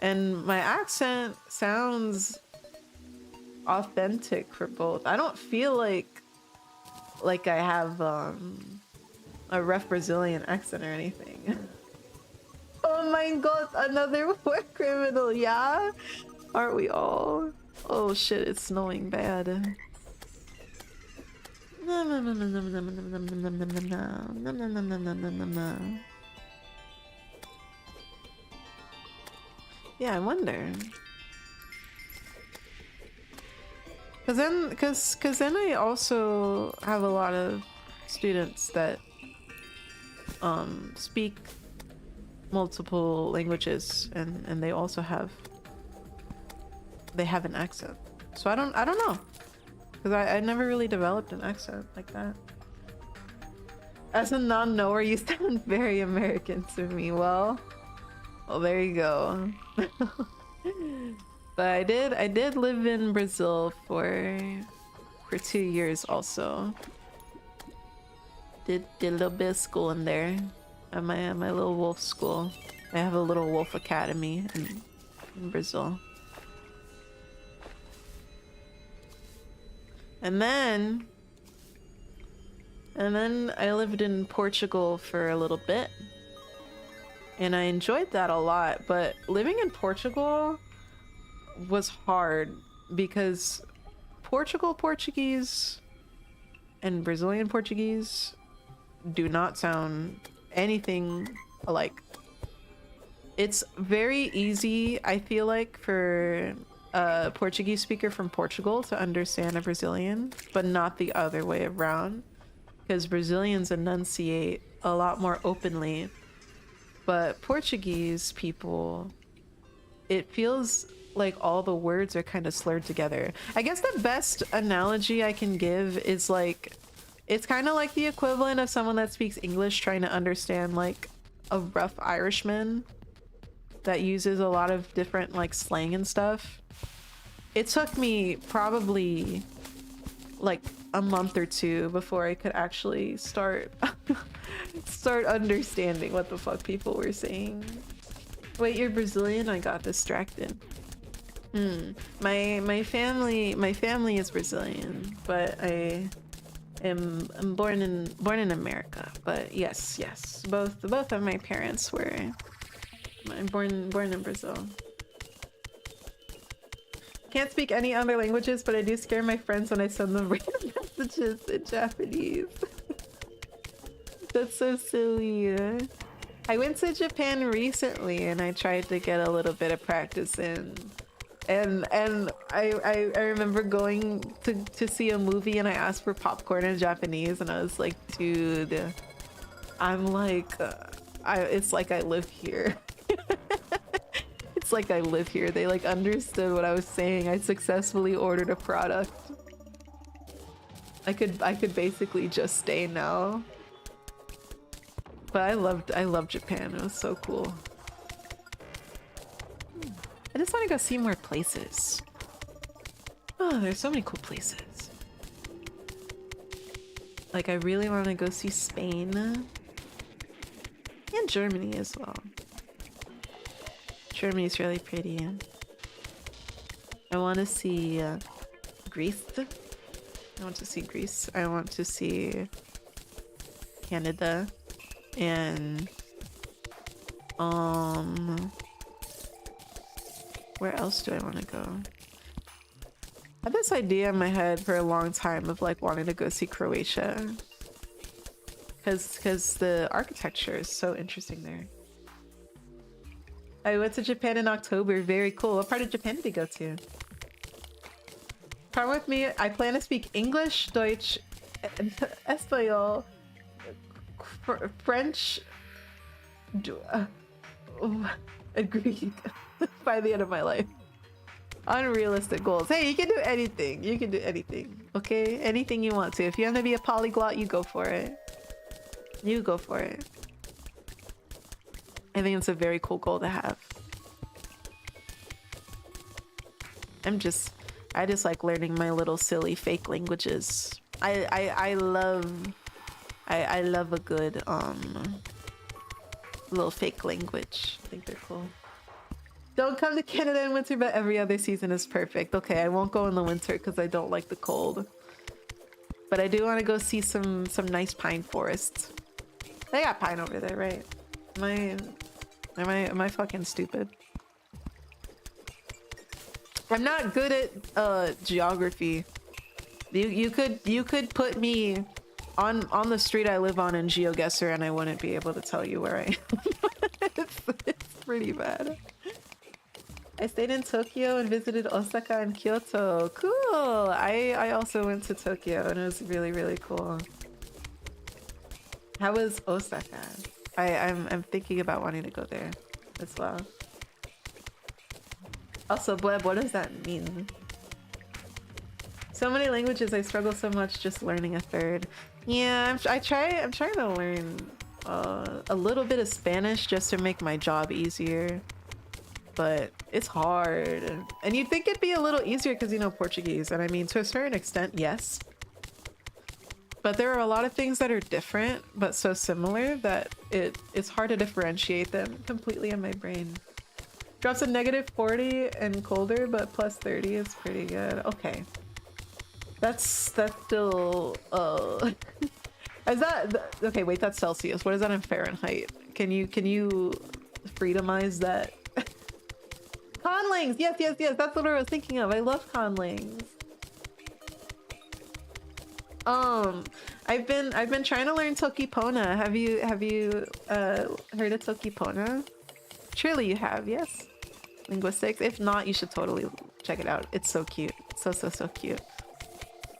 And my accent sounds authentic for both. I don't feel like I have a rough Brazilian accent or anything. Oh my god, another war criminal, yeah? Aren't we all? Oh shit, it's snowing bad. Yeah, I wonder. Cause then I also have a lot of students that speak multiple languages and they also have an accent. So I don't know. Cause I never really developed an accent like that. As a non-knower, you sound very American to me. Well, there you go. But I did live in Brazil for 2 years also. Did a little bit of school in there at my little wolf school. I have a little wolf academy in Brazil. And then I lived in Portugal for a little bit. And I enjoyed that a lot, but living in Portugal was hard because Portuguese and Brazilian Portuguese do not sound anything alike. It's very easy, I feel like, for a Portuguese speaker from Portugal to understand a Brazilian, but not the other way around, because Brazilians enunciate a lot more openly. But Portuguese people, it feels like all the words are kind of slurred together. I guess the best analogy I can give is like, it's kind of like the equivalent of someone that speaks English trying to understand like a rough Irishman that uses a lot of different like slang and stuff. It took me probably like a month or two before I could actually start understanding what the fuck people were saying. Wait, you're Brazilian? I got distracted. My family is Brazilian, but I'm born in America. But yes, both of my parents were born in Brazil. Can't speak any other languages, but I do scare my friends when I send them random messages in Japanese. That's so silly. I went to Japan recently and I tried to get a little bit of practice in. And I remember going to see a movie and I asked for popcorn in Japanese and I was like, dude, I'm like, it's like I live here. It's like I live here. They like understood what I was saying. I successfully ordered a product. I could basically just stay now. But I loved Japan. It was so cool. I just want to go see more places. Oh, there's so many cool places. Like, I really want to go see Spain. And Germany as well. Germany's really pretty. I want to see Greece. I want to see Greece. I want to see Canada. And where else do I want to go? I had this idea in my head for a long time of like wanting to go see Croatia, because the architecture is so interesting there. I went to Japan in October. Very cool. What part of Japan did you go to? Come with me. I plan to speak English, Deutsch, Espanol, French, and Greek by the end of my life. Unrealistic goals. Hey, you can do anything. You can do anything. Okay? Anything you want to. If you want to be a polyglot, you go for it. You go for it. I think it's a very cool goal to have. I just like learning my little silly fake languages. I love a good little fake language. I think they're cool. Don't come to Canada in winter, but every other season is perfect. Okay, I won't go in the winter because I don't like the cold. But I do want to go see some nice pine forests. They got pine over there, right? Am I fucking stupid? I'm not good at geography. You could put me on the street I live on in GeoGuessr and I wouldn't be able to tell you where I am. It's pretty bad. I stayed in Tokyo and visited Osaka and Kyoto. Cool. I also went to Tokyo and it was really, really cool. How was Osaka? I'm thinking about wanting to go there as well. Also, Bleb, what does that mean? So many languages, I struggle so much just learning a third. Yeah, I'm trying to learn a little bit of Spanish just to make my job easier. But it's hard. And you'd think it'd be a little easier because you know Portuguese. And I mean, to a certain extent, yes. But there are a lot of things that are different, but so similar that it's hard to differentiate them completely in my brain. Drops a -40 and colder, but plus 30 is pretty good. Okay. That's still, is that, okay, wait, that's Celsius. What is that in Fahrenheit? Can you freedomize that? Conlings! Yes, that's what I was thinking of. I love conlings. I've been trying to learn Tokipona. Have you heard of Tokipona? Surely you have, yes? Linguistics. If not, you should totally check it out. It's so cute. So cute.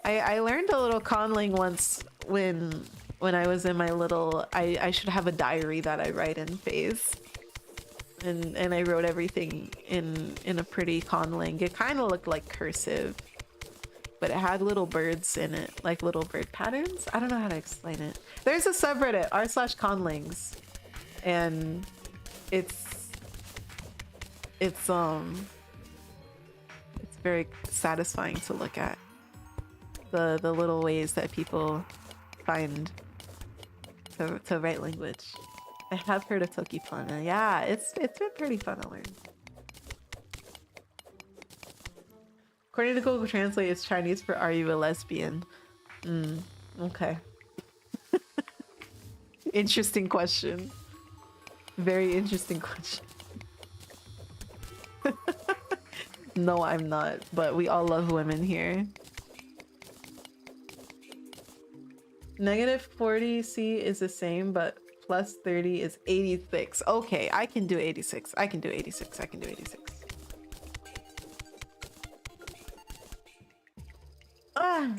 I learned a little conling once when I was in my little I should have a diary that I write in phase. And I wrote everything in a pretty conling. It kind of looked like cursive, but it had little birds in it, like little bird patterns. I don't know how to explain it. There's a subreddit r/conlings, and it's very satisfying to look at the little ways that people find to write language. I have heard of Tokipona. Yeah, it's been pretty fun to learn. According to Google Translate, it's Chinese for "Are you a lesbian?" Okay. Interesting question. Very interesting question. No, I'm not, but we all love women here. -40C is the same, but plus 30 is 86. Okay, I can do 86. I can do 86. I can do 86. Ah!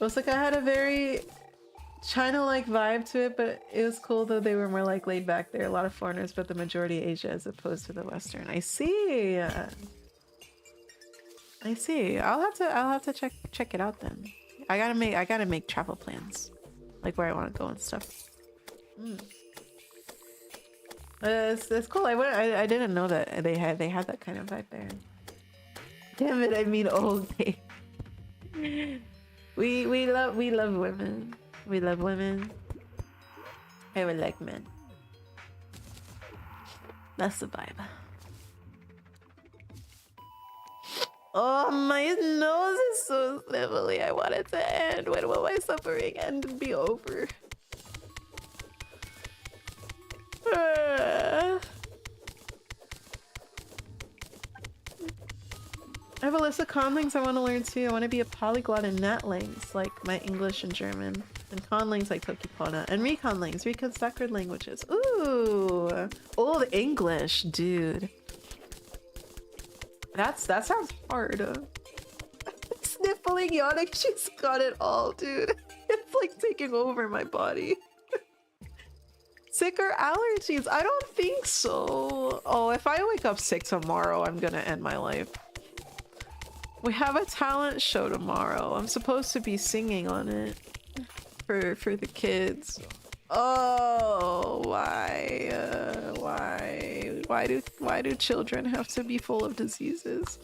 Osaka had a very China-like vibe to it, but it was cool though. They were more like laid back there. A lot of foreigners, but the majority Asia as opposed to the Western. I see. I see. I'll have to check it out then. I gotta make travel plans, like where I want to go and stuff. It's cool. I didn't know that they had that kind of vibe there. Damn it! I mean, okay. We love women. We love women. I would like men. That's the vibe. Oh, my nose is so snivelly. I want it to end. When will my suffering end and be over? I have a list of conlings I want to learn too. I want to be a polyglot in natlings, like my English and German, and conlings like Tokipona, and reconlings, recon sacred languages. Ooh, oh, the English, dude. That sounds hard. Sniffling, yawning, she's got it all, dude. It's like taking over my body. Sick or allergies? I don't think so. Oh, if I wake up sick tomorrow, I'm gonna end my life. We have a talent show tomorrow. I'm supposed to be singing on it for the kids. Oh, why do children have to be full of diseases?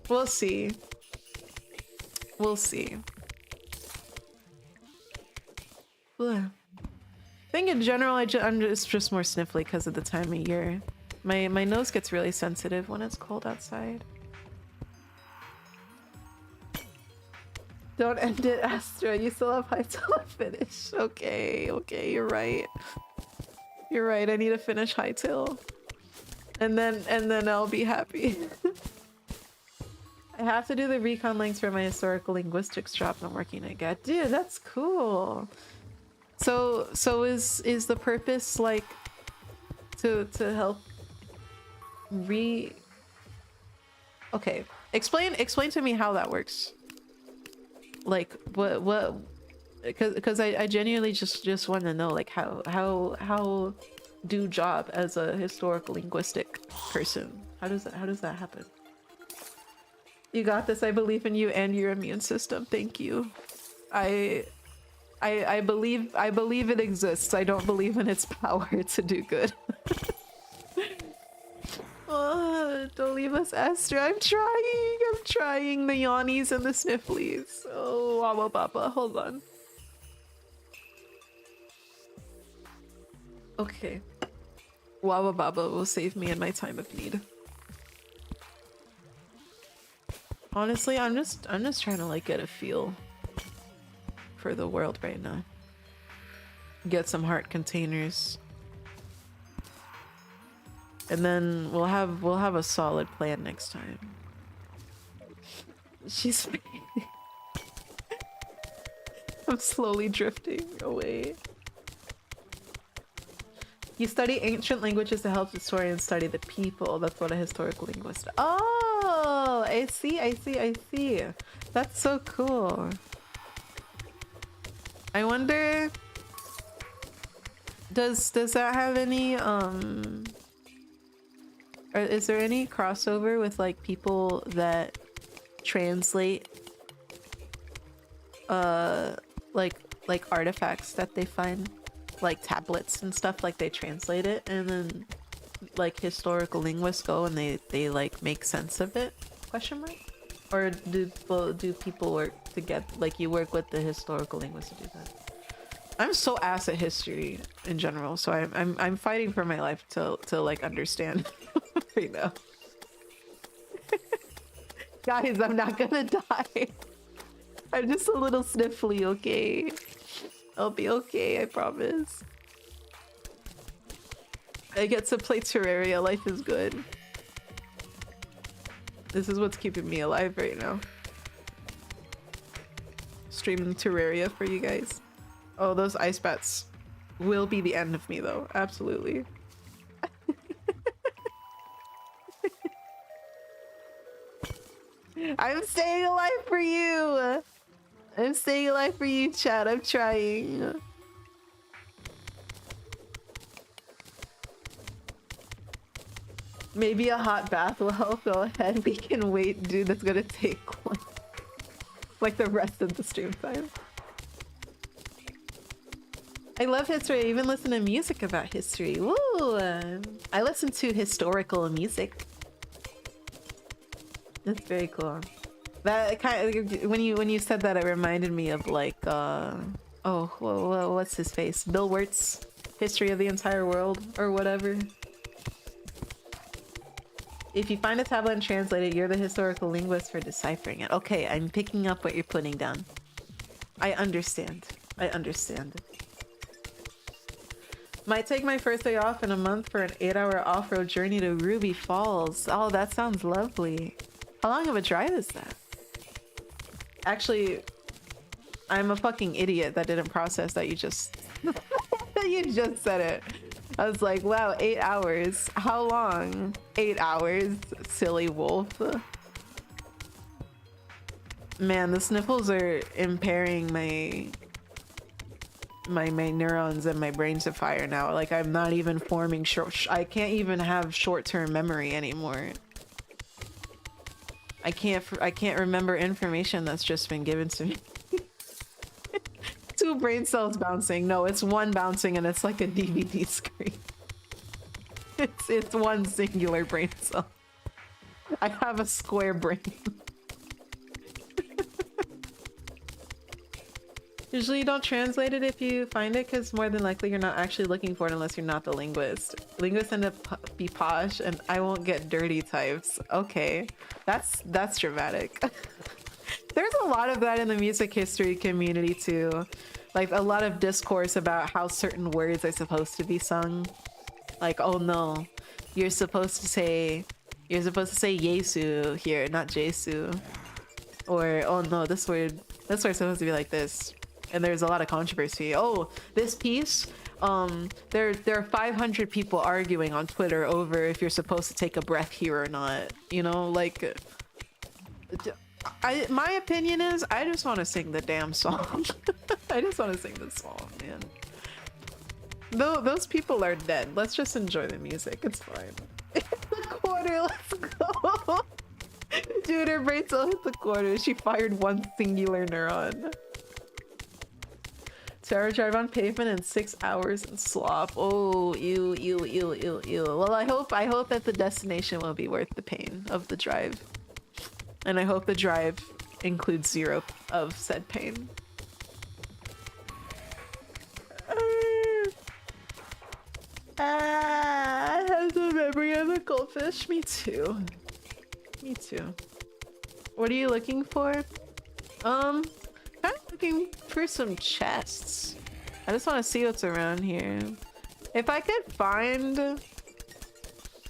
We'll see. We'll see. Ugh. I think in general, I'm just more sniffly because of the time of year. My nose gets really sensitive when it's cold outside. Don't end it, Astra. You still have high till I finish. Okay, you're right. You're right. I need to finish high till, and then I'll be happy. I have to do the recon links for my historical linguistics drop I'm working to get. Dude, that's cool. So is the purpose like to help Okay, explain to me how that works. Like what because I genuinely just want to know like how do job as a historical linguistic person. How does that happen? You got this. I believe in you and your immune system. Thank you. I believe it exists. I don't believe in its power to do good. Oh, don't leave us, Esther. I'm trying the yawnies and the snifflies. Oh, Wawa Papa, hold on. Okay. Wawa Baba will save me in my time of need. Honestly, I'm just trying to like get a feel for the world right now. Get some heart containers. And then we'll have a solid plan next time. She's I'm slowly drifting away. You study ancient languages to help historians study the people. That's what a historical linguist. Oh, I see. That's so cool. I wonder, does that have any or is there any crossover with like people that translate like artifacts that they find, like tablets and stuff, like they translate it and then like historical linguists go and they like make sense of it? Question mark? Or do people work together, like you work with the historical linguists to do that? I'm so ass at history in general, so I'm fighting for my life to like understand right now. Guys, I'm not gonna die. I'm just a little sniffly, okay? I'll be okay, I promise. I get to play Terraria. Life is good. This is what's keeping me alive right now. Streaming Terraria for you guys. Oh, those ice bats will be the end of me though. Absolutely. I'm staying alive for you. I'm staying alive for you, chat. I'm trying. Maybe a hot bath will help. Go ahead. We can wait, dude. That's gonna take like the rest of the stream time. I love history. I even listen to music about history. Woo! I listen to historical music. That's very cool. That kind of, when you said that, it reminded me of like oh, what's his face? Bill Wirt's History of the Entire World or whatever. If you find a tablet and translate it, you're the historical linguist for deciphering it. Okay, I'm picking up what you're putting down. I understand. I understand. Might take my first day off in a month for an 8-hour off-road journey to Ruby Falls. Oh, that sounds lovely. How long of a drive is that? Actually, I'm a fucking idiot that didn't process that you just... you just said it. I was like, wow, 8 hours. How long? 8 hours, silly wolf. Man, the sniffles are impairing my neurons and my brain to fire now. Like, I'm not even forming I can't even have short-term memory anymore. I can't remember information that's just been given to me. 2 brain cells bouncing. No, it's 1 bouncing and it's like a DVD screen. It's 1 singular brain cell. I have a square brain. Usually you don't translate it if you find it, because more than likely you're not actually looking for it unless you're not the linguist. Linguists end up be posh and I won't get dirty types. Okay, that's dramatic. There's a lot of that in the music history community too. Like a lot of discourse about how certain words are supposed to be sung. Like, oh no, you're supposed to say Yesu here, not Jesu. Or, oh no, this word's supposed to be like this. And there's a lot of controversy. Oh, this piece, there are 500 people arguing on Twitter over if you're supposed to take a breath here or not. You know, like, my opinion is I just want to sing the damn song. I just want to sing the song, man. Those people are dead. Let's just enjoy the music. It's fine. Hit the quarter. Let's go. Dude, her brain cell hit the quarter. She fired 1 singular neuron. Terror drive on pavement in 6 hours and slop. Oh, ew, ew, ew, ew, ew. Well, I hope that the destination will be worth the pain of the drive. And I hope the drive includes 0 of said pain. I have the memory of a goldfish. Me too. Me too. What are you looking for? Kind of looking for some chests. I just want to see what's around here. If I could find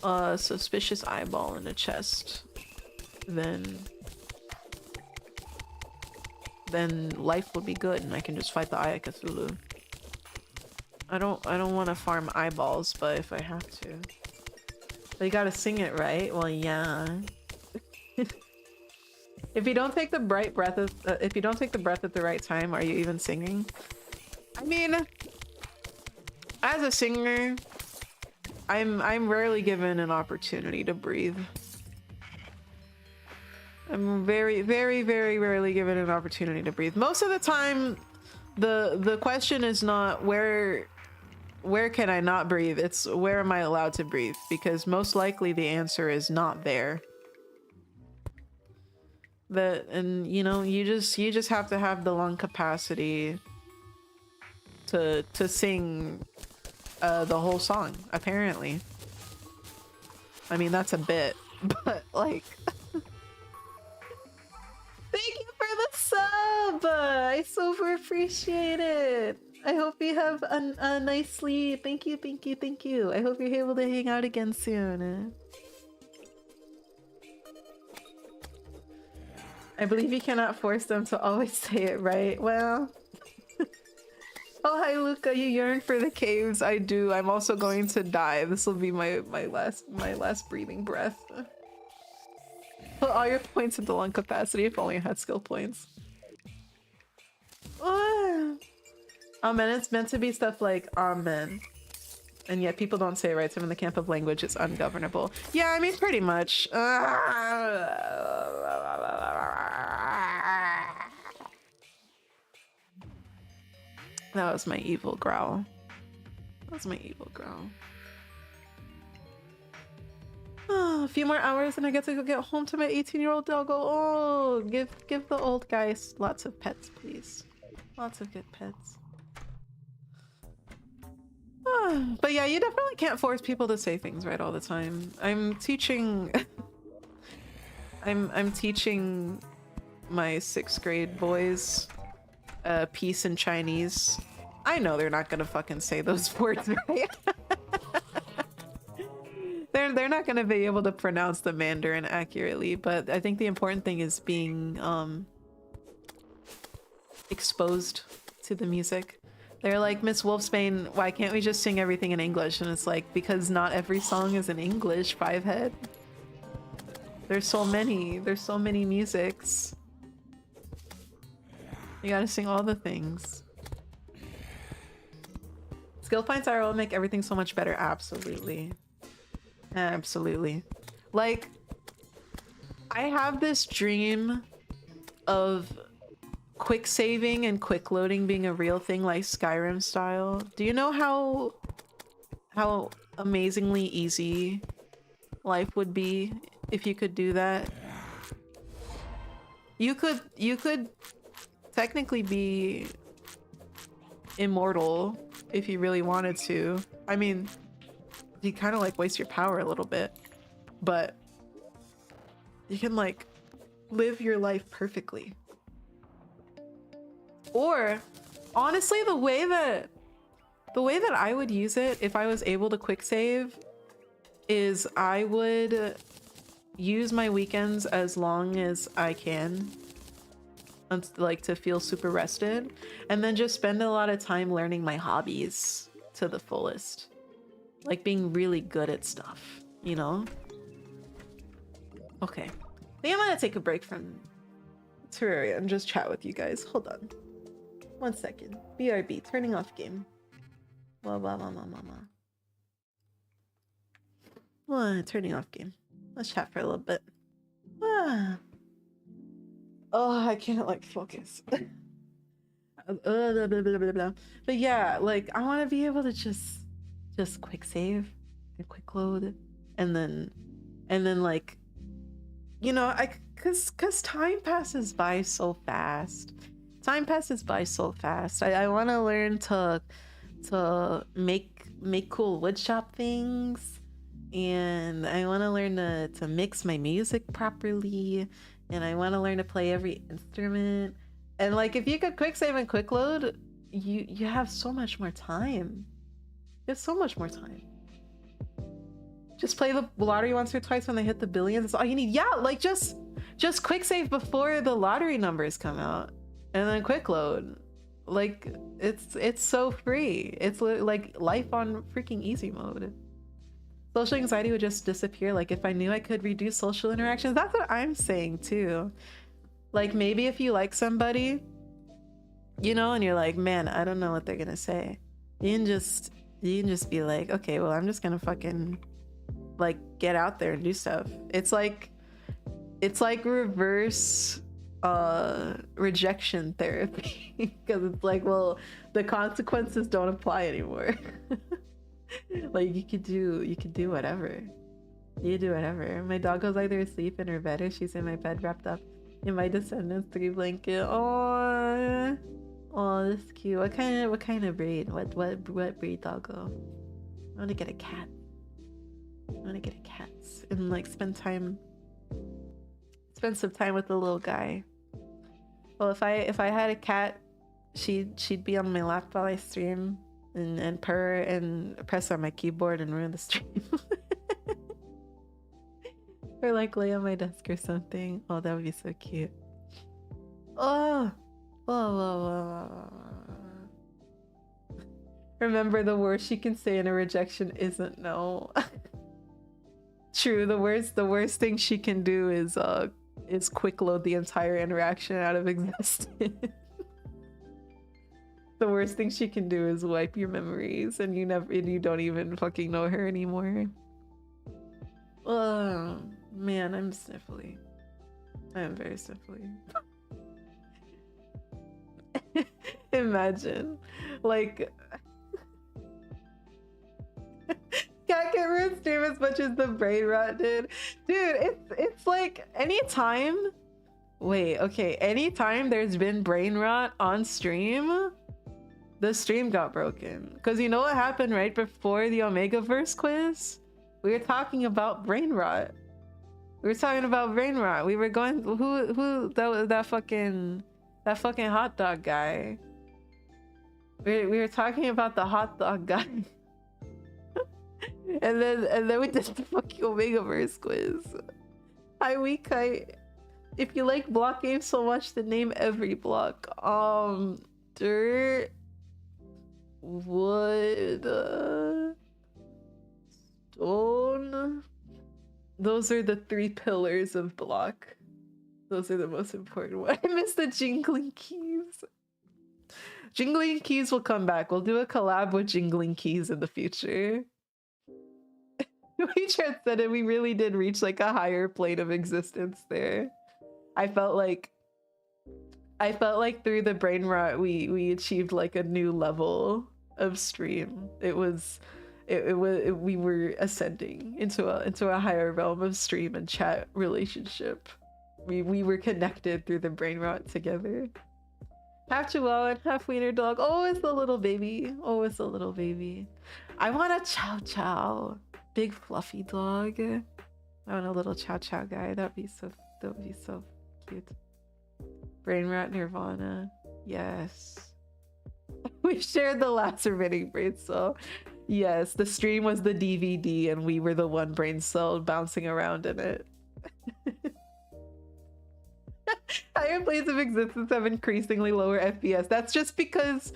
a suspicious eyeball in a chest, then life will be good and I can just fight the Eye of Cthulhu. I don't want to farm eyeballs, but if I have to. But you gotta sing it right. Well, yeah. If you don't take the breath at the right time, are you even singing? I mean, as a singer, I'm rarely given an opportunity to breathe. I'm very, very, very rarely given an opportunity to breathe. Most of the time, the question is not where can I not breathe? It's where am I allowed to breathe? Because most likely the answer is not there. And you know, you just have to have the lung capacity to sing the whole song, apparently. I mean, that's a bit, but like thank you for the sub! I super appreciate it. I hope you have a nice sleep. Thank you, thank you, thank you. I hope you're able to hang out again soon. I believe you cannot force them to always say it right. Well... Oh, hi Luca, you yearn for the caves. I do. I'm also going to die. This will be my last breathing breath. Put all your points into lung capacity if only I had skill points. Amen, it's meant to be stuff like amen. And yet people don't say it right, so in the camp of language it's ungovernable. Yeah, I mean pretty much. That was my evil growl. That was my evil growl. Oh, a few more hours and I get to go get home to my 18-year-old doggo. Oh, give the old guys lots of pets, please. Lots of good pets. But yeah, you definitely can't force people to say things right all the time. I'm teaching... I'm teaching my 6th grade boys peace in Chinese. I know they're not gonna fucking say those words right. They're not gonna be able to pronounce the Mandarin accurately, but I think the important thing is being exposed to the music. They're like, Miss Wolfsbane, why can't we just sing everything in English? And it's like, because not every song is in English, Fivehead. There's so many musics. You gotta sing all the things. Skill points will make everything so much better. Absolutely. Absolutely. Like, I have this dream of quick saving and quick loading being a real thing, like Skyrim style. Do you know how amazingly easy life would be if you could do that? You could technically be immortal if you really wanted to. I mean, you kind of like waste your power a little bit, but you can like live your life perfectly. Or honestly, the way that I would use it if I was able to quick save is I would use my weekends as long as I can, like to feel super rested, and then just spend a lot of time learning my hobbies to the fullest, like being really good at stuff, you know? Okay, I think I'm gonna take a break from Terraria and just chat with you guys. Hold on 1 second. BRB, turning off game. Blah blah blah blah blah blah. Turning off game. Let's chat for a little bit. Oh, I can't like focus. Blah, blah, blah, blah, blah. But yeah, like I want to be able to just quick save and quick load, and then like, you know, cause time passes by so fast. Time passes by so fast. I want to learn to make cool woodshop things, and I want to learn to mix my music properly, and I want to learn to play every instrument. And like, if you could quick save and quick load, you have so much more time. You have so much more time. Just play the lottery once or twice when they hit the billions. That's all you need. Yeah, like just quick save before the lottery numbers come out, and then quick load. Like it's so free. It's like life on freaking easy mode. Social anxiety would just disappear. Like if I knew I could reduce social interactions. That's what I'm saying too. Like maybe if you like somebody, you know, and you're like, man, I don't know what they're gonna say. You can just be like, okay, well, I'm just gonna fucking like get out there and do stuff. It's like reverse rejection therapy, because it's like, well, the consequences don't apply anymore. Like you could do whatever. You do whatever. My dog goes either asleep in her bed or she's in my bed wrapped up in my Descendants 3 blanket. Oh, that's cute. What kind of breed? What breed doggo? I want to get a cat. And like spend some time with the little guy. Well, if I had a cat she'd be on my lap while I stream and purr and press on my keyboard and ruin the stream. Or like lay on my desk or something. Oh, that would be so cute. Oh, whoa, whoa, whoa. Remember, the worst you can say in a rejection isn't no. True, the worst thing she can do is quick load the entire interaction out of existence. The worst thing she can do is wipe your memories and you don't even fucking know her anymore. Oh man, I'm sniffly. I am very sniffly. Imagine, like, can't get rid of stream as much as the brain rot did. Dude, it's like anytime there's been brain rot on stream, the stream got broken. Because you know what happened right before the Omegaverse quiz? We were talking about brain rot. We were going that fucking hot dog guy. We were talking about the hot dog guy. and then we did the fucking Omegaverse quiz. Hi Weekite. If you like block games so much, then name every block. Dirt, wood, stone. Those are the 3 pillars of block. Those are the most important ones. I miss the jingling keys. Jingling keys will come back. We'll do a collab with jingling keys in the future. We transcended. We really did reach like a higher plane of existence there. I felt like through the brain rot we achieved like a new level of stream. We were ascending into a higher realm of stream and chat relationship. We were connected through the brain rot together. Half Chihuahua and half wiener dog. Oh, it's a little baby. Oh, it's a little baby. I want a chow chow. Big fluffy dog. I want a little chow chow guy. That would be so cute. Brain rot nirvana. Yes. We shared the last remaining brain cell. Yes, the stream was the DVD and we were the one brain cell bouncing around in it. Higher planes of existence have increasingly lower FPS. That's just because,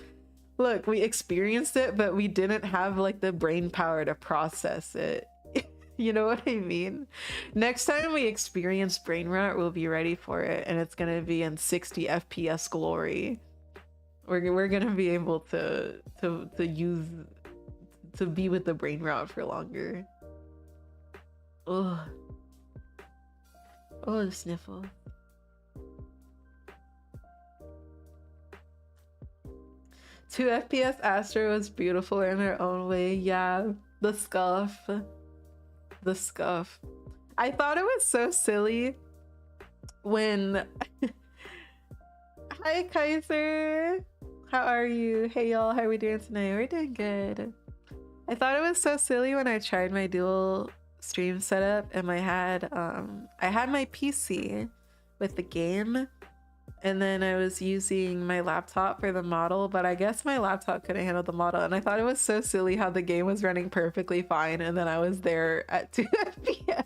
look, we experienced it, but we didn't have like the brain power to process it. You know what I mean? Next time we experience brain rot, we'll be ready for it, and it's gonna be in 60 FPS glory. We're gonna be able to be with the brain rot for longer. Ugh. Oh, the sniffle. Two FPS Astro was beautiful in her own way. Yeah, the scuff. The scuff. I thought it was so silly when... Hi, Kaiser. How are you? Hey, y'all. How are we doing tonight? We're doing good. I thought it was so silly when I tried my dual stream setup and I had my PC with the game, and then I was using my laptop for the model, but I guess my laptop couldn't handle the model, and I thought it was so silly how the game was running perfectly fine and then I was there at 2 FPS.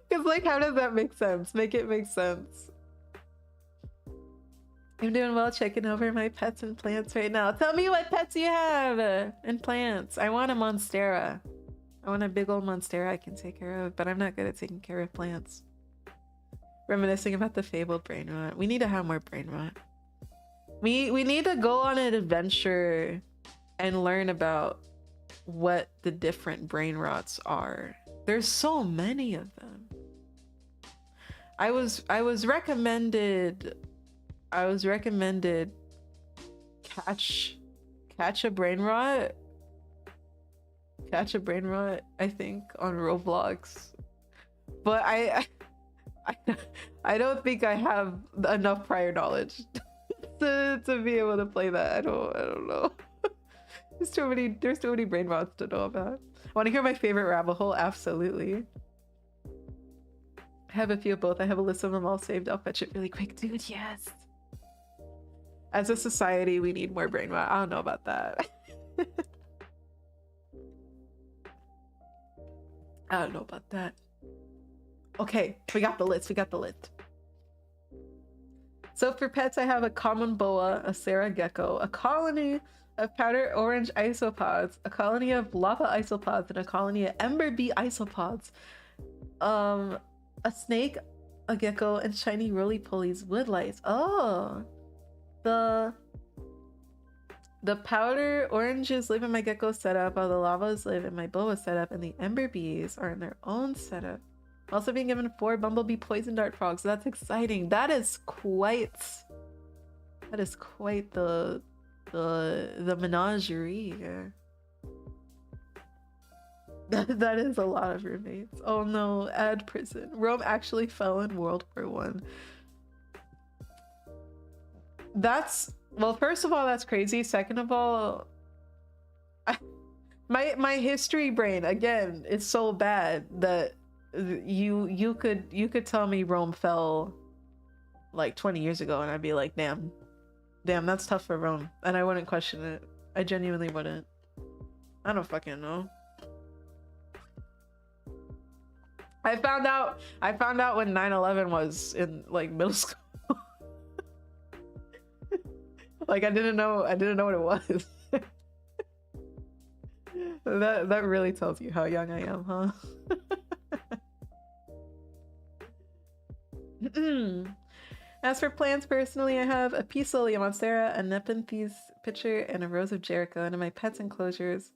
Because like, how does that make sense? Make it make sense. I'm doing well checking over my pets and plants right now. Tell me what pets you have and plants. I want a monstera. I want a big old monstera I can take care of, but I'm not good at taking care of plants. Reminiscing about the fabled brain rot. We need to have more brain rot. We need to go on an adventure and learn about what the different brain rots are. There's so many of them. I was recommended catch a brain rot, I think, on Roblox, but I don't think I have enough prior knowledge to be able to play that. I don't know. There's too many brain rots to know about. Want to hear my favorite rabbit hole? Absolutely. I have a few of both. I have a list of them all saved. I'll fetch it really quick, dude. Yes. As a society, we need more brainwash. I don't know about that. I don't know about that. Okay, we got the list. We got the list. So for pets, I have a common boa, a Sarah gecko, a colony of powder orange isopods, a colony of lava isopods, and a colony of ember bee isopods. A snake, a gecko, and shiny roly-polies woodlice. Oh, the powder oranges live in my gecko setup, while the lavas live in my boa setup, and the ember bees are in their own setup. Also being given 4 bumblebee poison dart frogs. So that's exciting. That is quite the menagerie here. That is a lot of roommates. Oh no, add prison. Rome actually fell in World War One. That's, well, first of all, that's crazy. Second of all, my history brain again is so bad that you could tell me Rome fell like 20 years ago and I'd be like, damn, that's tough for Rome, and I wouldn't question it. I genuinely wouldn't. I don't fucking know. I found out when 9/11 was in like middle school. Like I didn't know what it was. That really tells you how young I am, huh? As for plants, personally, I have a peace lily, a monstera, a nepenthes pitcher, and a rose of Jericho. And in my pets enclosures,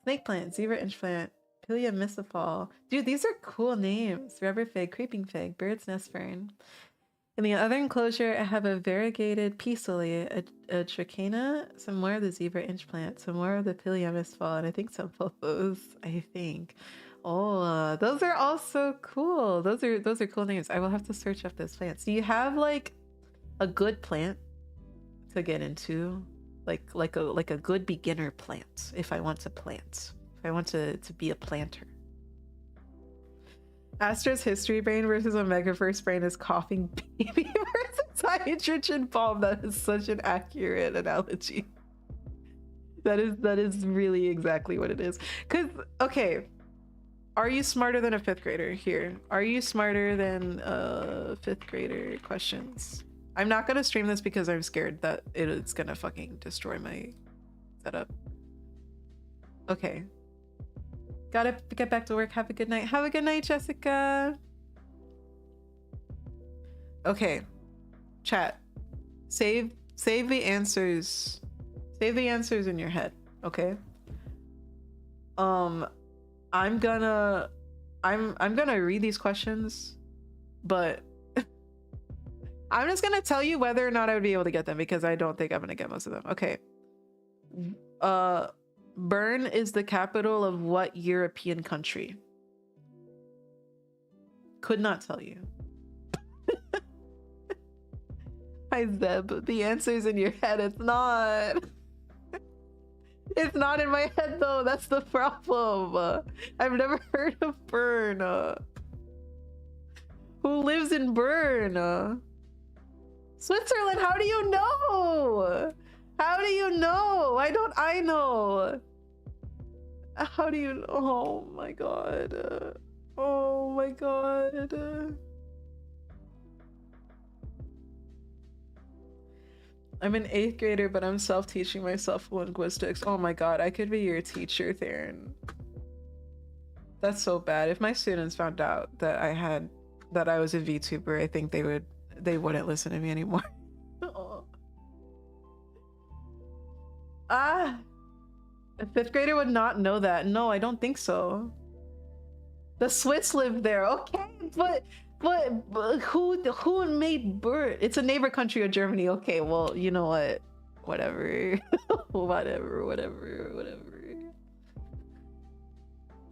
snake plant, zebra inch plant, Pilia misifal. Dude, these are cool names. Rubber fig, creeping fig, bird's nest fern. In the other enclosure, I have a variegated peace lily, a trichina, some more of the zebra inch plant, some more of the Pilia misifal, and I think some phobos. I think. Oh, those are also cool. Those are cool names. I will have to search up those plants. Do you have like a good plant to get into, like a good beginner plant? If I want to plant, if I want to be a planter. Astra's history brain versus Omegaverse brain is coughing baby versus hydrogen bomb. That is such an accurate analogy. That is really exactly what it is. Cause okay. Are you smarter than a 5th grader here? Are you smarter than 5th grader questions? I'm not gonna stream this because I'm scared that it's gonna fucking destroy my setup. Okay. Gotta get back to work. Have a good night. Have a good night, Jessica. Okay. Chat. Save the answers. Save the answers in your head. Okay. I'm gonna read these questions, but I'm just gonna tell you whether or not I would be able to get them because I don't think I'm gonna get most of them. Okay. Bern is the capital of what European country? Could not tell you. Hi Zeb, the answer's in your head. It's not. It's not in my head though, that's the problem. I've never heard of Bern. Who lives in Bern? Switzerland, how do you know? How do you know? Why don't I know? How do you know? Oh my god. Oh my god. I'm an 8th grader, but I'm self-teaching myself linguistics. Oh my god, I could be your teacher, Theron. That's so bad. If my students found out that I was a VTuber, I think they wouldn't listen to me anymore. Oh. Ah, a 5th grader would not know that. No, I don't think so. The Swiss live there. Okay, but who made Bern? It's a neighbor country of Germany. Okay, well, you know what? Whatever. whatever.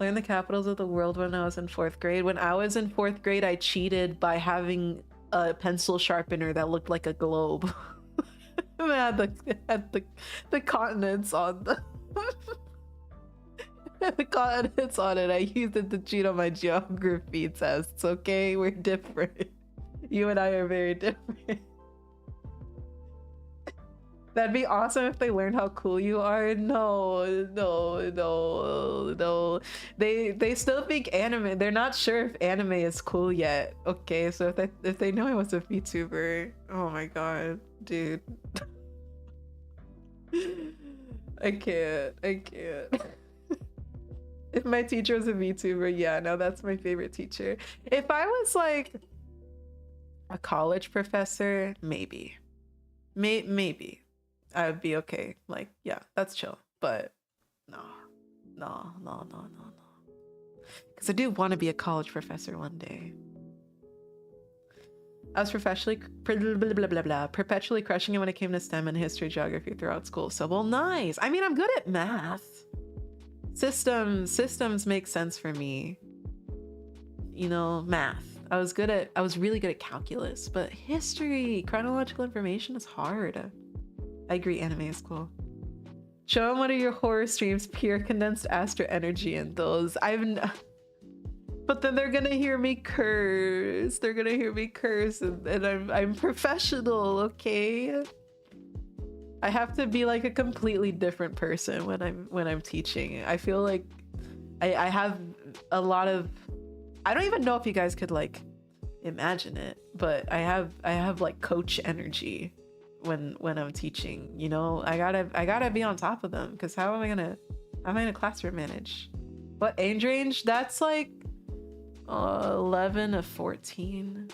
Learn the capitals of the world when I was in 4th grade. When I was in 4th grade, I cheated by having a pencil sharpener that looked like a globe. It had the continents on the the continents on it. I used it to cheat on my geography tests. Okay, we're different. You and I are very different. That'd be awesome if they learned how cool you are. No, no, no, no. They still think anime. They're not sure if anime is cool yet. Okay, so if they know I was a VTuber, oh my god, dude. I can't. If my teacher was a VTuber, yeah, no, that's my favorite teacher. If I was like a college professor, maybe. Maybe. I would be okay. Like, yeah, that's chill. But no. Because I do want to be a college professor one day. I was perpetually crushing it when it came to STEM and history, geography throughout school. So, well, nice. I mean, I'm good at math. Systems make sense for me. You know, math. I was really good at calculus, but history, chronological information is hard. I agree, anime is cool. Show them one of your horror streams, pure condensed astral energy in those. But then they're gonna hear me curse. And I'm professional, okay? I have to be like a completely different person when I'm teaching. I feel like I have a lot of, I don't even know if you guys could like imagine it, but I have like coach energy when I'm teaching, you know. I gotta be on top of them, because how am I gonna classroom manage? What age range? That's like 11 to 14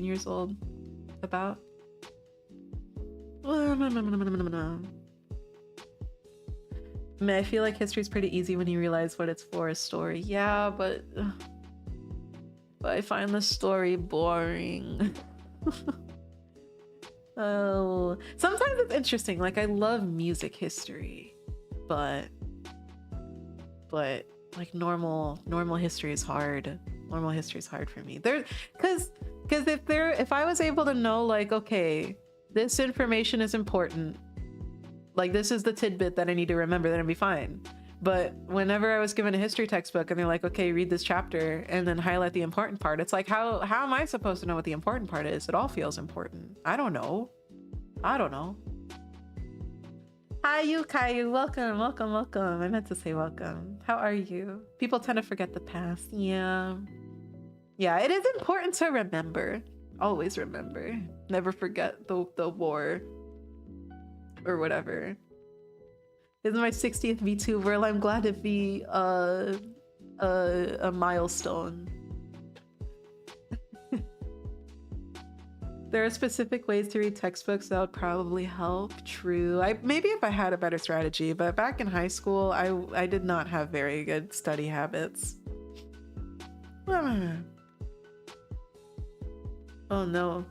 years old, about. I mean, I feel like history's pretty easy when you realize what it's for, a story. Yeah, but I find the story boring. Oh, sometimes it's interesting. Like, I love music history, but like normal history is hard. Normal history is hard for me. Because if I was able to know, like, okay, this information is important, like this is the tidbit that I need to remember, then I'd be fine. But whenever I was given a history textbook and they're like, okay, read this chapter and then highlight the important part, it's like, how am I supposed to know what the important part is? It all feels important. I don't know. Hi, Caillou. Welcome. I meant to say welcome. How are you? People tend to forget the past. Yeah, it is important to remember. Always remember. Never forget the war or whatever. This is my 60th VTuber. I'm glad to be a milestone. There are specific ways to read textbooks that would probably help. True. Maybe if I had a better strategy, but back in high school, I did not have very good study habits. Oh no,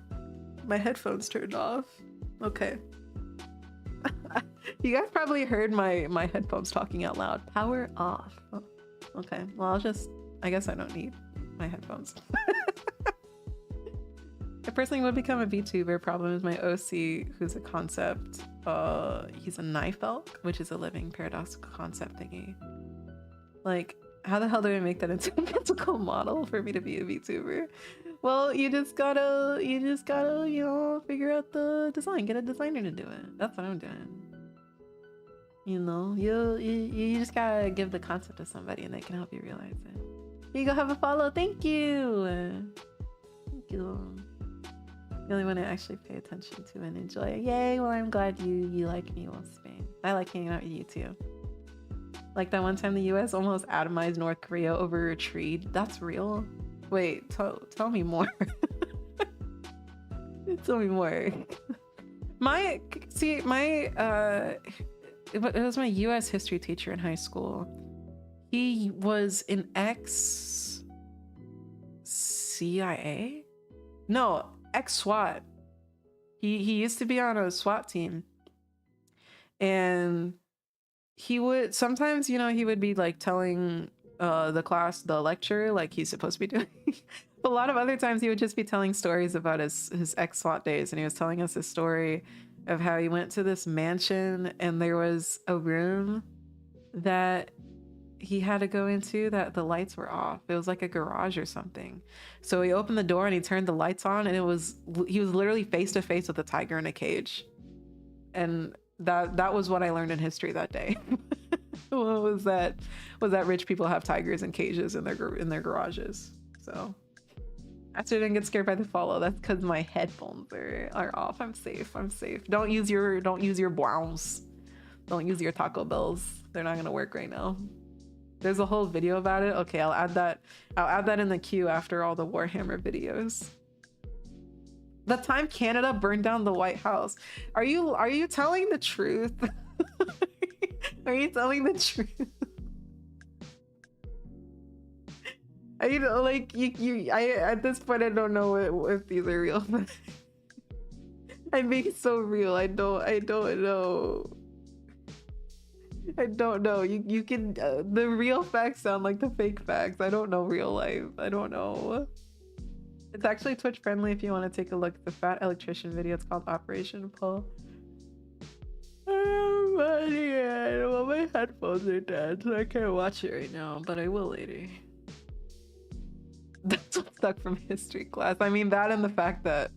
my headphones turned off. Okay. You guys probably heard my headphones talking out loud. Power off. Oh, okay, well, I guess I don't need my headphones. I personally would become a VTuber. Problem is my OC, who's a concept. He's a knife elk, which is a living paradoxical concept thingy. Like, how the hell do I make that into a mythical model for me to be a VTuber? Well, you just gotta, you know, figure out the design. Get a designer to do it. That's what I'm doing. You know, you just gotta give the concept to somebody and they can help you realize it. Here you go, have a follow. Thank you. Thank you. The only one I actually pay attention to and enjoy. Yay, well, I'm glad you like me, Will Spain. I like hanging out with you too. Like that one time the US almost atomized North Korea over a tree. That's real? Wait, tell me more. Tell me more. It was my US history teacher in high school. He was an ex-CIA? No, ex-SWAT. He used to be on a SWAT team. And he would sometimes, you know, he would be like telling the class the lecture like he's supposed to be doing. But a lot of other times he would just be telling stories about his ex-SWAT days. And he was telling us this story of how he went to this mansion and there was a room that he had to go into that the lights were off. It was like a garage or something. So he opened the door and he turned the lights on and he was literally face to face with a tiger in a cage. and that was what I learned in history that day. What was that rich people have tigers in cages in their garages. So I didn't get scared by the follow. That's because my headphones are off. I'm safe. Don't use your browns. Don't use your Taco Bells. They're not gonna work right now. There's a whole video about it. Okay, I'll add that in the queue after all the Warhammer videos. The time Canada burned down the White House. Are you telling the truth? Are you telling the truth? I like I at this point I don't know if these are real. I'm being so real. I don't know. I don't know. You can the real facts sound like the fake facts. I don't know real life. I don't know. It's actually Twitch friendly if you want to take a look at the fat electrician video. It's called Operation Pull. Oh, but yeah, well, my headphones are dead, so I can't watch it right now, but I will later. That's what stuck from history class. I mean, that and the fact that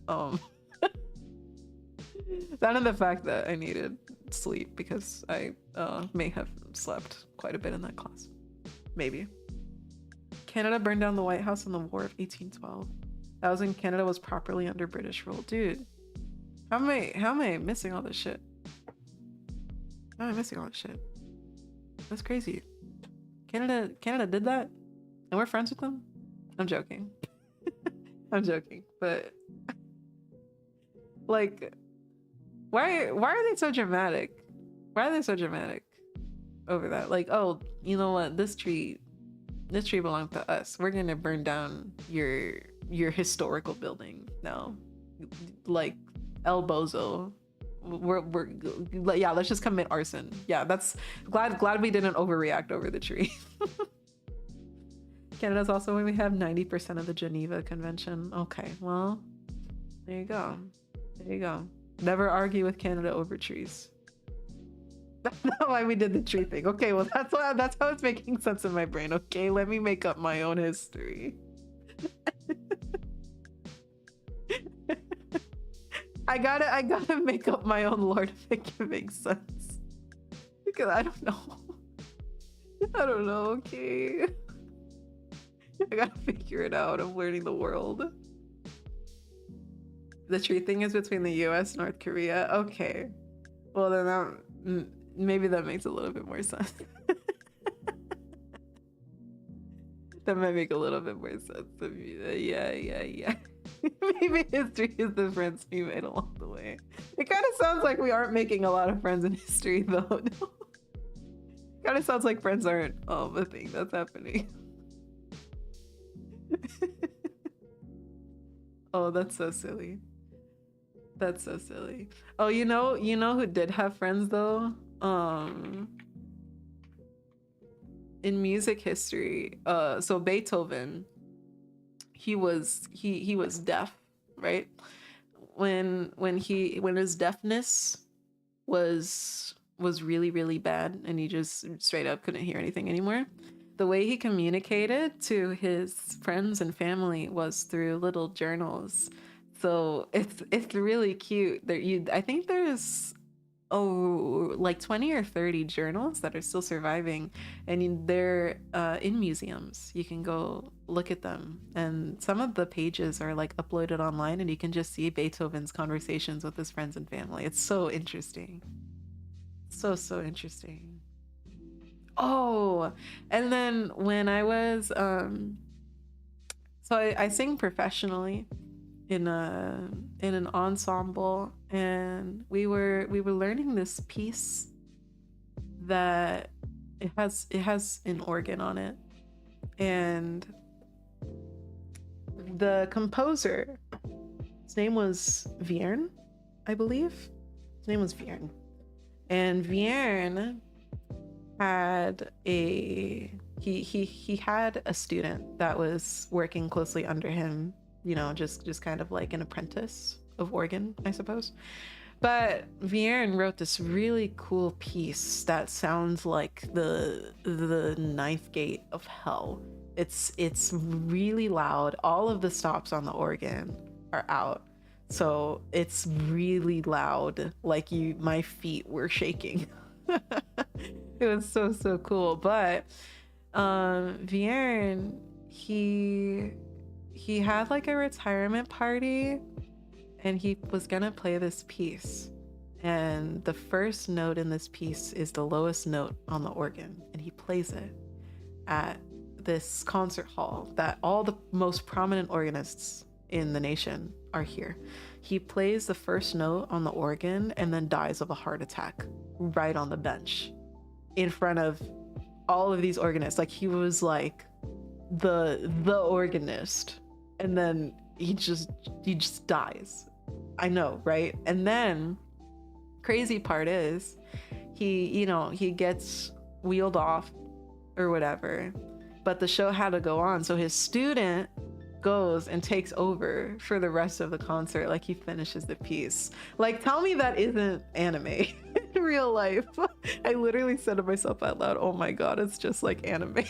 I needed sleep because I may have slept quite a bit in that class. Maybe. Canada burned down the White House in the War of 1812. That was when Canada was properly under British rule. Dude, how am I missing all this shit? How am I missing all this shit? That's crazy. Canada did that? And we're friends with them? I'm joking. I'm joking, but like, why are they so dramatic? Why are they so dramatic over that? Like, oh, you know what? This tree belonged to us. We're gonna burn down your historical building now. Like El Bozo. We're yeah, let's just commit arson. Yeah, that's glad we didn't overreact over the tree. Canada's also when we have 90% of the Geneva Convention. Okay, well, there you go. There you go. Never argue with Canada over trees. That's not why we did the tree thing. Okay, well, that's how it's making sense in my brain. Okay, let me make up my own history. I gotta make up my own lore to make it make sense. Because I don't know. I don't know, okay. I gotta figure it out. I'm learning the world. The tree thing is between the US and North Korea. Okay. Well, then maybe that makes a little bit more sense. That might make a little bit more sense. Yeah. Maybe history is the friends we made along the way. It kind of sounds like we aren't making a lot of friends in history, though. No. Kind of sounds like friends aren't a thing that's happening. Oh, that's so silly. That's so silly. Oh, you know who did have friends though? In music history, so Beethoven, he was deaf, right? When his deafness was really, really bad and he just straight up couldn't hear anything anymore, the way he communicated to his friends and family was through little journals. So it's really cute. I think there's like 20 or 30 journals that are still surviving, and they're in museums. You can go look at them, and some of the pages are like uploaded online, and you can just see Beethoven's conversations with his friends and family. It's so interesting. So interesting. Oh, and then when I was so I sing professionally in an ensemble, and we were learning this piece that it has an organ on it, and the composer, his name was Vierne, I believe. His name was Vierne, and Vierne had he had a student that was working closely under him, you know, just kind of like an apprentice of organ, I suppose. But Vierne wrote this really cool piece that sounds like the knife gate of hell. It's really loud. All of the stops on the organ are out. So it's really loud. Like my feet were shaking. It was so cool. But Vierne, he had like a retirement party, and he was gonna play this piece. And the first note in this piece is the lowest note on the organ, and he plays it at this concert hall that all the most prominent organists in the nation are here. He plays the first note on the organ and then dies of a heart attack right on the bench in front of all of these organists. Like, he was like the organist, and then he just dies. I know, right? And then crazy part is he gets wheeled off or whatever, but the show had to go on, so his student goes and takes over for the rest of the concert. Like, he finishes the piece. Like, tell me that isn't anime in real life. I literally said to myself out loud, oh my god, it's just like anime.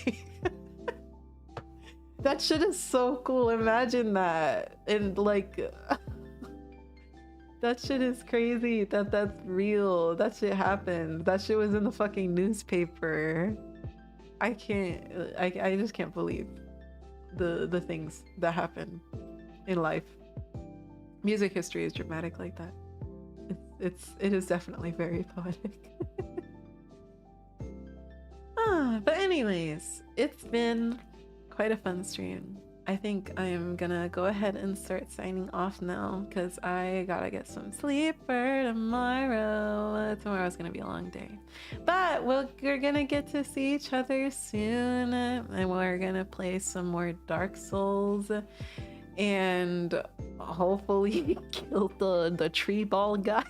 That shit is so cool. Imagine that. And like that shit is crazy that that's real. That shit happened. That shit was in the fucking newspaper. I just can't believe the things that happen in life. Music history is dramatic like that. It is definitely very poetic. But anyways, it's been quite a fun stream. I think I'm gonna go ahead and start signing off now because I gotta get some sleep for tomorrow. Tomorrow's gonna be a long day, but we're gonna get to see each other soon, and we're gonna play some more Dark Souls and hopefully kill the tree ball guy.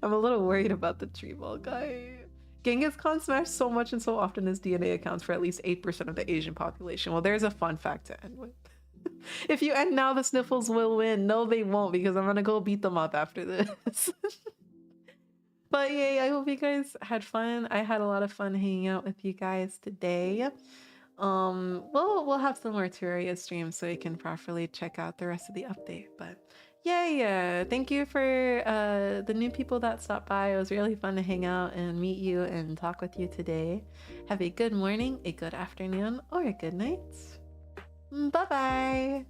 I'm a little worried about the tree ball guy. Genghis Khan smashed so much and so often his DNA accounts for at least 8% of the Asian population. Well, there's a fun fact to end with. If you end now, the Sniffles will win. No, they won't, because I'm gonna go beat them up after this. But yay, I hope you guys had fun. I had a lot of fun hanging out with you guys today. We'll have some more Terraria streams so you can properly check out the rest of the update. But yeah, thank you for the new people that stopped by. It was really fun to hang out and meet you and talk with you today. Have a good morning, a good afternoon, or a good night. Bye bye.